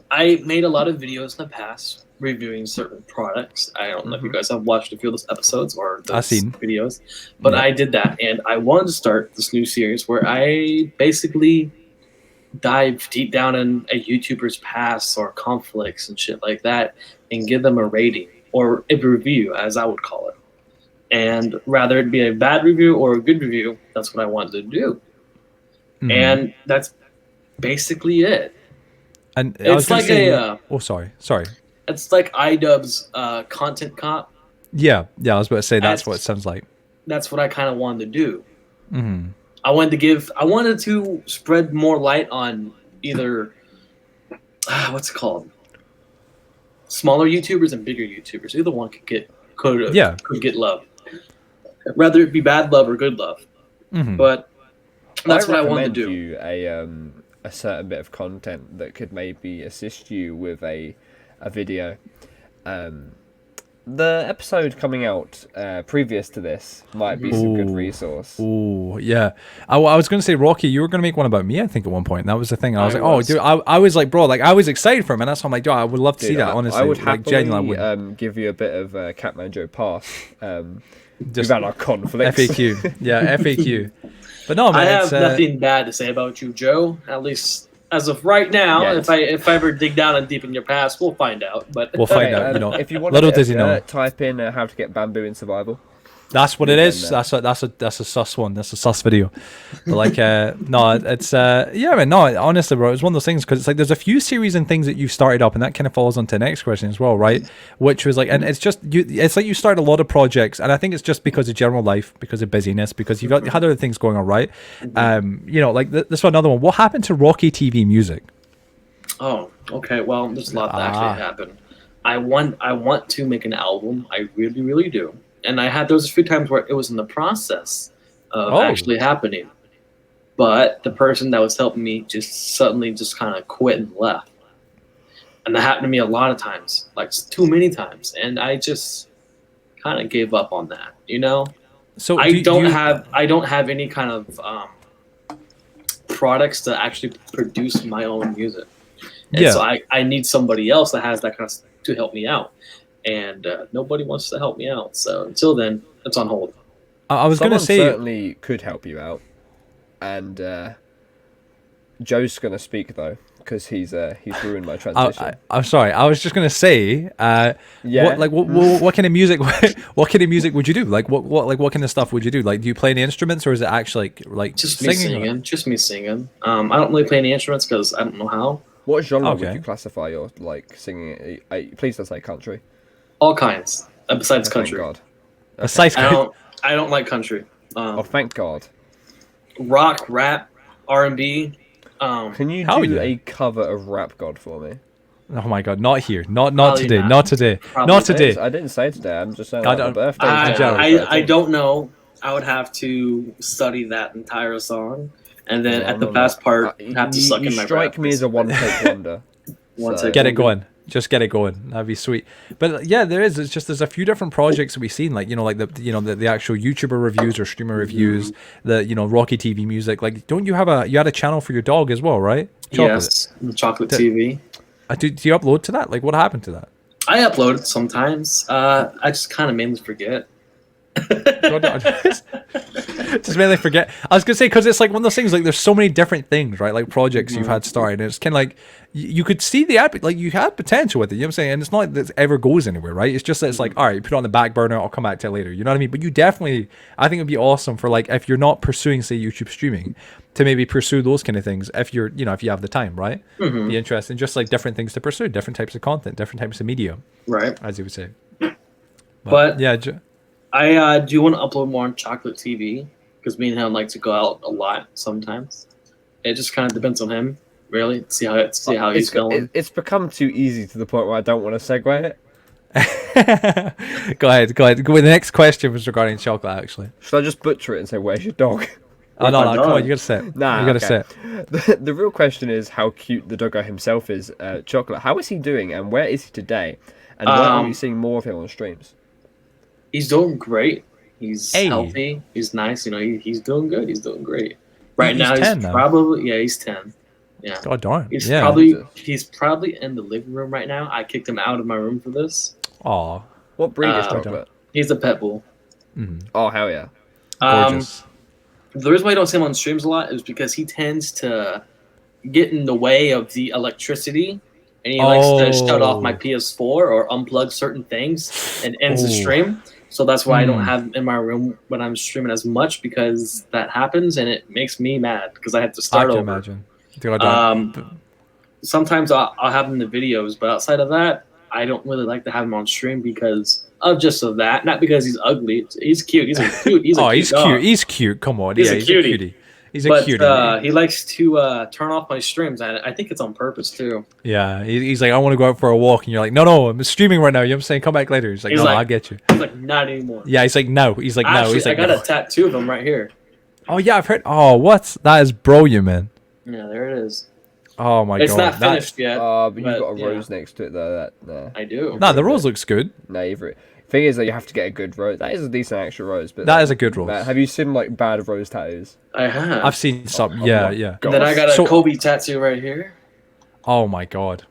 I made a lot of videos in the past reviewing certain products. I don't know if you guys have watched a few of those episodes or those videos, but I did that, and I wanted to start this new series where I basically dive deep down in a YouTuber's past or conflicts and shit like that, and give them a rating or a review, as I would call it. And rather it be a bad review or a good review, that's what I wanted to do. And that's basically it. And it's like sorry. It's like iDubbbz's content cop. Yeah, I was about to say that's what it sounds like. That's what I kind of wanted to do. I wanted to spread more light on either what's it called, smaller YouTubers and bigger YouTubers. Either one could get love, whether it be bad love or good love. But that's what I wanted to do. You a certain bit of content that could maybe assist you with a video. The episode coming out previous to this might be some good resource. Oh, yeah. I was going to say, Rocky, you were going to make one about me, I think, at one point. And that was the thing. And I was like, oh, dude, I was like, bro, like, I was excited for him. And that's why I'm like, dude, I would love to see that, honestly. I would happily give you a bit of Catmanjoe pass. Just about our conflicts. FAQ. Yeah, FAQ. But no, man, I have nothing bad to say about you, Joe. At least as of right now. If I ever dig down and deep in your past, we'll find out. But we'll find out. You know, if you want little does he know. Type in how to get bamboo in survival. That's what it is. That's a sus one. That's a sus video. But like, no, it's yeah, man. No, honestly, bro, it's one of those things, because it's like there's a few series and things that you've started up, and that kind of falls onto the next question as well, right? Which was like, and it's just it's like you start a lot of projects, and I think it's just because of general life, because of busyness, because you had other things going on, right? You know, like this one, another one. What happened to Rocky TV music? Oh, okay. Well, there's a lot that actually happened. I want to make an album. I really, really do. And there was a few times where it was in the process of actually happening. But the person that was helping me just suddenly just kind of quit and left. And that happened to me a lot of times, like too many times. And I just kind of gave up on that, you know? So I don't have any kind of products to actually produce my own music. And so I need somebody else that has that kind of to help me out. And nobody wants to help me out. So until then, it's on hold. I was going to say, certainly could help you out, and Joe's going to speak though, because he's ruined my transition. I'm sorry. I was just going to say, what kind of music? What kind of music would you do? Like what kind of stuff would you do? Like, do you play any instruments, or is it actually like just singing? Me singing? Just me singing. I don't really play any instruments because I don't know how. What genre would you classify your singing? Please don't say country. All kinds, besides country. Thank God. Besides country. I don't like country. Thank God. Rock, rap, R&B. Can you do a cover of Rap God for me? Oh my God! Not here. Not today. Not today. Not today. I didn't say today. I'm just saying. Birthday. I don't know. I would have to study that entire song, and then at the last part, have to suck in my breath. You strike me as a one-take wonder. Get it going. Just get it going. That'd be sweet. But yeah, there's a few different projects that we've seen, like, you know, like the actual YouTuber reviews or streamer reviews, the, you know, Rocky TV music. Like, don't you have you had a channel for your dog as well, right? Chocolate. Yes, Chocolate TV. Do you upload to that? Like, what happened to that? I upload it sometimes. I just kind of mainly forget. Just mainly forget. I was gonna say, because it's like one of those things, like there's so many different things, right? Like projects you've had started, and it's kind of like you could see like you had potential with it, you know what I'm saying? And it's not like that it ever goes anywhere, right? It's just that it's like, all right, you put it on the back burner, I'll come back to it later, you know what I mean? But you definitely, I think it'd be awesome for, like, if you're not pursuing, say, YouTube streaming, to maybe pursue those kind of things if you're, you know, if you have the time, right? Be interesting, just like different things to pursue, different types of content, different types of media, right? As you would say. But yeah, I do want to upload more on Chocolate TV because me and him like to go out a lot sometimes. It just kind of depends on him, really. See how he's going. It's become too easy to the point where I don't want to segue it. Go ahead. The next question was regarding chocolate, actually. Should I just butcher it and say, "Where's your dog"? Oh no, come on, you gotta say it. Nah, you gotta okay. say it. The real question is how cute the doggo himself is. Chocolate, how is he doing, and where is he today? And why are we seeing more of him on streams? He's doing great. He's healthy. He's nice. You know, he's doing good. He's doing great. Right now, he's probably he's 10. Yeah. God darn. He's probably in the living room right now. I kicked him out of my room for this. Aw. What breed is Chocolate? He's a pet bull. Mm-hmm. Oh hell yeah. Gorgeous. The reason why I don't see him on streams a lot is because he tends to get in the way of the electricity, and he likes to shut off my PS4 or unplug certain things and ends the stream. So that's why I don't have him in my room when I'm streaming as much, because that happens and it makes me mad because I have to start over. I can imagine. Sometimes I'll have him in the videos, but outside of that, I don't really like to have him on stream because of that. Not because he's ugly. He's cute. He's cute. He's cute. He's cute. Come on. He's a cutie. He's a cutie. He likes to turn off my streams. I think it's on purpose too. Yeah. He's like, I want to go out for a walk, and you're like, no, I'm streaming right now. You know what I'm saying? Come back later. He's like, I get you. He's like, not anymore. Yeah. He's like, no. He's like, no. He's like, I got a tattoo of him right here. Oh yeah, I've heard. Oh, that is brilliant, man. Yeah, there it is. Oh my god. It's not finished yet. But you've got a rose next to it though. I do. No, the rose looks good. No, thing is that you have to get a good rose. That is a decent actual rose, but that is a good rose. Have you seen like bad rose tattoos? I have. I've seen some. Yeah. And then I got a Kobe tattoo right here. Oh my god.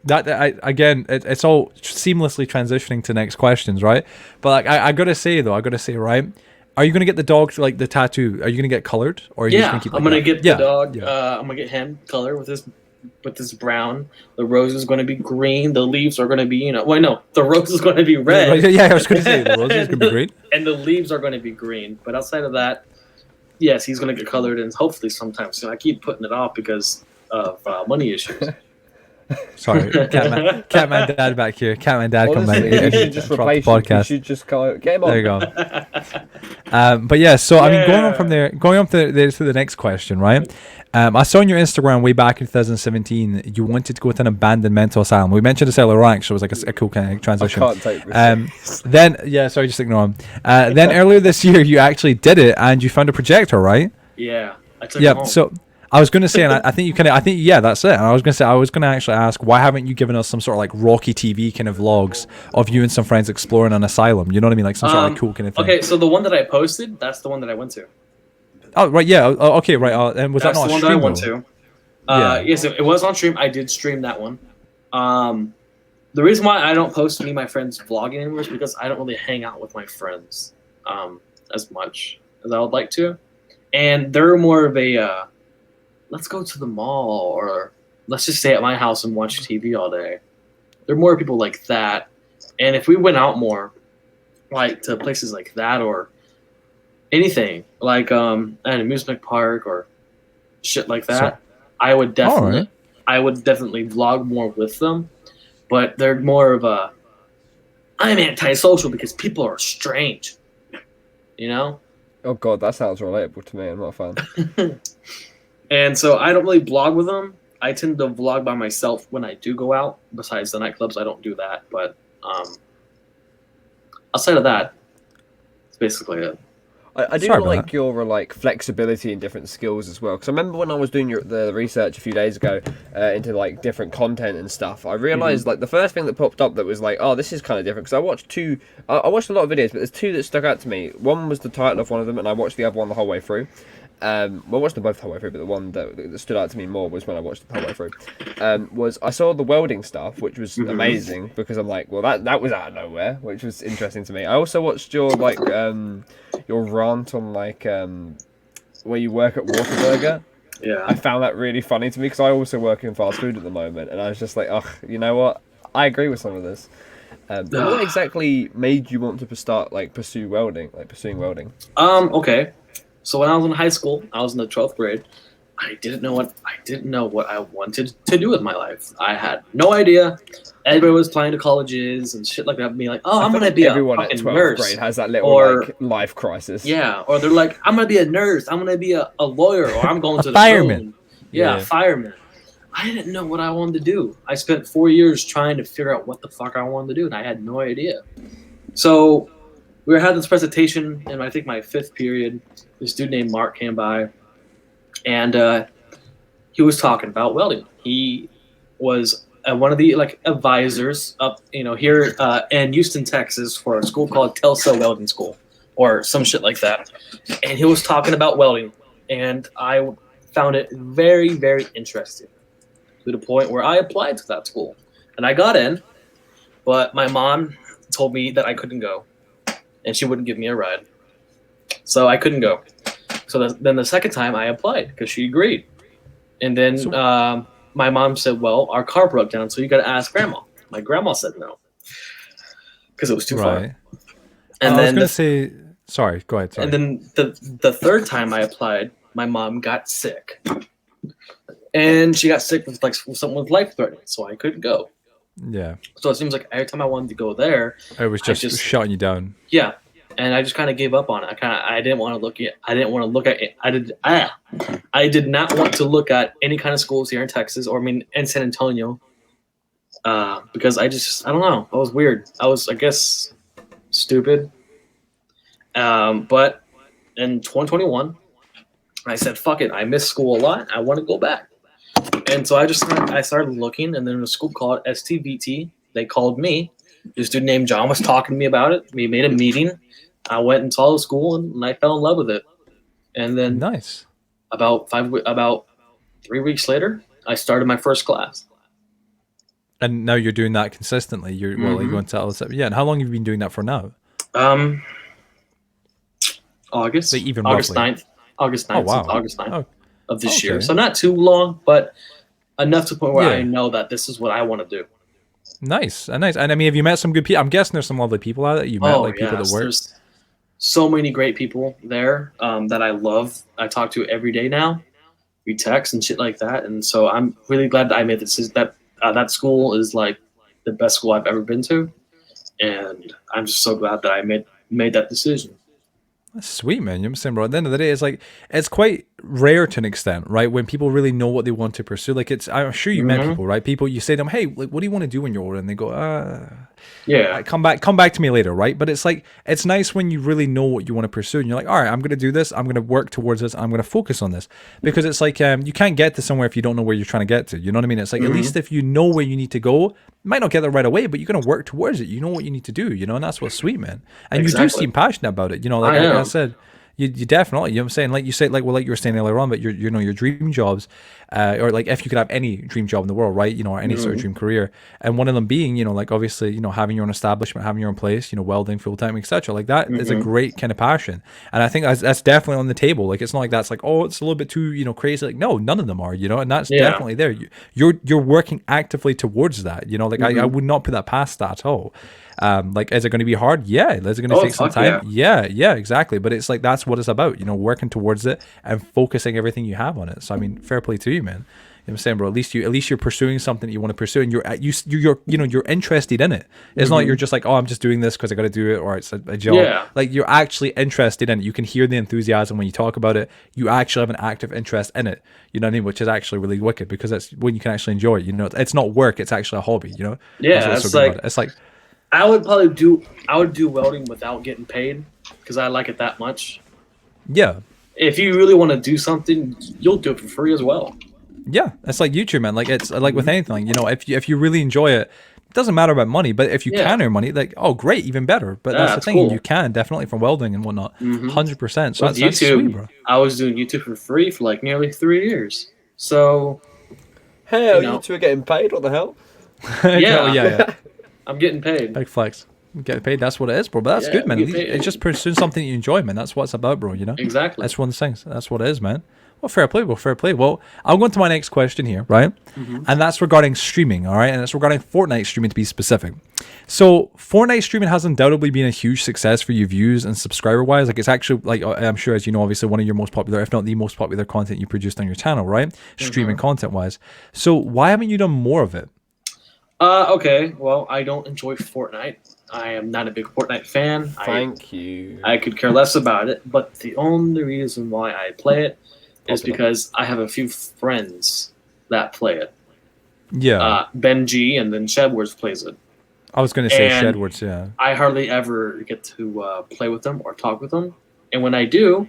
It's all seamlessly transitioning to next questions, right? But like, I gotta say, right? Are you gonna get the dog like the tattoo? Are you gonna get colored, or are you just gonna keep? I'm gonna get the dog. I'm gonna get him colored with this brown. The rose is gonna be green. The leaves are gonna be the rose is gonna be red. Yeah, I was gonna say the rose is gonna be green, and the leaves are gonna be green. But outside of that, yes, he's gonna get colored, and hopefully sometime soon. I keep putting it off because of money issues. Sorry, Catman Dad back here. Catman Dad, come back. You should just replace him. You should just get him on. There you go. But yeah, so I mean, going on to the next question, right? I saw on your Instagram way back in 2017, you wanted to go to an abandoned mental asylum. We mentioned this earlier on, actually. It was like a cool kind of transition. I can't take this. Sorry, just ignore him. Then earlier this year, you actually did it, and you found a projector, right? Yeah, I took it home. So I was going to say, and I think you can. I think that's it. And I was going to actually ask, why haven't you given us some sort of like Rocky TV kind of vlogs of you and some friends exploring an asylum? You know what I mean, like some sort of like cool kind of thing. Okay, so the one that I posted, that's the one that I went to. Oh right, yeah. Okay, right. And was that not a stream? That's the one that I went to. Yes, it was on stream. I did stream that one. The reason why I don't post me and my friends vlogging anymore is because I don't really hang out with my friends as much as I would like to, and they're more of a let's go to the mall, or let's just stay at my house and watch TV all day. There are more people like that. And if we went out more, like to places like that, or anything, like an amusement park or shit like that, I would definitely vlog more with them. But they're more of a, I'm antisocial because people are strange. You know? Oh god, that sounds relatable to me. I'm not a fan. And so I don't really vlog with them. I tend to vlog by myself when I do go out. Besides the nightclubs, I don't do that. But outside of that, it's basically it. I do like your like flexibility and different skills as well. Because I remember when I was doing the research a few days ago into like different content and stuff, I realized like the first thing that popped up that was like, oh, this is kind of different. Because I watched I watched a lot of videos, but there's two that stuck out to me. One was the title of one of them, and I watched the other one the whole way through. Well, I watched them both the whole way through, but the one that stood out to me more was when I watched it the whole way through. Was I saw the welding stuff, which was amazing because I'm like, well, that was out of nowhere, which was interesting to me. I also watched your like your rant on like where you work at Whataburger. Yeah, I found that really funny to me because I also work in fast food at the moment, and I was just like, ugh, you know what? I agree with some of this. But what exactly made you want to start like pursuing welding? Okay. So when I was in high school, I was in the 12th grade. I didn't know what I wanted to do with my life. I had no idea. Everybody was applying to colleges and shit like that, being like, "Oh, I'm gonna be a everyone at fucking 12th nurse," grade has that little or like life crisis. yeah, or they're like, "I'm gonna be a nurse. I'm gonna be a lawyer, or I'm going to the fireman. moon." Yeah, fireman. I didn't know what I wanted to do. I spent 4 years trying to figure out what the fuck I wanted to do, and I had no idea. So we were having this presentation, and I think my 5th period, this dude named Mark came by, and he was talking about welding. He was one of the like advisors up, here in Houston, Texas, for a school called Telsa Welding School, or some shit like that. And he was talking about welding, and I found it very, very interesting, to the point where I applied to that school, and I got in, but my mom told me that I couldn't go, and she wouldn't give me a ride, so I couldn't go. So then the second time I applied because she agreed. And then my mom said, "Well, our car broke down, so you got to ask Grandma." My grandma said no because it was too far. And I was going to say, sorry, go ahead. Sorry. And then the third time I applied, my mom got sick, and she got sick with something with life threatening, so I couldn't go. Yeah. So it seems like every time I wanted to go there, it was just shutting you down. Yeah. And I just kind of gave up on it. I didn't want to look at. I didn't want to look at it. I did not want to look at any kind of schools here in Texas, or in San Antonio, because I don't know. I was weird. I was, I guess, stupid. But in 2021, I said, "Fuck it. I miss school a lot. I want to go back." And so I started looking, and then in a school called STVT, they called me. This dude named John was talking to me about it. We made a meeting. I went and saw the school, and I fell in love with it. And then, nice. About 3 weeks later, I started my first class. And now you're doing that consistently. You're going to all yeah. And how long have you been doing that for now? August. Like even August roughly? 9th. August 9th. Oh, wow. Since August 9th of this Okay. year. So not too long, but enough to the point where I know that this is what I want to do. Nice. And I mean, have you met some good people? I'm guessing there's some lovely people out there. You met people that work. There's so many great people there that I love. I talk to every day now. We text and shit like that. And so I'm really glad that I made this. That school is like the best school I've ever been to. And I'm just so glad that I made that decision. That's sweet, man. You know what I'm saying, bro? At the end of the day, it's quite rare to an extent, right? When people really know what they want to pursue. Like I'm sure you met people, right? People, you say to them, "Hey, like, what do you want to do when you're older?" And they go, yeah, come back to me later, right? But it's like, it's nice when you really know what you want to pursue, and you're like, all right, I'm going to do this. I'm going to work towards this. I'm going to focus on this, because it's like, you can't get to somewhere if you don't know where you're trying to get to. You know what I mean? It's like, at least if you know where you need to go, you might not get there right away, but you're going to work towards it. You know what you need to do, and that's what's sweet, man. And you do seem passionate about it, like I said. You definitely, you know what I'm saying? Like you say, like you were saying earlier on, but your dream jobs, or like if you could have any dream job in the world, right? Or any sort of dream career, and one of them being, like obviously, having your own establishment, having your own place, welding full time, etc. Like that is a great kind of passion, and I think that's definitely on the table. Like it's not like that's like, oh, it's a little bit too crazy. Like no, none of them are, and that's definitely there. You're working actively towards that. Like I would not put that past that at all. Like, is it going to be hard? Yeah. Is it going to take some time? Yeah, exactly. But it's like, that's what it's about, working towards it and focusing everything you have on it. So, I mean, fair play to you, man. You know what I'm saying, bro? At least you're pursuing something that you want to pursue, and you're interested in it. It's not like you're just like, oh, I'm just doing this because I got to do it, or it's a job. Yeah. Like you're actually interested in it. You can hear the enthusiasm when you talk about it. You actually have an active interest in it. You know what I mean? Which is actually really wicked, because that's when you can actually enjoy it. It's not work. It's actually a hobby. Yeah, it's like. I would do welding without getting paid, because I like it that much. Yeah. If you really want to do something, you'll do it for free as well. Yeah, it's like YouTube, man. Like it's like with anything, if you really enjoy it, it doesn't matter about money. But if you can earn money, like, oh, great, even better. But that's the thing, cool. You can definitely from welding and whatnot, 100%. So that's YouTube, sweet, bro. I was doing YouTube for free for like nearly 3 years. So, hell, you two are getting paid. What the hell? Yeah. Yeah. I'm getting paid. Big flex. Get paid. That's what it is, bro. But that's Yeah, good, man. we get paid. It's just pursuing something you enjoy, man. That's what it's about, bro. You know. Exactly. That's one of the things. That's what it is, man. Well, fair play, bro. Fair play. Well, I'll go into my next question here, right? And that's regarding streaming, all right? And it's regarding Fortnite streaming to be specific. So, Fortnite streaming has undoubtedly been a huge success for you views and subscriber-wise. Like, it's actually, like, I'm sure, as you know, obviously one of your most popular, if not the most popular content you produced on your channel, right? Streaming content-wise. So, why haven't you done more of it? Okay. Well, I don't enjoy Fortnite. I am not a big Fortnite fan. Thank you. I could care less about it. But the only reason why I play it is because I have a few friends that play it. Yeah. Ben G and then Shedwards plays it. I was going to say And Shedwards, yeah. I hardly ever get to play with them or talk with them. And when I do,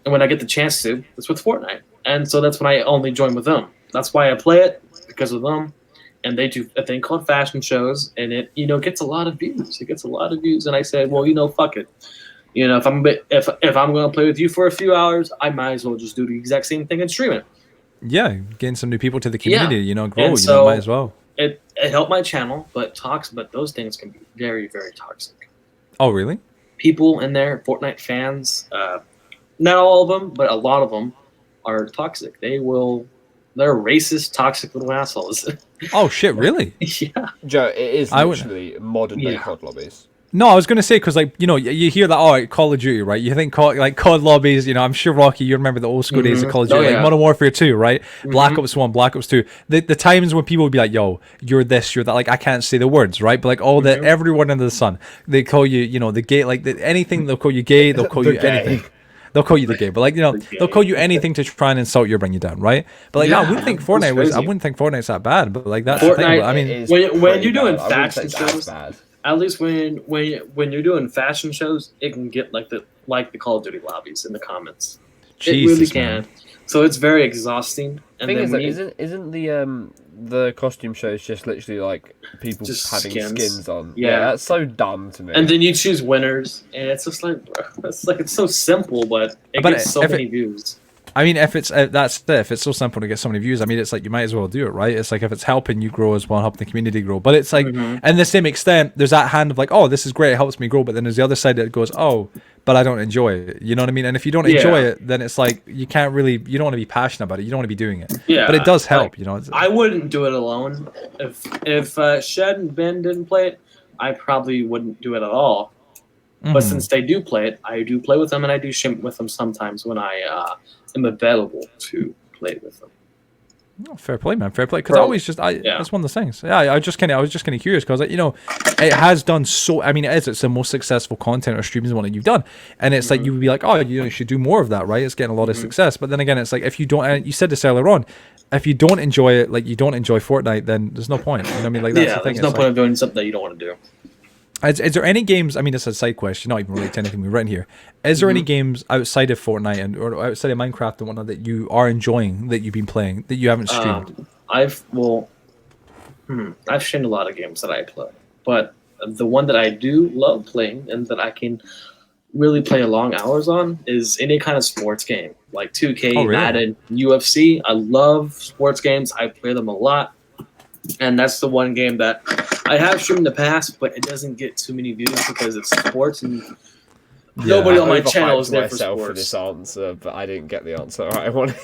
and when I get the chance to, it's with Fortnite. And so that's when I only join with them. That's why I play it, because of them. And they do a thing called fashion shows, and it, gets a lot of views. It gets a lot of views. And I said, well, fuck it. If I'm going to play with you for a few hours, I might as well just do the exact same thing and stream it. Yeah, getting some new people to the community, grow, and so might as well. It helped my channel, but those things can be very, very toxic. Oh, really? People in there, Fortnite fans, not all of them, but a lot of them are toxic. They're racist, toxic little assholes. Oh, shit, really? Yeah. Joe, it is literally modern day COD lobbies. No, I was going to say, because, you hear that, Call of Duty, right? You think, COD lobbies, I'm sure, Rocky, you remember the old school days of Call of Duty, Modern Warfare 2, right? Black Ops 1, Black Ops 2. The times when people would be like, yo, you're this, you're that, I can't say the words, right? But, everyone under the sun, they call you, the gay, anything, they'll call you gay, they'll call you anything. They'll call you the gay, but they'll call you anything to try and insult you or bring you down, right? But no, I wouldn't think Fortnite's that bad, but that's the thing. But, I mean, when you're doing fashion shows, at least when you're doing fashion shows, it can get like the Call of Duty lobbies in the comments. Jesus, it really can. So it's very exhausting. And thing is, isn't the costume shows just literally people just having skins on? Yeah, that's so dumb to me. And then you choose winners, and it's just it's so simple, but it gets so many views. I mean, if it's if it's so simple to get so many views, I mean, it's you might as well do it, right? It's if it's helping you grow as well, helping the community grow. But it's and the same extent, there's that hand of oh, this is great, it helps me grow. But then there's the other side that goes, oh, but I don't enjoy it. You know what I mean? And if you don't enjoy it, then it's you can't really, you don't want to be passionate about it. You don't want to be doing it. Yeah. But it does help, I wouldn't do it alone. If Shed and Ben didn't play it, I probably wouldn't do it at all. But since they do play it, I do play with them, and I do shimp with them sometimes when I am available to play with them. Oh, fair play, man. Fair play. Because I always that's one of the things. Yeah, I was just kind of curious because it has done so. I mean, it's the most successful content or streams one that you've done, and it's you would be like, oh, you should do more of that, right? It's getting a lot of success. But then again, it's if you don't, and you said this earlier on, if you don't enjoy it, you don't enjoy Fortnite, then there's no point. You know what I mean? That's the thing. There's no point of doing something that you don't want to do. Is there any games? I mean, it's a side question, not even related to anything we've written here. Is there any games outside of Fortnite or outside of Minecraft and whatnot that you are enjoying that you've been playing that you haven't streamed? I've streamed a lot of games that I play, but the one that I do love playing and that I can really play long hours on is any kind of sports game, like 2K, Madden, UFC. I love sports games. I play them a lot. And that's the one game that I have streamed in the past, but it doesn't get too many views because it's sports and nobody on my channel is there for sports. For this answer, but I didn't get the answer I wanted.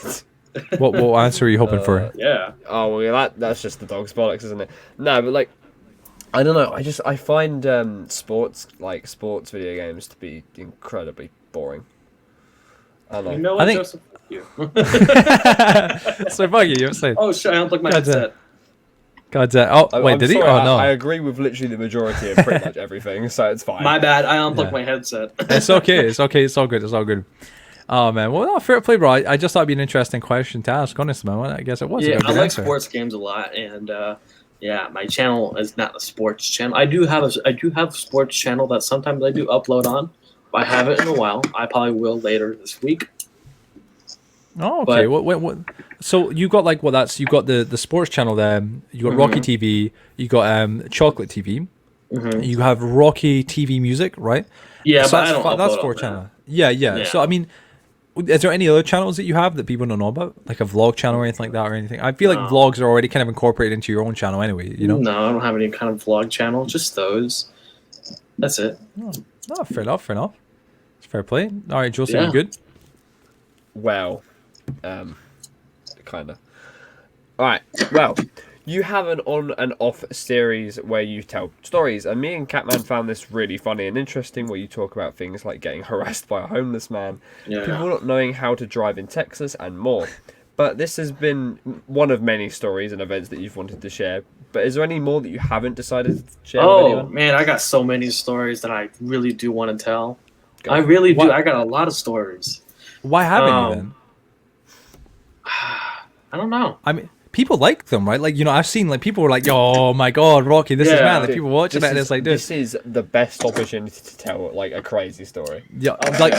What answer are you hoping for? Yeah. Oh well, that's just the dog's bollocks, isn't it? No, but I don't know. I find sports video games to be incredibly boring. I don't know. You know what, Joseph? You. So fuck you. You're saying. Oh shit! I unplugged my headset. God damn. Oh, wait, did he? Oh, no. I agree with literally the majority of pretty much everything, so it's fine. My bad. I unplugged my headset. It's okay. It's okay. It's all good. It's all good. Oh, man. Well, no, fair play, bro. I just thought it'd be an interesting question to ask, honestly, man. I guess it was. Yeah, I like sports games a lot, and my channel is not a sports channel. I do have a sports channel that sometimes I do upload on. I haven't in a while. I probably will later this week. Oh, okay. What? So you got you got the sports channel there. You got Rocky TV. You got Chocolate TV. You have Rocky TV Music, right? Yeah, so but I don't that's sports channel. Yeah. So I mean, is there any other channels that you have that people don't know about, like a vlog channel or anything like that, or anything? I feel like vlogs are already kind of incorporated into your own channel anyway. No, I don't have any kind of vlog channel. Just those. That's it. No, fair enough. Fair enough. It's fair play. All right, Joseph, Yeah. you good? Well, kind of. All right. Well, you have an on and off series where you tell stories, and me and Catman found this really funny and interesting, where you talk about things like getting harassed by a homeless man, people not knowing how to drive in Texas, and more. But this has been one of many stories and events that you've wanted to share. But is there any more that you haven't decided to share with anyone? Man, I got so many stories that I really do want to tell. I really do. I got a lot of stories. Why haven't you then? I don't know. I mean, people like them, right? Like, you know, I've seen like people were like, "Oh my god, Rocky, this is mad." Like people watching it, and it's like this is the best opportunity to tell like a crazy story. Yeah, like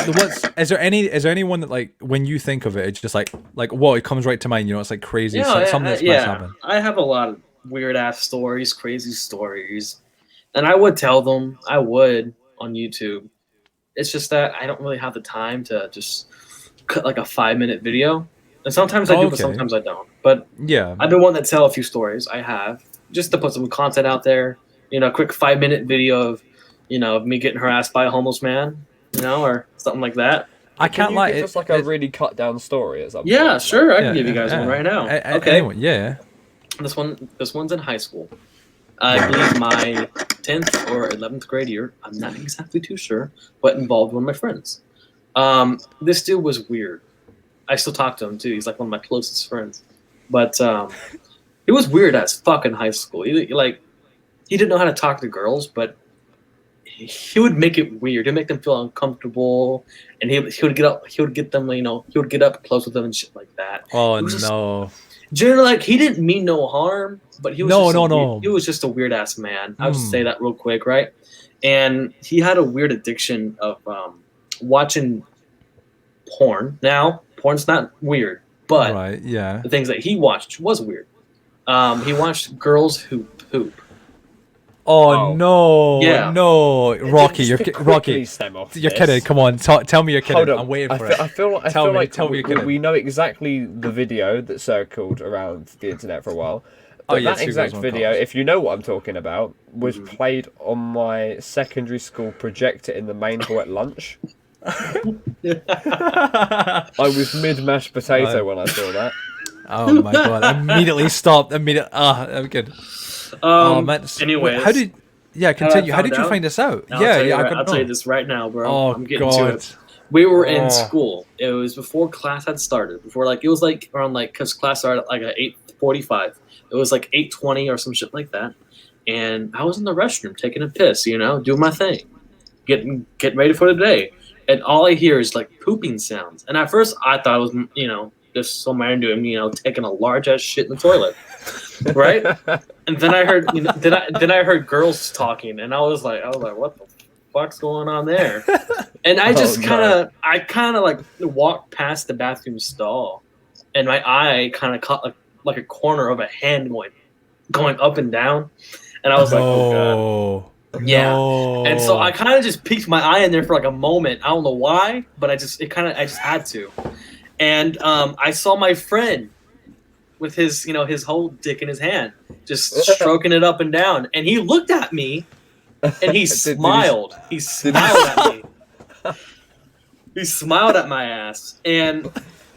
is there anyone that like when you think of it, it's just like whoa, it comes right to mind. You know, it's like crazy. Something that's must happen. I have a lot of weird ass stories, crazy stories, and I would tell them. I would on YouTube. It's just that I don't really have the time to just cut like a 5-minute video. And sometimes I do, but sometimes I don't. But yeah, I've been wanting to tell a few stories. I have, just to put some content out there. You know, a quick 5-minute video of, you know, of me getting harassed by a homeless man, you know, or something like that. I can't lie. It's like a really cut down story or something. Yeah, sure. I can give you guys one right now. Okay. Anyone, yeah. This one's in high school. I believe my 10th or 11th grade year. I'm not exactly too sure, but involved one of my friends. This dude was weird. I still talk to him too. He's like one of my closest friends. But he was weird as fuck in high school. He didn't know how to talk to girls, but he would make it weird. He'd make them feel uncomfortable, and he would get up. He would get them, you know. He would get up close with them and shit like that. Oh no! Generally, like he didn't mean no harm, but he was no. He was just a weird ass man. I'll just say that real quick, right? And he had a weird addiction of watching porn. Now, porn's not weird, but the things that he watched was weird. He watched girls who poop. Oh no! Yeah. No, Rocky, you're kidding. Come on, tell me you're kidding. Hold on. I'm waiting for it. I feel like we know exactly the video that circled around the internet for a while. But that exact video, if you know what I'm talking about, was played on my secondary school projector in the main hall at lunch. I was mid mashed potato when I saw that. Oh my god! I immediately stopped. I'm good. Anyways, continue. How did you find this out? I'll tell you this right now, bro. Oh, I'm getting to it. We were in school. It was before class had started. It was like around because class started at like at 8:45. It was like 8:20 or some shit like that. And I was in the restroom taking a piss, you know, doing my thing, getting ready for the day. And all I hear is like pooping sounds. And at first I thought it was, you know, just some man doing, you know, taking a large ass shit in the toilet, right? And then I heard, you know, then I heard girls talking, and I was like, what the fuck's going on there? And I just kind of like walked past the bathroom stall, and my eye kind of caught like a corner of a hand going up and down, and I was like, oh god. Yeah, and so I kind of just peeked my eye in there for like a moment. I don't know why, but I just had to. And I saw my friend with his, you know, his whole dick in his hand, just stroking it up and down. And he looked at me, and he smiled. He smiled at me. He smiled at my ass, and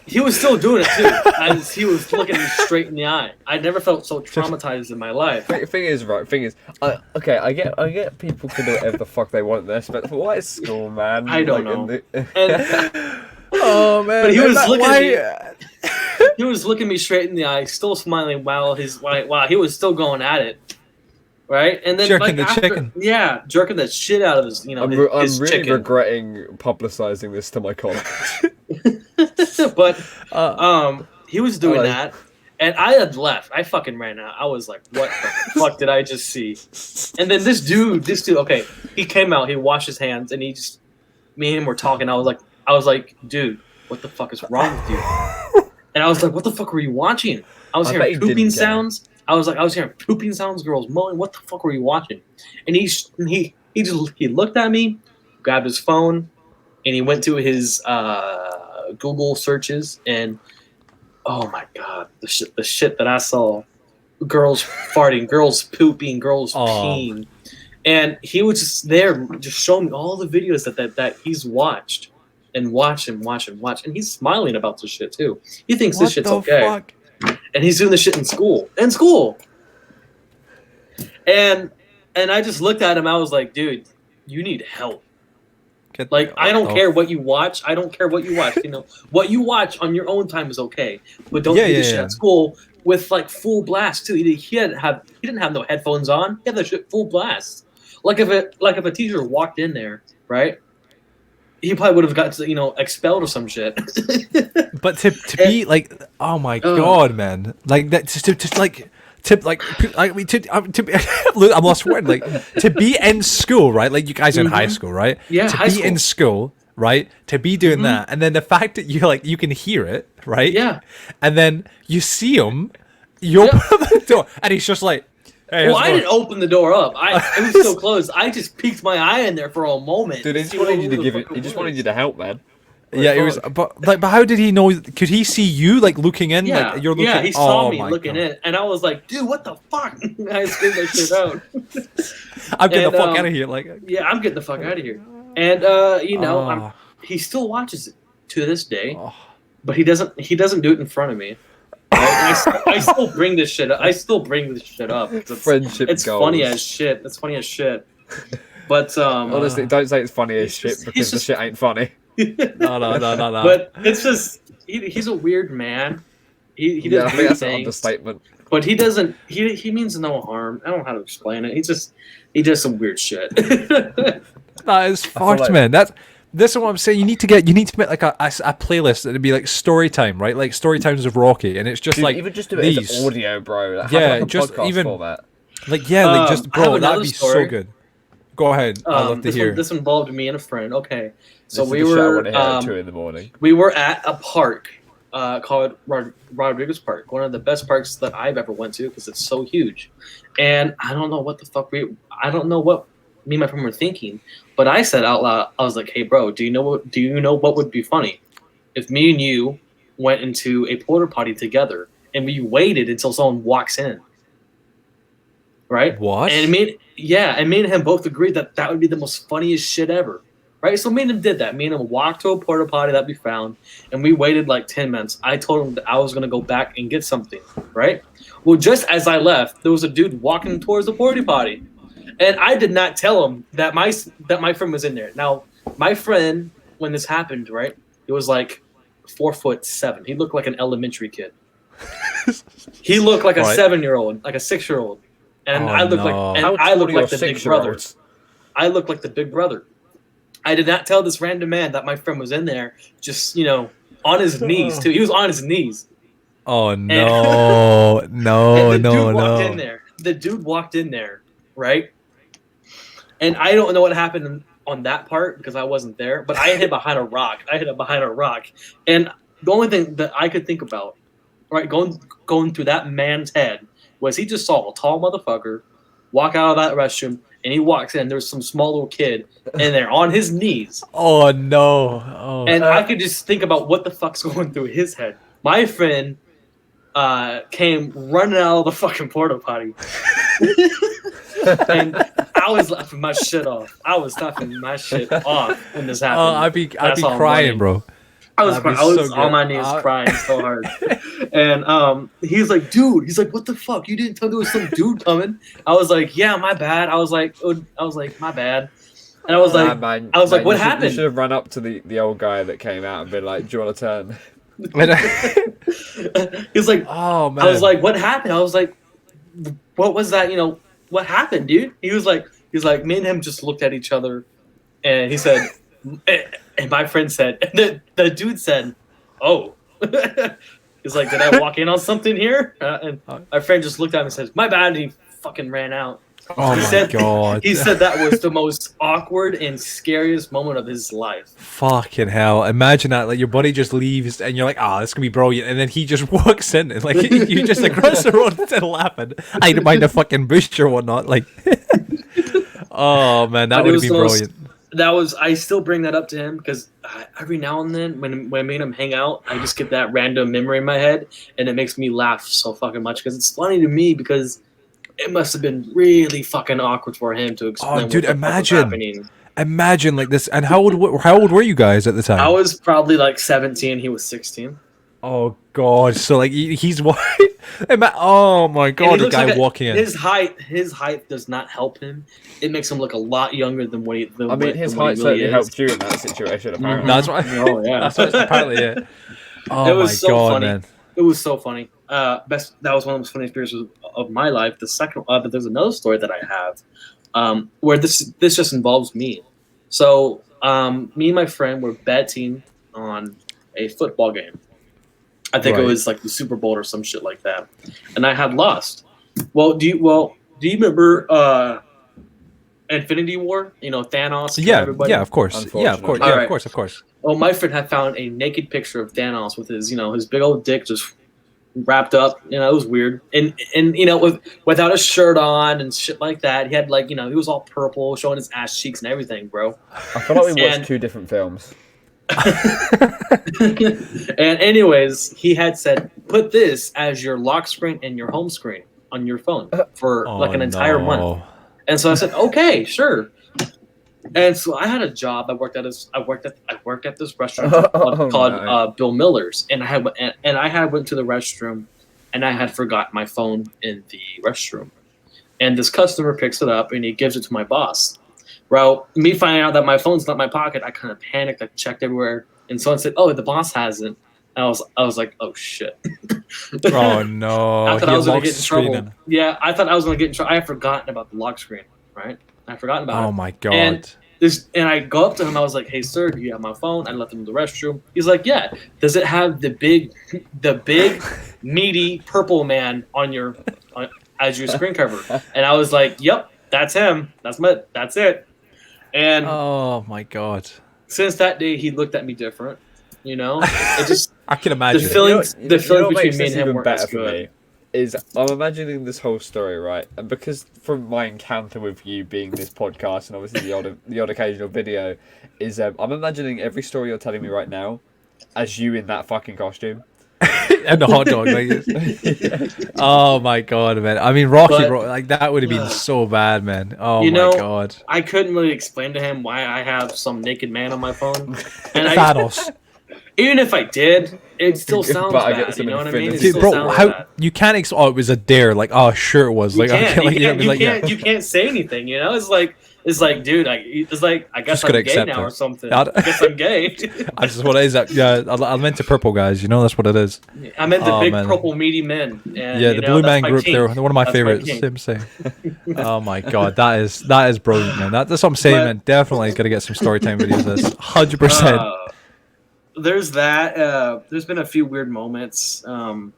he was still doing it too. As he was looking me straight in the eye. I never felt so traumatized in my life. Thing is, I get people can do whatever the fuck they want this, but what is school, man? I don't know. Oh man! But he was looking at me. He was looking me straight in the eye, still smiling while he was still going at it, right? And then jerking the chicken. Yeah, jerking the shit out of his, you know, I'm his really chicken. regretting publicizing this to my colleagues. But he was doing that, and I had left. I fucking ran out. I was like, "What the fuck did I just see?" And then this dude, okay, he came out. He washed his hands, and me and him were talking. I was like, dude, what the fuck is wrong with you? And I was like, what the fuck were you watching? I was hearing pooping sounds. I was hearing pooping sounds, girls moaning. What the fuck were you watching? And he looked at me, grabbed his phone, and he went to his Google searches, and oh my god, the shit that I saw. Girls farting, girls pooping, girls peeing. And he was just there, just showing me all the videos that he's watched and watch, and he's smiling about this shit too. He thinks this shit's okay. Fuck? And he's doing this shit in school. And I just looked at him. I was like, dude, you need help. Like, I don't care what you watch. I don't care what you watch. You know, what you watch on your own time is okay, but don't do this shit at school with like full blast too. He didn't have no headphones on. He had the shit full blast. Like if a teacher walked in there, right? He probably would have got expelled or some shit. But to be like, oh my god, man, like that I'm lost for word. Like to be in school, right? Like you guys are in high school, right? Yeah, to be in school, right? To be doing that, and then the fact that you can hear it, right? Yeah. And then you see him, you open the door, and he's just like, hey, well, I didn't open the door up. It was still closed. I just peeked my eye in there for a moment. Dude, he just wanted you to give it. He just wanted you to help, man. Yeah, it was, but how did he know? Could he see you like looking in? Yeah, like, you're looking, he saw me looking in, and I was like, "Dude, what the fuck?" I screamed that shit out. I'm getting the fuck out of here! Like, yeah, I'm getting the fuck out of here. And he still watches it to this day, but he doesn't do it in front of me. I still bring this shit up. It's funny as shit. It's funny as shit. But honestly, don't say it's funny as shit because the shit ain't funny. No. But it's just he's a weird man. He does weird things. An understatement. But he doesn't. He means no harm. I don't know how to explain it. He does some weird shit. That is fucked, man. This is what I'm saying. You need to make like a playlist that'd be like story time, right? Like story times of Rocky, and it's just like even just do it as audio, bro. Like, just just even format. Like bro, that'd be so good. Go ahead. I'd love to hear. This involved me and a friend. Okay, so we were at 2 a.m. We were at a park called Rodriguez Park, one of the best parks that I've ever went to because it's so huge. And I don't know what the fuck me and my friend were thinking, but I said out loud, I was like, "Hey, bro, do you know what would be funny if me and you went into a porta potty together and we waited until someone walks in?" Right? What? And me and him both agreed that would be the most funniest shit ever. Right? So me and him did that. Me and him walked to a porta potty that we found, and we waited like 10 minutes. I told him that I was going to go back and get something. Right? Well, just as I left, there was a dude walking towards the porta potty. And I did not tell him that my friend was in there. Now, my friend, when this happened, right, he was like 4'7". He looked like an elementary kid. He looked like a 7-year-old, like a 6-year-old. And I looked like the big brother. I looked like the big brother. I did not tell this random man that my friend was in there, just, on his knees, too. He was on his knees. Oh, no. No. The dude walked in there, right? And I don't know what happened on that part because I wasn't there, but I hid behind a rock. And the only thing that I could think about, right, going through that man's head was he just saw a tall motherfucker walk out of that restroom, and he walks in. There's some small little kid in there on his knees. Oh, no. Oh. And I could just think about what the fuck's going through his head. My friend came running out of the fucking porta potty. And I was laughing my shit off. when this happened. Oh, I'd be crying, bro. I was on my knees crying so hard. And he's like, dude, what the fuck? You didn't tell there was some dude coming. I was like, yeah, my bad. I was like, my bad. And I was like, what happened? You should have run up to the old guy that came out and been like, do you want to turn? He's like, oh man. I was like, what happened? I was like, what was that? What happened, dude? He was like, me and him just looked at each other, and he said, and my friend said, and the dude said, oh. He's like, did I walk in on something here? And my friend just looked at him and says, my bad, and he fucking ran out. Oh my god. He said that was the most awkward and scariest moment of his life. Fucking hell. Imagine that, like your buddy just leaves and you're like, this gonna be brilliant, and then he just walks in and like you just across the road still laughing. I don't mind a fucking bush or whatnot. Like oh man, that would be brilliant. I still bring that up to him because every now and then when I made him hang out, I just get that random memory in my head and it makes me laugh so fucking much because it's funny to me because it must have been really fucking awkward for him to explain. Oh, dude, what the fuck was happening. Imagine like this. And how old were you guys at the time? I was probably like 17. He was 16. Oh god! So like he's what? Oh my god! The guy like walking in. His height does not help him. It makes him look a lot younger than what he. I mean, his height certainly helped you in that situation. Apparently, that's right. Oh yeah, that's what apparently it. Oh it was my so god, funny. man! It was so funny. That was one of the funniest experiences of my life. The second, but there's another story that I have, where this just involves me. So, me and my friend were betting on a football game. I think it was like the Super Bowl or some shit like that, and I had lost. Well, do you remember Infinity War? You know, Thanos. Yeah, everybody? yeah, of course. Yeah, of course. Yeah, of course. Well, my friend had found a naked picture of Thanos with his, his big old dick just wrapped up. It was weird, and without a shirt on and shit like that. He had he was all purple, showing his ass cheeks and everything, bro. I feel like we watched two different films. And anyways, he had said, put this as your lock screen and your home screen on your phone for an entire month. And so I said, okay, sure. And so I had a job. I worked at this restaurant called Bill Miller's, and I went to the restroom, and I had forgotten my phone in the restroom, and this customer picks it up and he gives it to my boss. Bro, me finding out that my phone's not in my pocket, I kind of panicked. I checked everywhere, and someone said, "Oh, the boss has it." And I was like, "Oh shit!" Oh no! I thought I was gonna get in trouble. Yeah, I thought I was gonna get in trouble. I had forgotten about the lock screen. Right? I had forgotten about it. Oh my god! And I go up to him. I was like, "Hey, sir, do you have my phone?" I left him in the restroom. He's like, "Yeah." Does it have the big, meaty purple man as your screen cover? And I was like, "Yep, that's him. That's it." And oh my god! Since that day, he looked at me different. It just I can imagine the feelings between me and him weren't as good. I'm imagining this whole story, right? And because from my encounter with you being this podcast and obviously the odd occasional video, I'm imagining every story you're telling me right now as you in that fucking costume. And the hot dog. Oh my god, man! I mean, Rocky, bro, that would have been so bad, man. Oh my god! I couldn't really explain to him why I have some naked man on my phone. And Thanos. Even if I did, it still sounds bad. You know what I mean? Dude, bro, you can't it was a dare. Sure it was. You can't say anything. It's like, dude, I guess I'm gay now or something. I guess I'm gay. That's just what it is. Yeah, I'm into purple guys. That's what it is. I'm into big purple meaty men. And, the Blue Man Group. They're one of my favorites. Same saying. Oh my god, that is brilliant, man. That's what I'm saying, man. Definitely gotta get some storytime videos. This 100%. There's that. There's been a few weird moments. Man,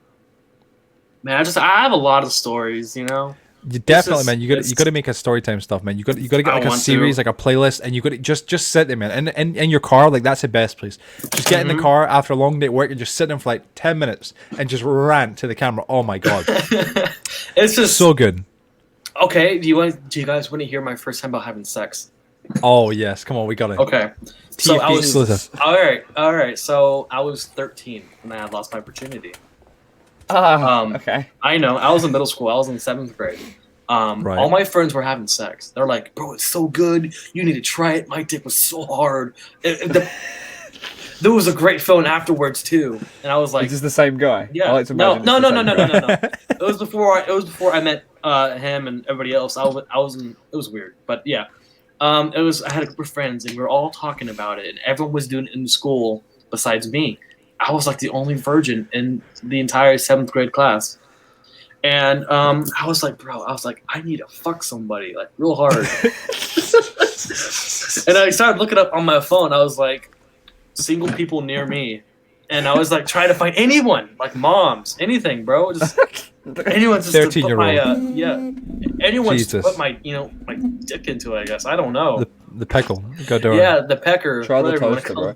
I have a lot of stories. You definitely, man. You got to make a storytime stuff, man. You got to get a series, a playlist, and you got to just sit there, man. And in your car, that's the best place. Just get in the car after a long day at work and just sit there for 10 minutes and just rant to the camera. Oh my god, it's just so good. Okay, do you guys want to hear my first time about having sex? Oh yes, come on, we got it. Okay, so I was all right. So I was 13 when I had lost my virginity. Okay. I know. I was in middle school. I was in 7th grade. All my friends were having sex. They're like, "Bro, it's so good. You need to try it." My dick was so hard. There was a great feeling afterwards too, and I was like, "Is this the same guy?" Yeah. No. It was before I met him and everybody else. It was weird, but yeah. I had a group of friends and we were all talking about it, and everyone was doing it in school besides me. I was the only virgin in the entire 7th grade class. And I was like, I need to fuck somebody real hard. And I started looking up on my phone. I was like, single people near me. And I was trying to find anyone, moms, anything, bro. Just anyone just to put my anyone just to put my my dick into it, I guess. I don't know. The peckle. The pecker. Try the toaster, bro.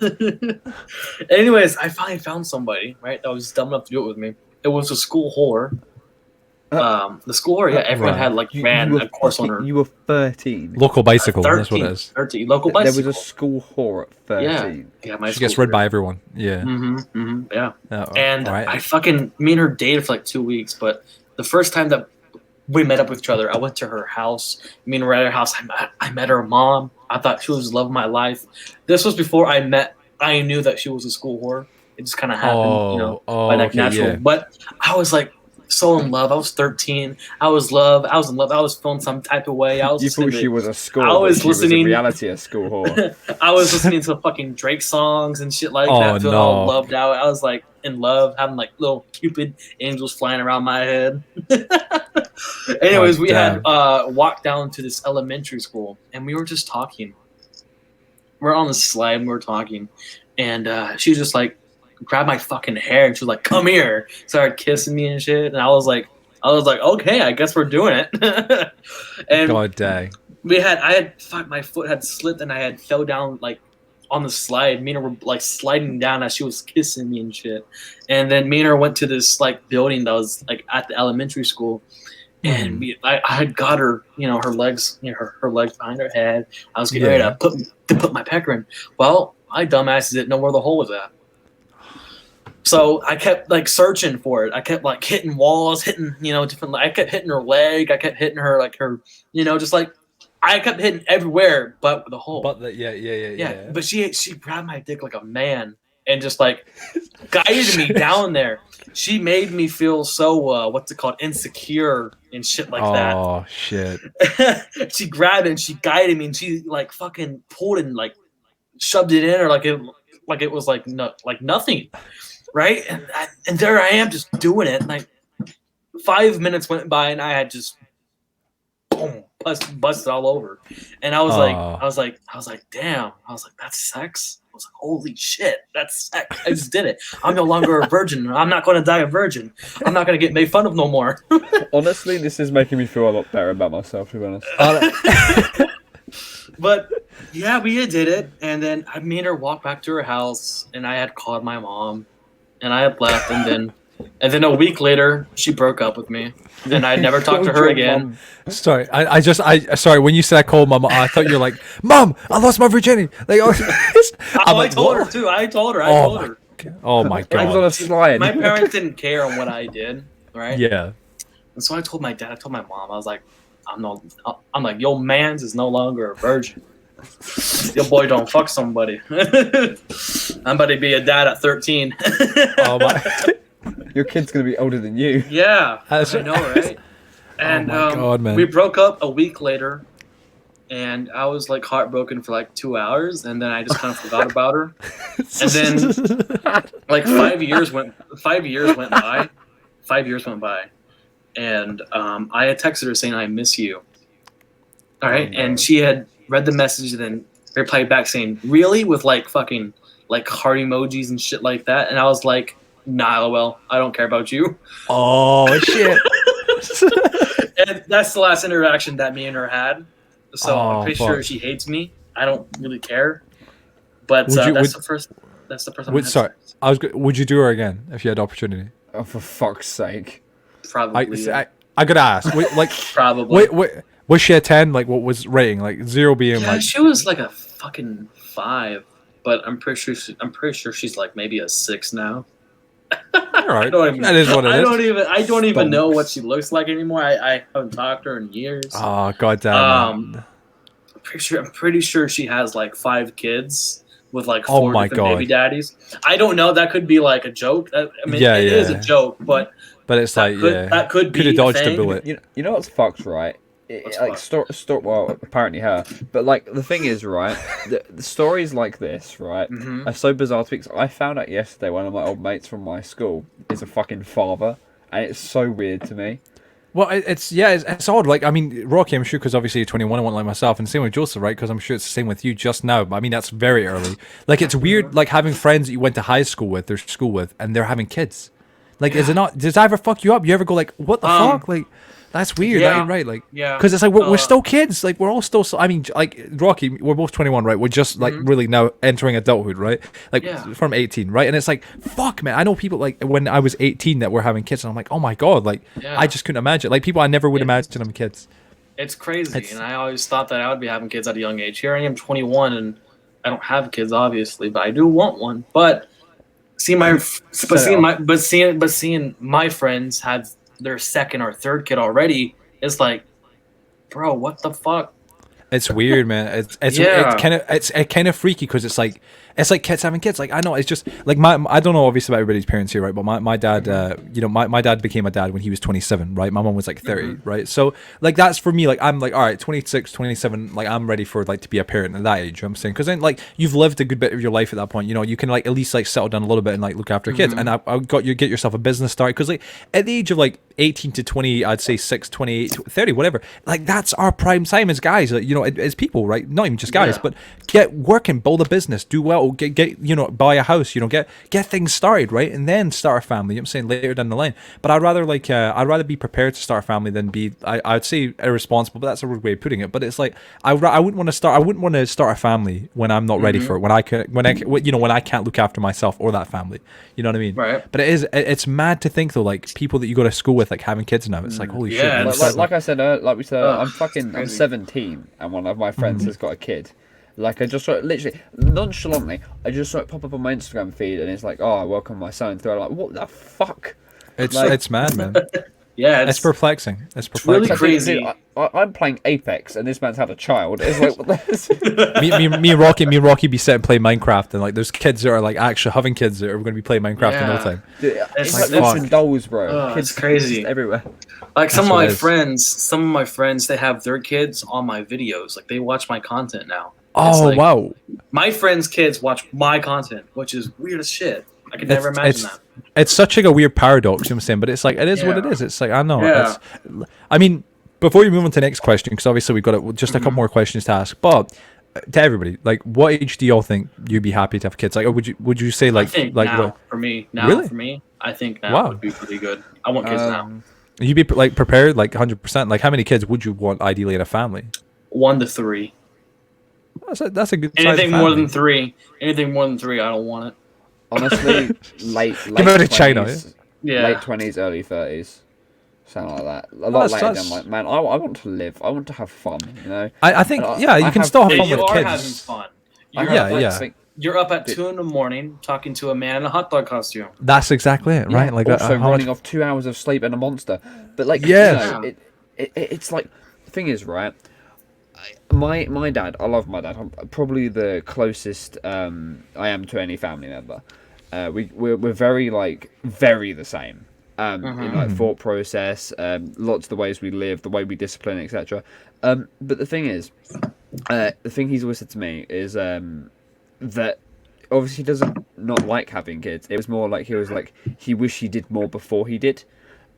Anyways, I finally found somebody, right, that was dumb enough to do it with me. It was a school whore. The school whore, everyone had ran a course on her. You were 13. Local bicycle, 13, that's what it is. 13, local bicycle. There was a school whore at 13. Yeah, she gets read by everyone. Yeah. Yeah. And me and her dated for 2 weeks, but the first time that we met up with each other. I went to her house. Me and her at her house. I met her mom. I thought she was the love of my life. This was before I knew that she was a school whore. It just kind of happened, by like natural. Yeah. But I was like so in love. I was 13. I was in love. I was feeling some type of way. You thought she was a school. I was listening. In reality, a school whore. I was listening to fucking Drake songs and shit like that. Feeling all loved out. I was like in love, having like little Cupid angels flying around my head. Anyways, we had walked down to this elementary school, and we were just talking. We're on the slide, and we were talking, and she was just like, grabbed my fucking hair, and she was like, "Come here," started kissing me and shit, and I was like, okay, I guess we're doing it. And God dang. My foot had slipped, and I had fell down like on the slide. Me and her were like sliding down as she was kissing me and shit. And then me and her went to this like building that was like at the elementary school. And I had got her, her legs, her legs behind her head. I was getting ready to put my pecker in. Well, my dumbass didn't know where the hole was at. So I kept like searching for it. I kept like hitting walls, hitting, different. I kept hitting her leg. I kept hitting her like her, just like I kept hitting everywhere but the hole. But yeah. But she grabbed my dick like a man and just like guided me down there. She made me feel so insecure and shit like that. Oh shit. She grabbed it and she guided me and she like fucking pulled and like shoved it in, or like it was like nothing. Right? And there I am just doing it. And like 5 minutes went by and I had just boom, busted all over. And I was like, damn. I was like, that's sex? I was like, holy shit, that's sex. I just did it. I'm no longer a virgin. I'm not going to die a virgin. I'm not going to get made fun of no more. Honestly, this is making me feel a lot better about myself, to be honest. But yeah, we did it. And then I made her walk back to her house, and I had called my mom, and I had left. And then a week later, she broke up with me. And I never talked to her again. Sorry, I sorry. When you said I called my mom, I thought you were like, "Mom, I lost my virginity." Like, I told her too. I told her. Oh my god! I was on a slide. My parents didn't care on what I did, right? Yeah. And so I told my dad. I told my mom. I was like, I'm like, your man's is no longer a virgin. Your boy don't fuck somebody. I'm about to be a dad at 13. Oh my. Your kid's gonna be older than you. Yeah, I know, right? And God, man. We broke up a week later, and I was like heartbroken for like 2 hours, and then I just kind of forgot about her. And then like 5 years went by. 5 years went by, and I had texted her saying I miss you. All right, and she had read the message and then replied back saying, "Really?" with like fucking like heart emojis and shit like that, and I was like, "Nah, well, I don't care about you." Oh shit! And that's the last interaction that me and her had. So I'm pretty sure she hates me. I don't really care. But that's the first. Sorry, would you do her again if you had the opportunity? Oh, for fuck's sake! Probably. I gotta ask. Like probably. Wait, was she a 10? Like, what was rating? Like 0 being like. She was like a fucking 5, but I'm pretty sure she's like maybe a 6 now. All right, that is what it is. I don't even know what she looks like anymore. I haven't talked to her in years. Oh god damn. I'm pretty sure she has like 5 kids with like 4 different baby daddies. I don't know. That could be like a joke. I mean, it is a joke, but it's that could be. Could have dodged a bullet. You know what's fucked, right? Well, apparently her, but like the thing is, right, the stories like this, right, are so bizarre to me. I found out yesterday one of my old mates from my school is a fucking father, and it's so weird to me. Well, it's odd. Like, I mean, Rocky, I'm sure because obviously you're 21 and one like myself, and same with Joseph, right? Because I'm sure it's the same with you just now. But I mean, that's very early. Like, it's weird, like having friends that you went to high school with, or school with, and they're having kids. Like, is it not? Does that ever fuck you up? You ever go like, what the fuck? Like. That's weird, right? Like, because it's like we're still kids. Like, we're all still. I mean, like Rocky, we're both 21, right? We're just like really now entering adulthood, right? Like from 18, right? And it's like, fuck, man. I know people like when I was 18 that were having kids, and I'm like, oh my god, like I just couldn't imagine. Like people I never would imagine having kids. It's crazy, and I always thought that I would be having kids at a young age. Here I am, 21, and I don't have kids, obviously, but I do want one. But seeing my friends had their second or third kid already It's like, bro, what the fuck? It's weird, man. It's kind of freaky because it's like kids having kids. Like I know it's just like I don't know obviously about everybody's parents here, right? But my dad, my dad became a dad when he was 27, right? My mom was like 30, right? So like that's for me. Like I'm like all right, 26, 27. Like I'm ready for like to be a parent at that age. You know what I'm saying, because then like you've lived a good bit of your life at that point. You know, you can like at least like settle down a little bit and like look after kids. And I got you get yourself a business start because like at the age of like 18 to 20, I'd say 6, 28, 30, whatever. Like that's our prime time as guys. Like, you know, as people, right? Not even just guys, but get working, build a business, do well, get buy a house, get things started, right? And then start a family. You know what I'm saying, later down the line. But I'd rather be prepared to start a family than be I'd say irresponsible, but that's a rude way of putting it. But it's like I wouldn't want to start a family when I'm not ready for it, when I can't look after myself or that family. You know what I mean? Right. But it's mad to think though, like people that you go to school with like having kids now. It's like holy shit. Man. Like I said, like we said, I'm 17 and one of my friends has got a kid. Like I just saw it literally nonchalantly. I just saw it pop up on my Instagram feed, and it's like, "Oh, welcome my son." So I'm like, "What the fuck?" It's mad, man. Yeah, it's perplexing. It's really crazy. Dude, I'm playing Apex, and this man's had a child. It's like me and Rocky be sitting playing Minecraft, and like there's kids that are like actually having kids that are going to be playing Minecraft in no time. Dude, it's like living dolls, bro. Kids, it's crazy everywhere. Like some of my friends, they have their kids on my videos. Like they watch my content now. Oh like, wow! My friends' kids watch my content, which is weird as shit. I could never imagine that. It's such like a weird paradox, you know what I'm saying? But it's like it is what it is. It's like I know. Yeah. I mean, before we move on to the next question, because obviously we've got just a couple more questions to ask. But to everybody, like, what age do y'all think you'd be happy to have kids? Like, would you say like I think like now, what? for me now Really? for me, I think now would be pretty good. I want kids now. You'd be like prepared, like 100%. Like, how many kids would you want ideally in a family? 1 to 3. That's a good. Anything more than 3, I don't want it. Honestly, late Give it to China. Late 20s, early 30s, something like that. A lot later than like, man, I want to live. I want to have fun. You know. I think you can still have fun with kids. Having fun. You're up at 2 in the morning talking to a man in a hot dog costume. That's exactly it, right? Like also running off 2 hours of sleep and a monster. But like, it's like the thing is, right? My dad, I love my dad. I'm probably the closest I am to any family member. We're very the same in like thought process, lots of the ways we live, the way we discipline, etc. But the thing is, the thing he's always said to me is that obviously he doesn't not like having kids. It was more like he wished he did more before he did.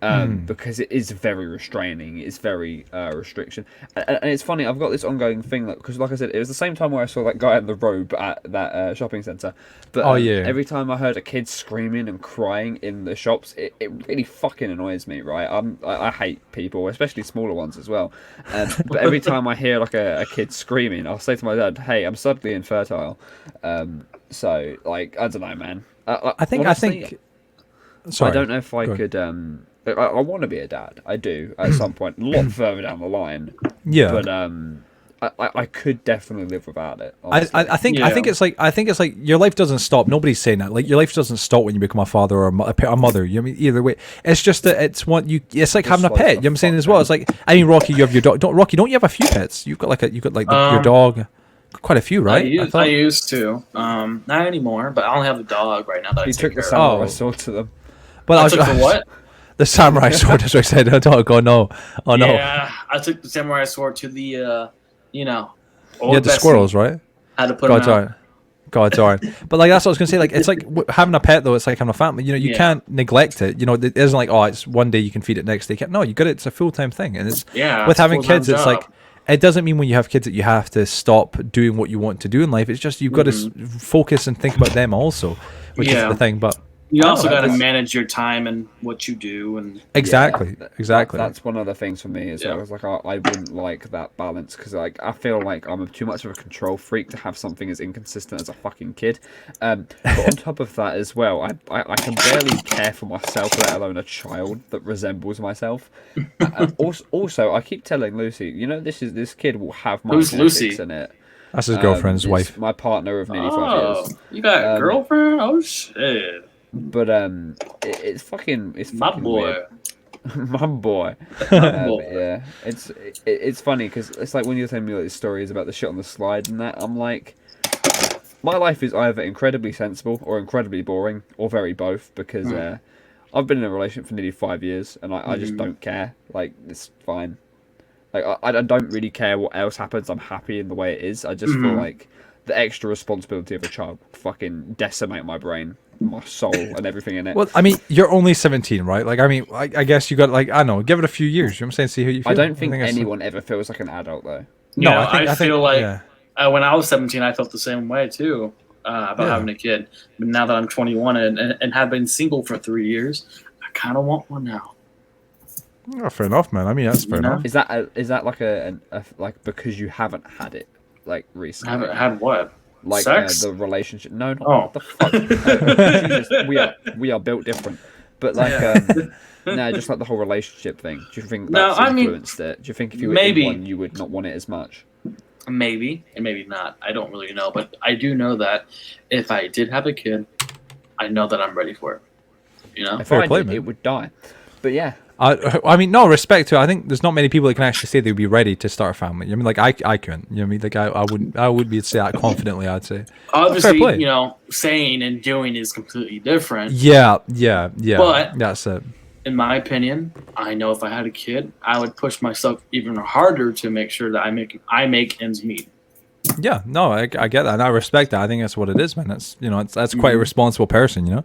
Because it is very restraining. It's very restriction, and it's funny. I've got this ongoing thing because, like I said, it was the same time where I saw that guy in the robe at that shopping centre. But every time I heard a kid screaming and crying in the shops, it really fucking annoys me. Right? I hate people, especially smaller ones as well. But every time I hear like a kid screaming, I'll say to my dad, "Hey, I'm suddenly infertile." So like I don't know, man. I think. Sorry, I don't know if I could. I want to be a dad. I do at some point, a lot further down the line. Yeah, but I could definitely live without it. I think it's like your life doesn't stop. Nobody's saying that. Like your life doesn't stop when you become a father or a mother. You know what I mean? Either way, it's just that it's It's like having a pet. You know what I'm saying as well. It's like Rocky, you have your dog. Rocky, don't you have a few pets? You've got your dog. Quite a few, right? I used to. Not anymore. But I only have a dog right now. That you took the samurai sword to them. But I took the what? The samurai sword, as I said. Oh no! Oh no! Yeah, I took the samurai sword to the, you had the squirrels, right? Had to put them out. God's darn. But like that's what I was gonna say. Like it's like having a pet though. It's like having a family. You know, you can't neglect it. You know, it isn't like it's one day you can feed it, next day you can't. No, you got it. It's a full time thing, and it's with having kids. It's like it doesn't mean when you have kids that you have to stop doing what you want to do in life. It's just you've got to focus and think about them also, which is the thing. But you also got to manage your time and what you do, and exactly. That's one of the things for me as well. It's like I wouldn't like that balance because like I feel like I'm too much of a control freak to have something as inconsistent as a fucking kid. But on top of that as well, I can barely care for myself, let alone a child that resembles myself. Also, I keep telling Lucy, this kid will have my genetics in it. That's his girlfriend's wife. My partner of nearly 5 years. You got a girlfriend? Oh shit. But it's fucking my boy. Weird. My boy. Boy. Yeah, it's funny because it's like when you're telling me like these stories about the shit on the slide and that, I'm like, my life is either incredibly sensible or incredibly boring or very both because I've been in a relationship for nearly 5 years and I just don't care. Like, it's fine. Like, I don't really care what else happens. I'm happy in the way it is. I just feel like the extra responsibility of a child fucking decimate my brain, my soul, and everything in it. Well, I mean, you're only 17, right? Like, I mean, I guess you got like, I don't know, give it a few years. You know what I'm saying? See how you feel. I don't think that's- anyone ever feels like an adult though. No, Yeah, I think feel like yeah. when I was 17, I felt the same way too about Yeah. having a kid. But now that I'm 21 and have been single for 3 years, I kind of want one now. Oh, fair enough, man. I mean, that's fair You know? enough. Is that like a like because you haven't had it like recently? Haven't had what? Like Sex? the relationship? No, not Oh. what the fuck. Jesus, we are built different. But like, no, just like the whole relationship thing. Do you think No, that's I mean, influenced it? Do you think if you were maybe. in one, you would not want it as much? Maybe and maybe not. I don't really know, but I do know that if I did have a kid, I know that I'm ready for it. You know? If Fair I play, did, man. it would die. But yeah, I mean, no respect to it. I think there's not many people that can actually say they'd be ready to start a family. I mean, like I couldn't. You know what I mean? Like I would be say that confidently. I'd say. Obviously, play. you know, saying and doing is completely different. Yeah. But- that's it. In my opinion, I know if I had a kid, I would push myself even harder to make sure that I make ends meet. Yeah, no, I get that, and I respect that. I think that's what it is, man. That's that's quite a responsible person, you know.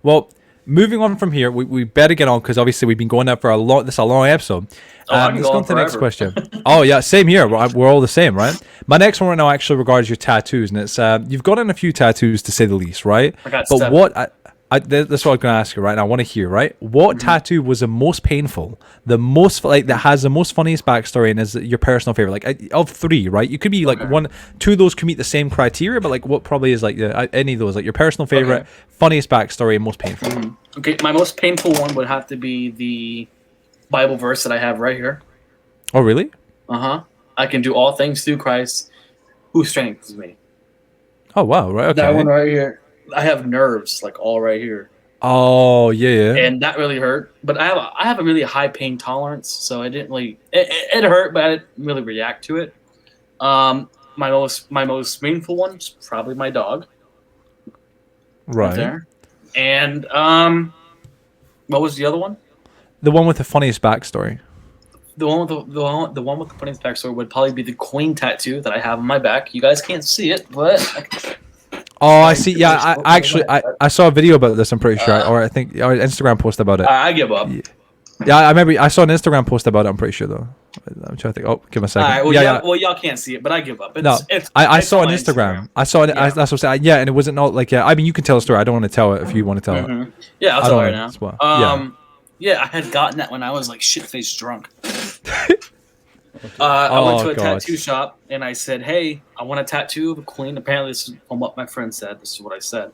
Well, moving on from here, we better get on because obviously we've been going up for a long. This is a long episode. I can Let's go go on on to the next forever. question. Oh yeah, same here. We're all the same, right? My next one right now actually regards your tattoos, and it's you've gotten a few tattoos to say the least, right? I got but 7. what that's what I'm gonna ask you right now. I want to hear right. What tattoo was the most painful, the most like that has the most funniest backstory, and is your personal favorite? Like of 3, right? You could be like one, 2 of those could meet the same criteria, but like what probably is like any of those, like your personal favorite, funniest backstory, and most painful. Okay, my most painful one would have to be the Bible verse that I have right here. Oh really? I can do all things through Christ who strengthens me. Oh wow, right? Okay. That one right here. I have nerves like all right here, Oh yeah. and that really hurt. But I have a really high pain tolerance, so I didn't really. It hurt, but I didn't really react to it. My most painful one's probably my dog Right. there, and what was the other one? The one with the funniest backstory. The one with the one with the funniest backstory would probably be the Queen tattoo that I have on my back. You guys can't see it, but Oh, I see. Yeah, I saw a video about this. I'm pretty sure, or I think or Instagram post about it. I give up. Yeah, I remember. I saw an Instagram post about it. I'm pretty sure though. I'm trying to think. Oh, give me a second. All right, well, yeah. well, y'all can't see it, but I give up. No, I saw on Instagram. I saw it. Yeah. That's what I said. Yeah, and it wasn't all like. Yeah, I mean, you can tell a story. I don't want to tell it if you want to tell it. Yeah, I'll I tell don't her know now. as well. Yeah, I had gotten that when I was like shit-faced drunk. I went to a tattoo shop and I said, "Hey, I want a tattoo of a queen." Apparently, this is from what my friend said. This is what I said.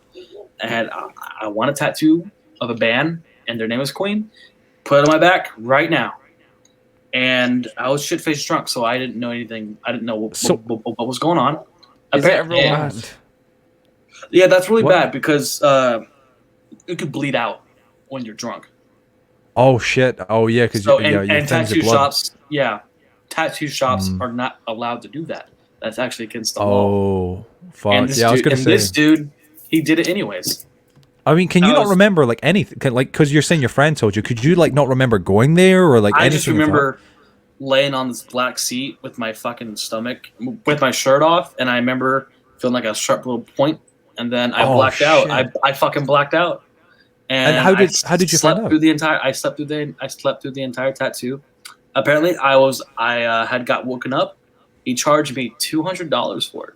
I want a tattoo of a band, and their name is Queen. Put it on my back right now. And I was shit-faced drunk, so I didn't know anything. I didn't know what was going on. Is that real And- bad? Yeah, that's really What? bad because it could bleed out when you're drunk. Oh shit. Oh yeah, because So your and things are tattoo blood. shops, tattoo shops are not allowed to do that. That's actually against the law. Oh fuck. And this Yeah, I was dude, gonna and say. this dude, he did it anyways. I mean, can you I not was- remember like anything? Like, because you're saying your friend told you. Could you like not remember going there or like I anything? just remember laying on this black seat with my fucking stomach, with my shirt off, and I remember feeling like a sharp little point, and then I Oh, blacked out. shit. I fucking blacked out. And how did you slept find out? through the entire? I slept through the entire tattoo. Apparently, I had got woken up. He charged me $200 for it.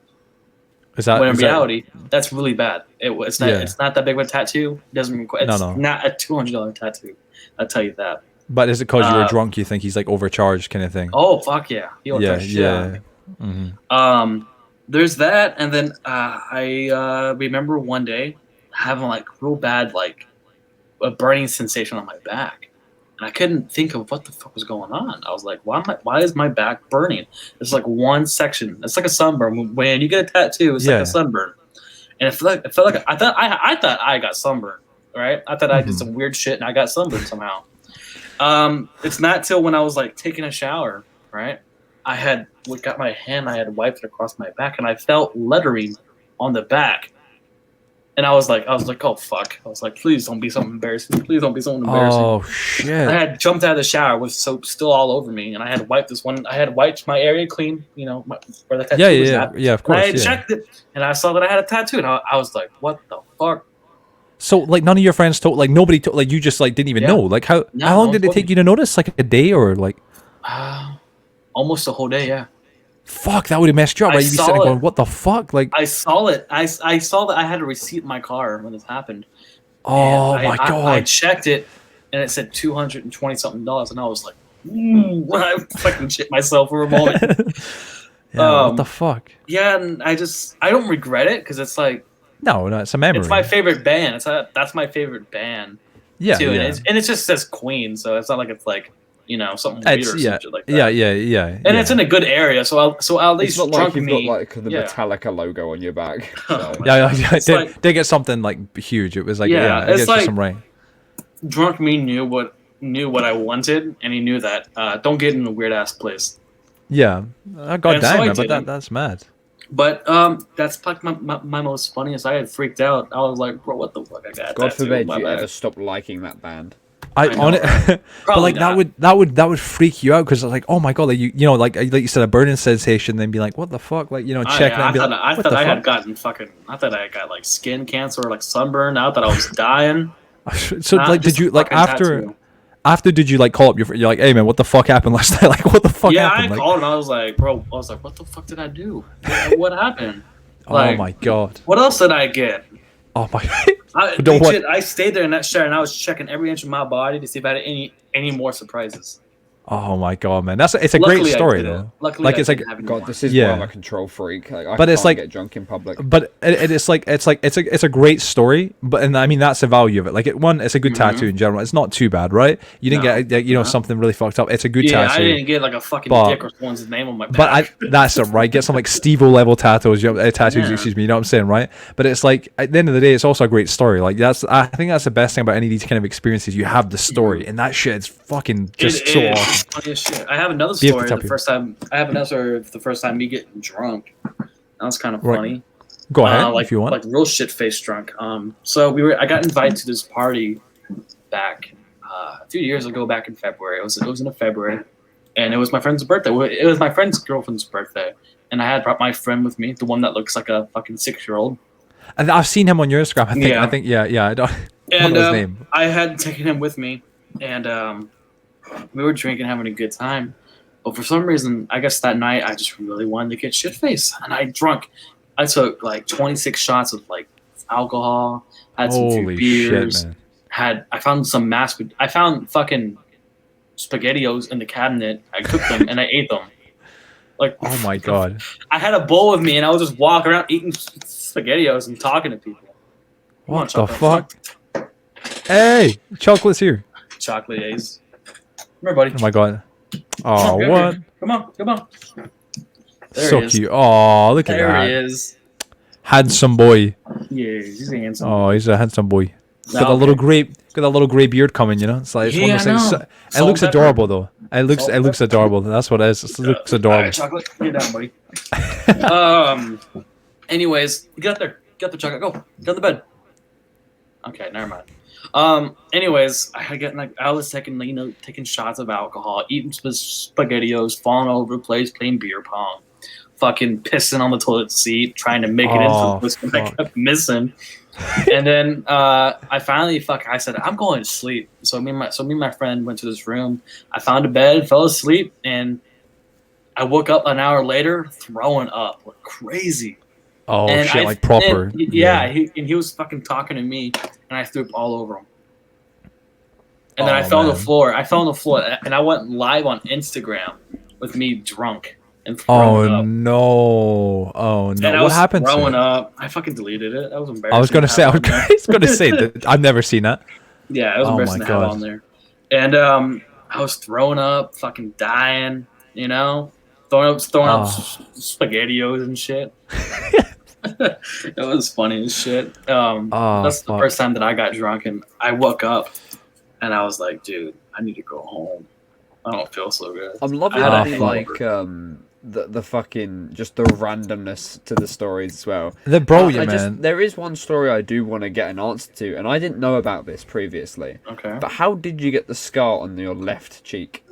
Is that When in is that- reality, that's really bad. It's not. Yeah. It's not that big of a tattoo. It doesn't require. It's No. not a $200 tattoo. I'll tell you that. But is it because you were drunk? You think he's like overcharged, kind of thing? Oh fuck yeah! He yeah, charge shit out of yeah. me. Mhm. There's that, and then I remember one day having like real bad like a burning sensation on my back, and I couldn't think of what the fuck was going on. I was like, why is my back burning? It's like one section. It's like a sunburn. When you get a tattoo, it's Yeah. like a sunburn, and it felt like I thought I got sunburned. Right? I thought I did some weird shit and I got sunburned somehow. It's not till when I was like taking a shower, right? I had got my hand, I had wiped it across my back, and I felt lettering on the back. And I was like, oh fuck! I was like, please don't be something embarrassing. Please don't be something embarrassing. Oh shit! I had jumped out of the shower with soap still all over me, and I had wiped this one. I had wiped my area clean, you know, where the tattoo was at. Yeah, of course. And I had checked it, and I saw that I had a tattoo, and I was like, what the fuck? So like none of your friends told, like nobody told, like you just like didn't even know. Like how long did it take you to notice? Like a day or like? Almost a whole day, yeah. Fuck, that would have messed you up. Right? You'd be sitting there going, "What the fuck?" Like I saw it. I saw that I had a receipt in my car when this happened. Oh my god! I checked it, and it said $220 something, and I was like, I fucking shit myself for a moment. What the fuck? Yeah, and I don't regret it because it's like no, it's a memory. It's my favorite band. That's my favorite band. Yeah, too. Yeah. And it just says Queen, so it's not like it's like. You know, something weird or something like that. Yeah. And it's in a good area, so at least it's not like you've got like the Metallica logo on your back. So. They get something like huge. It was like it's like some rain. Drunk me knew what I wanted, and he knew that. Don't get in a weird ass place. Yeah, god damn it, but that's mad. But that's like my most funniest. I had freaked out. I was like, bro, what the fuck? I got. God forbid you ever stop liking that band. But like not. that would freak you out because like, oh my god, like you know like you said, a burning sensation, then be like, what the fuck, like, you know, check that. I thought I had gotten fucking. I thought I got like skin cancer or like sunburn. I thought I was dying. So like, did you like after did you like call up you're like, hey man, what the fuck happened last night? Like, what the fuck happened? Yeah, I called and I was like, bro, what the fuck did I do? What happened? Like, oh my god. What else did I get? Oh my I stayed there in that shower and I was checking every inch of my body to see if I had any more surprises. Oh my god, man! It's a great story though. Luckily, like it's like God, this is why I'm a control freak. Like, I can't get drunk in public. But it's a great story. But and I mean that's the value of it. Like it's a good tattoo in general. It's not too bad, right? You didn't get something really fucked up. It's a good tattoo. I didn't get like a fucking dick or someone's name on my back. But that's it, right? Get some like Steve-O level tattoos. Excuse me. You know what I'm saying, right? But it's like at the end of the day, it's also a great story. Like I think that's the best thing about any of these kind of experiences. You have the story, and that shit is fucking just so awesome. Funny as shit. I have another story. The first time me getting drunk. That was kind of funny. Go ahead if you want. Like real shit faced drunk. So I got invited to this party back a few years ago, back in February. It was in February, and it was my friend's birthday. It was my friend's girlfriend's birthday, and I had brought my friend with me, the one that looks like a fucking 6-year-old. And I've seen him on your Instagram. I think I don't. And his name. I had taken him with me, and we were drinking, having a good time. But for some reason, I guess that night, I just really wanted to get shit-faced. And I took like 26 shots of like alcohol, had some few beers. Shit, man. I found fucking SpaghettiOs in the cabinet. I cooked them and I ate them. Like, oh my god. I had a bowl with me and I was just walking around eating SpaghettiOs and talking to people. What the fuck? Hey, chocolate's here. Chocolate A's. Come here, buddy. Oh my god. Oh, what? Come on. There so cute. Oh, look at that. There he is. Handsome boy. Yeah, he's handsome. Oh, he's a handsome boy. Got a little gray beard coming, you know. It's like one of those things. It looks adorable though. It looks adorable. That's what it is. It looks adorable. Right, chocolate. Get down, buddy. Anyways, get up there. Get the chocolate. Go. Get on the bed. Okay, never mind. Anyways, I was taking shots of alcohol, eating SpaghettiOs, falling all over the place, playing beer pong, fucking pissing on the toilet seat, trying to make it into the place, I kept missing. And then I finally I said, I'm going to sleep. So me and my friend went to this room. I found a bed, fell asleep, and I woke up an hour later throwing up like crazy. Oh, and shit, like proper. He was fucking talking to me, and I threw up all over him. And then I fell on the floor. And I went live on Instagram with me drunk and throwing up. No. Oh, no. And what happened to it? Throwing up. I fucking deleted it. That was embarrassing. I was going to say that I've never seen that. Yeah, it was embarrassing to have on there. And I was throwing up, fucking dying, you know? Throwing up SpaghettiOs and shit. It was funny as shit. That's the first time that I got drunk, and I woke up and I was like, dude, I need to go home. I don't feel so good. I'm loving the fucking just the randomness to the stories as well. They're brilliant, man. There is one story I do want to get an answer to, and I didn't know about this previously. Okay. But how did you get the scar on your left cheek?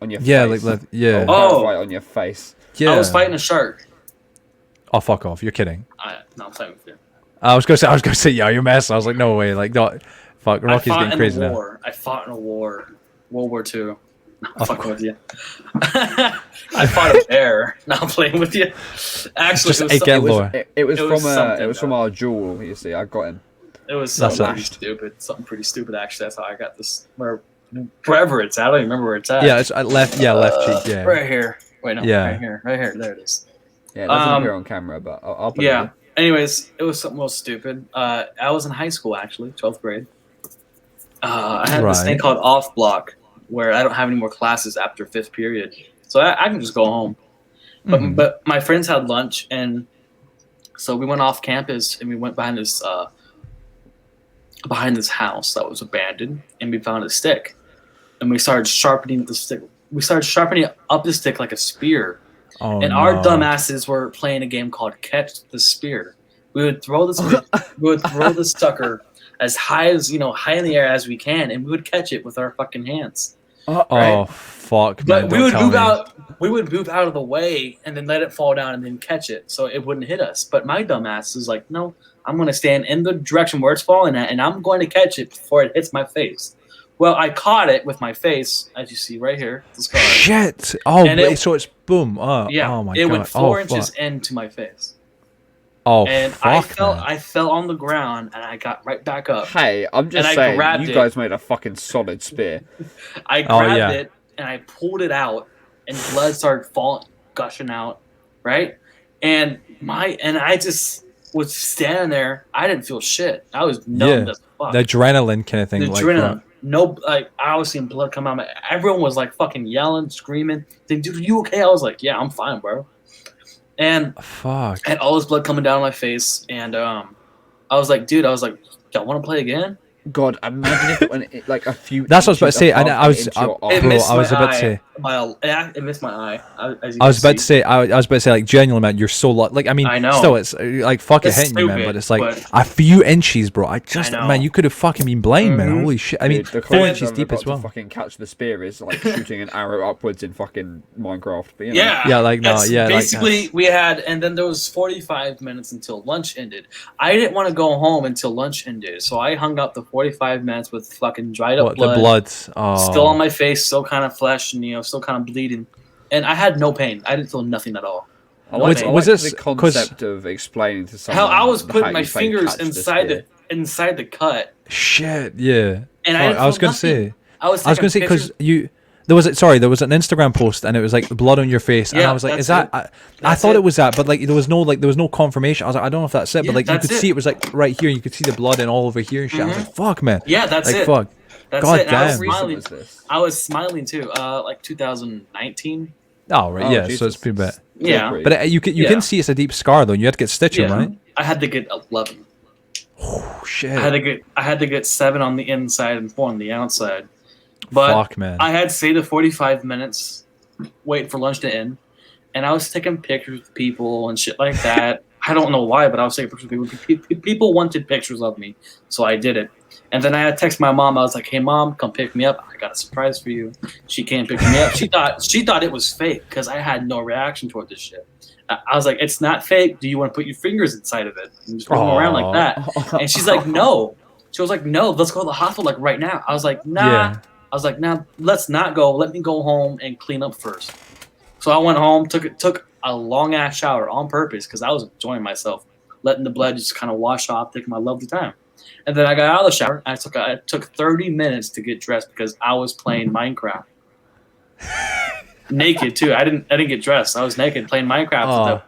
On your face? Right on your face. Yeah. I was fighting a shark. Oh, fuck off! You're kidding. No, I'm fighting with you. I was gonna say, yeah, you're messing. I was like, no way, like, no, fuck, Rocky's getting crazy now. I fought in a war, World War II. No, fucking with you. I fought a bear. Now I'm playing with you. Actually, it was from our jewel. You see, I got him. It was something pretty stupid. Actually, that's how I got this. Wherever it's at, I don't even remember where it's at. Yeah, it's left. Yeah, left cheek. Yeah, right here. Wait, no, yeah, right here. There it is. Yeah, it doesn't appear on camera, but I'll put it in. Anyways, it was something real stupid. I was in high school, actually, 12th grade. I had this thing called off block, where I don't have any more classes after 5th period, so I can just go home. But my friends had lunch, and so we went off campus and we went behind this house that was abandoned, and we found a stick, and we started sharpening the stick. We started sharpening up the stick like a spear. Our dumbasses were playing a game called Catch the Spear. We would throw this sucker as high as high in the air as we can, and we would catch it with our fucking hands. Right? Oh fuck! But we would move out of the way and then let it fall down and then catch it so it wouldn't hit us. But my dumbass is like, no, I'm gonna stand in the direction where it's falling at, and I'm going to catch it before it hits my face. Well, I caught it with my face, as you see right here. The scar. Shit! Oh, so it's boom. Oh, yeah. Oh my God. It went 4 inches fuck. into my face. Oh, and fuck, I fell on the ground and I got right back up. Hey, I'm just saying, you guys made a fucking solid spear. I grabbed it and I pulled it out, and blood started gushing out, right? And I just was standing there. I didn't feel shit. I was numb as fuck. The adrenaline kind of thing. The adrenaline. No, I was seeing blood come out. Everyone was like fucking yelling, screaming. Dude, you okay? I was like, yeah, I'm fine, bro. And fuck, I had all this blood coming down my face, and I was like, dude, y'all want to play again? God, imagine if it went like a few. That's what I was about to say. I was about to say. It missed my eye. I was about to say, like, genuinely, man, you're so like, I mean, I know. Still, it's like fucking hitting stupid, you, man, but it's like a few inches, bro. Man, you could have fucking been blind, man. Holy shit! I mean, the 4 inches deep as well. To fucking catch the spear is like shooting an arrow upwards in fucking Minecraft. But, Basically, we had, and then there was 45 minutes until lunch ended. I didn't want to go home until lunch ended, so I hung up the 45 minutes with fucking dried up blood. The blood. Still on my face, still kind of flesh, and still kind of bleeding. And I had no pain. I didn't feel nothing at all. Was this the concept of explaining to someone how I was putting my fingers inside the cut? Shit, yeah. And I was gonna say because there was an Instagram post and it was like blood on your face, and I was like, is that? I thought it was that, but like there was no confirmation. I was like, I don't know if that's it, but like you could see it was like right here. You could see the blood and all over here and shit. I was like, fuck, man. Yeah, that's like, it. Fuck. That's God it. damn. I was smiling too. Like 2019. Oh right, yeah. Jesus. So it's pretty bad. Yeah, but you can see it's a deep scar though. And you had to get stitching, right? I had to get 11. Oh shit! I had to get 7 on the inside and 4 on the outside. But fuck, man. I had stayed the 45 minutes, wait for lunch to end, and I was taking pictures with people and shit like that. I don't know why, but I was taking pictures with people. People wanted pictures of me, so I did it. And then I had to text my mom. I was like, "Hey, mom, come pick me up. I got a surprise for you." She came pick me up. She thought it was fake because I had no reaction toward this shit. I was like, "It's not fake. Do you want to put your fingers inside of it and just roll around like that?" And she's like, "No." She was like, "No, let's go to the hospital like right now." I was like, "Nah." Yeah. I was like, "Nah, let's not go. Let me go home and clean up first." So I went home, took a long ass shower on purpose because I was enjoying myself, letting the blood just kind of wash off, taking my lovely time. And then I got out of the shower. And I took 30 minutes to get dressed because I was playing Minecraft. Naked too. I didn't get dressed. I was naked playing Minecraft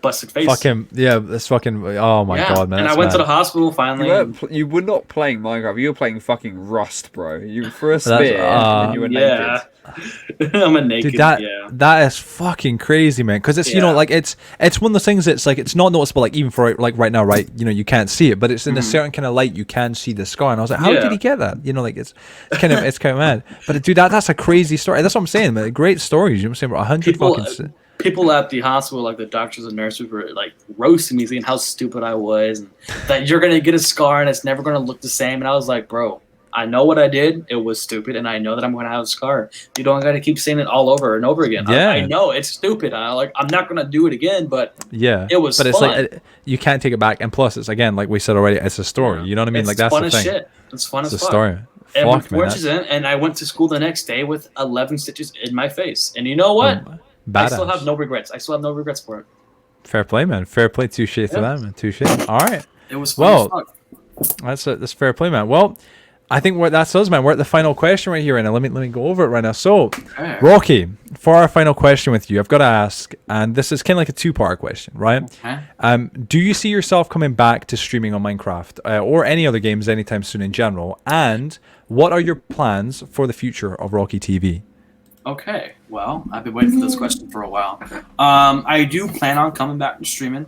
busted face. Fucking yeah, this fucking oh my god, man. And I that's went to mad. the hospital finally. You were not playing Minecraft. You were playing fucking Rust, bro. You threw a That's, spear and you were yeah, naked. I'm a naked. Dude, that yeah, that is fucking crazy, man. Because it's Yeah. like it's one of those things. It's like it's not noticeable. Like even for like right now, right? You can't see it, but it's in a certain kind of light. You can see the scar, and I was like, how Yeah. did he get that? Like it's kind of mad. But dude, that's a crazy story. That's what I'm saying, man. Great stories. You know what I'm saying? 100 people fucking. people at the hospital, like the doctors and nurses, were like roasting me, saying how stupid I was, and that you're gonna get a scar and it's never gonna look the same. And I was like, bro, I know what I did. It was stupid, and I know that I'm gonna have a scar. You don't gotta keep saying it all over and over again. Yeah. I know it's stupid. I'm not gonna do it again, but Yeah, it was but it's fun. like you can't take it back, and plus, it's again like we said already, it's a story. You know what I mean? It's Like that's fun the as thing. shit. It's fun It's as a fuck. story. And Fuck, man. and I went to school the next day with 11 stitches in my face. And you know what? I still have Badass. no regrets. I still have no regrets for it. Fair play, man. Fair play. Touche to that, man. Touche. All right. It was fun as fuck. That's fair play, man. Well, I think that's us, man. We're at the final question right here, and let me go over it right now. So, Okay. Rocky, for our final question with you, I've got to ask, and this is kind of like a two-part question, right? Okay. Do you see yourself coming back to streaming on Minecraft or any other games anytime soon in general? And what are your plans for the future of Rocky TV? Okay. Well, I've been waiting for this question for a while. I do plan on coming back to streaming.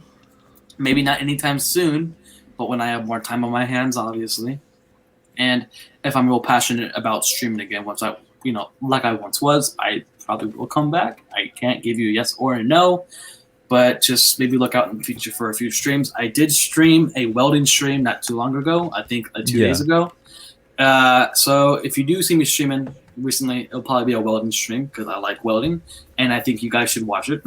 Maybe not anytime soon, but when I have more time on my hands, obviously. And if I'm real passionate about streaming again, once like I once was, I probably will come back. I can't give you a yes or a no, but just maybe look out in the future for a few streams. I did stream a welding stream not too long ago, I think 2 days ago. So if you do see me streaming recently, it'll probably be a welding stream because I like welding, and I think you guys should watch it.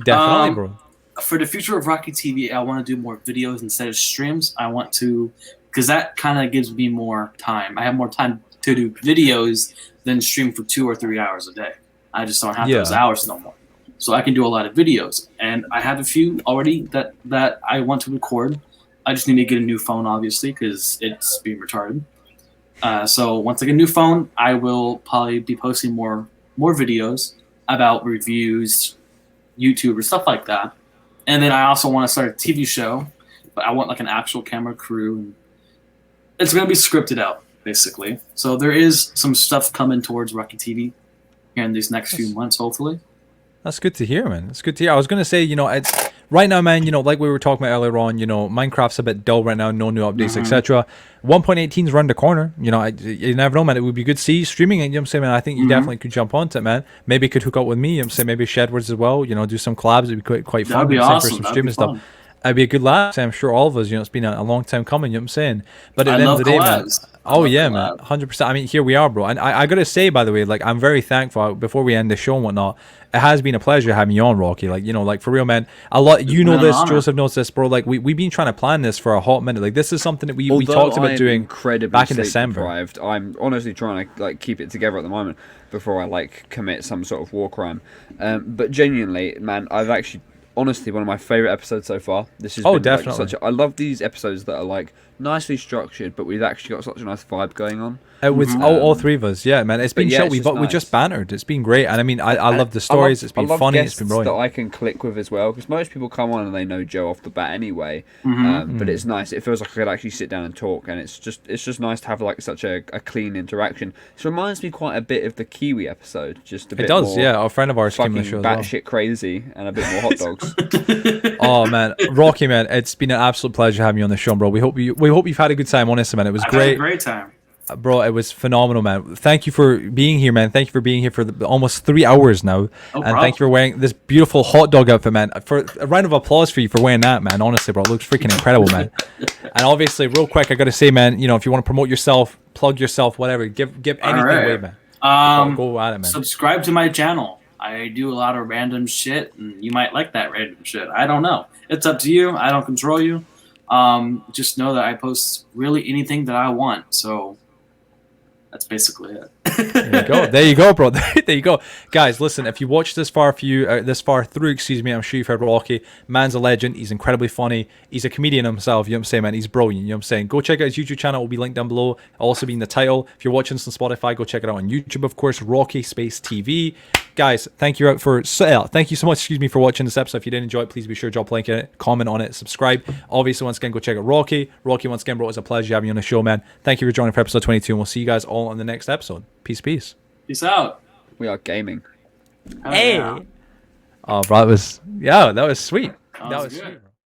Definitely, bro. For the future of Rocky TV, I want to do more videos instead of streams. I want to, because that kind of gives me more time. I have more time to do videos than stream for 2 or 3 hours a day. I just don't have those hours no more. So I can do a lot of videos, and I have a few already that I want to record. I just need to get a new phone, obviously, because it's being retarded. So once I get a new phone, I will probably be posting more videos about reviews, YouTube, or stuff like that. And then I also want to start a TV show, but I want like an actual camera crew. And it's going to be scripted out, basically. So there is some stuff coming towards Rocky TV here in these next few months, hopefully. That's good to hear, man. It's good to hear. I was gonna say, it's right now, man. Like we were talking about earlier on. Minecraft's a bit dull right now. No new updates, etc. 1.18's around the corner. You never know, man. It would be good to see you streaming it. You know what I'm saying, man? I think you definitely could jump onto it, man. Maybe you could hook up with me. You know what I'm saying? Maybe Shedwards as well. Do some collabs. It'd be quite fun. That'd be awesome. For some That'd streaming be stuff. fun. I'd be a good laugh. I'm sure all of us. It's been a long time coming. You know what I'm saying? But at I the end love of the day, collabs. man. Oh yeah, man. 100%. I mean, here we are, bro. And I gotta say, by the way, like I'm very thankful. Before we end the show and whatnot, it has been a pleasure having you on, Rocky. Like for real, man. A lot. This. Joseph knows this, bro. Like we've been trying to plan this for a hot minute. Like this is something that we talked about doing incredibly back in December. Deprived. I'm honestly trying to keep it together at the moment before I commit some sort of war crime. But genuinely, man, I've actually. Honestly, one of my favorite episodes so far. This has been definitely. I love these episodes that are nicely structured, but we've actually got such a nice vibe going on. With all three of us, yeah, man. It's been chill. We just bantered. It's been great, and I mean, I love the stories. It's been funny. It's been brilliant. That I can click with as well, because most people come on and they know Joe off the bat anyway. But it's nice. It feels like I could actually sit down and talk, and it's just nice to have such a clean interaction. It reminds me quite a bit of the Kiwi episode. Just a bit. It does, more yeah. A friend of ours came on the show as well. Batshit crazy and a bit more hot dogs. Oh man, Rocky, man, it's been an absolute pleasure having you on the show, bro. We hope you've had a good time. Honestly, man, it was great. Had a great time. Bro, it was phenomenal, man. Thank you for being here, man. Thank you for being here for almost 3 hours now. Thank you for wearing this beautiful hot dog outfit, man. For a round of applause for you for wearing that, man. Honestly, bro, it looks freaking incredible, man. And obviously, real quick, I gotta say, man, if you want to promote yourself, plug yourself, whatever, give anything away, man. Go at it, man. Subscribe to my channel. I do a lot of random shit, and you might like that random shit. I don't know. It's up to you. I don't control you. Just know that I post really anything that I want. So that's basically it. There you go. There you go, bro. There you go. Guys, listen, if you watched this far through, excuse me, I'm sure you've heard Rocky. Man's a legend. He's incredibly funny. He's a comedian himself. You know what I'm saying, man? He's brilliant. You know what I'm saying? Go check out his YouTube channel. It will be linked down below. It'll also be in the title. If you're watching this on Spotify, go check it out on YouTube, of course. Rocky Space TV. Guys, thank you so much, excuse me, for watching this episode. If you did enjoy it, please be sure to drop a like in it, comment on it, subscribe. Obviously, once again, go check out Rocky. Rocky, once again, bro, it was a pleasure having you on the show, man. Thank you for joining for episode 22, and we'll see you guys all on the next episode. Peace. Peace out. We are gaming. Hey. Oh, bro, that was sweet. That was sweet.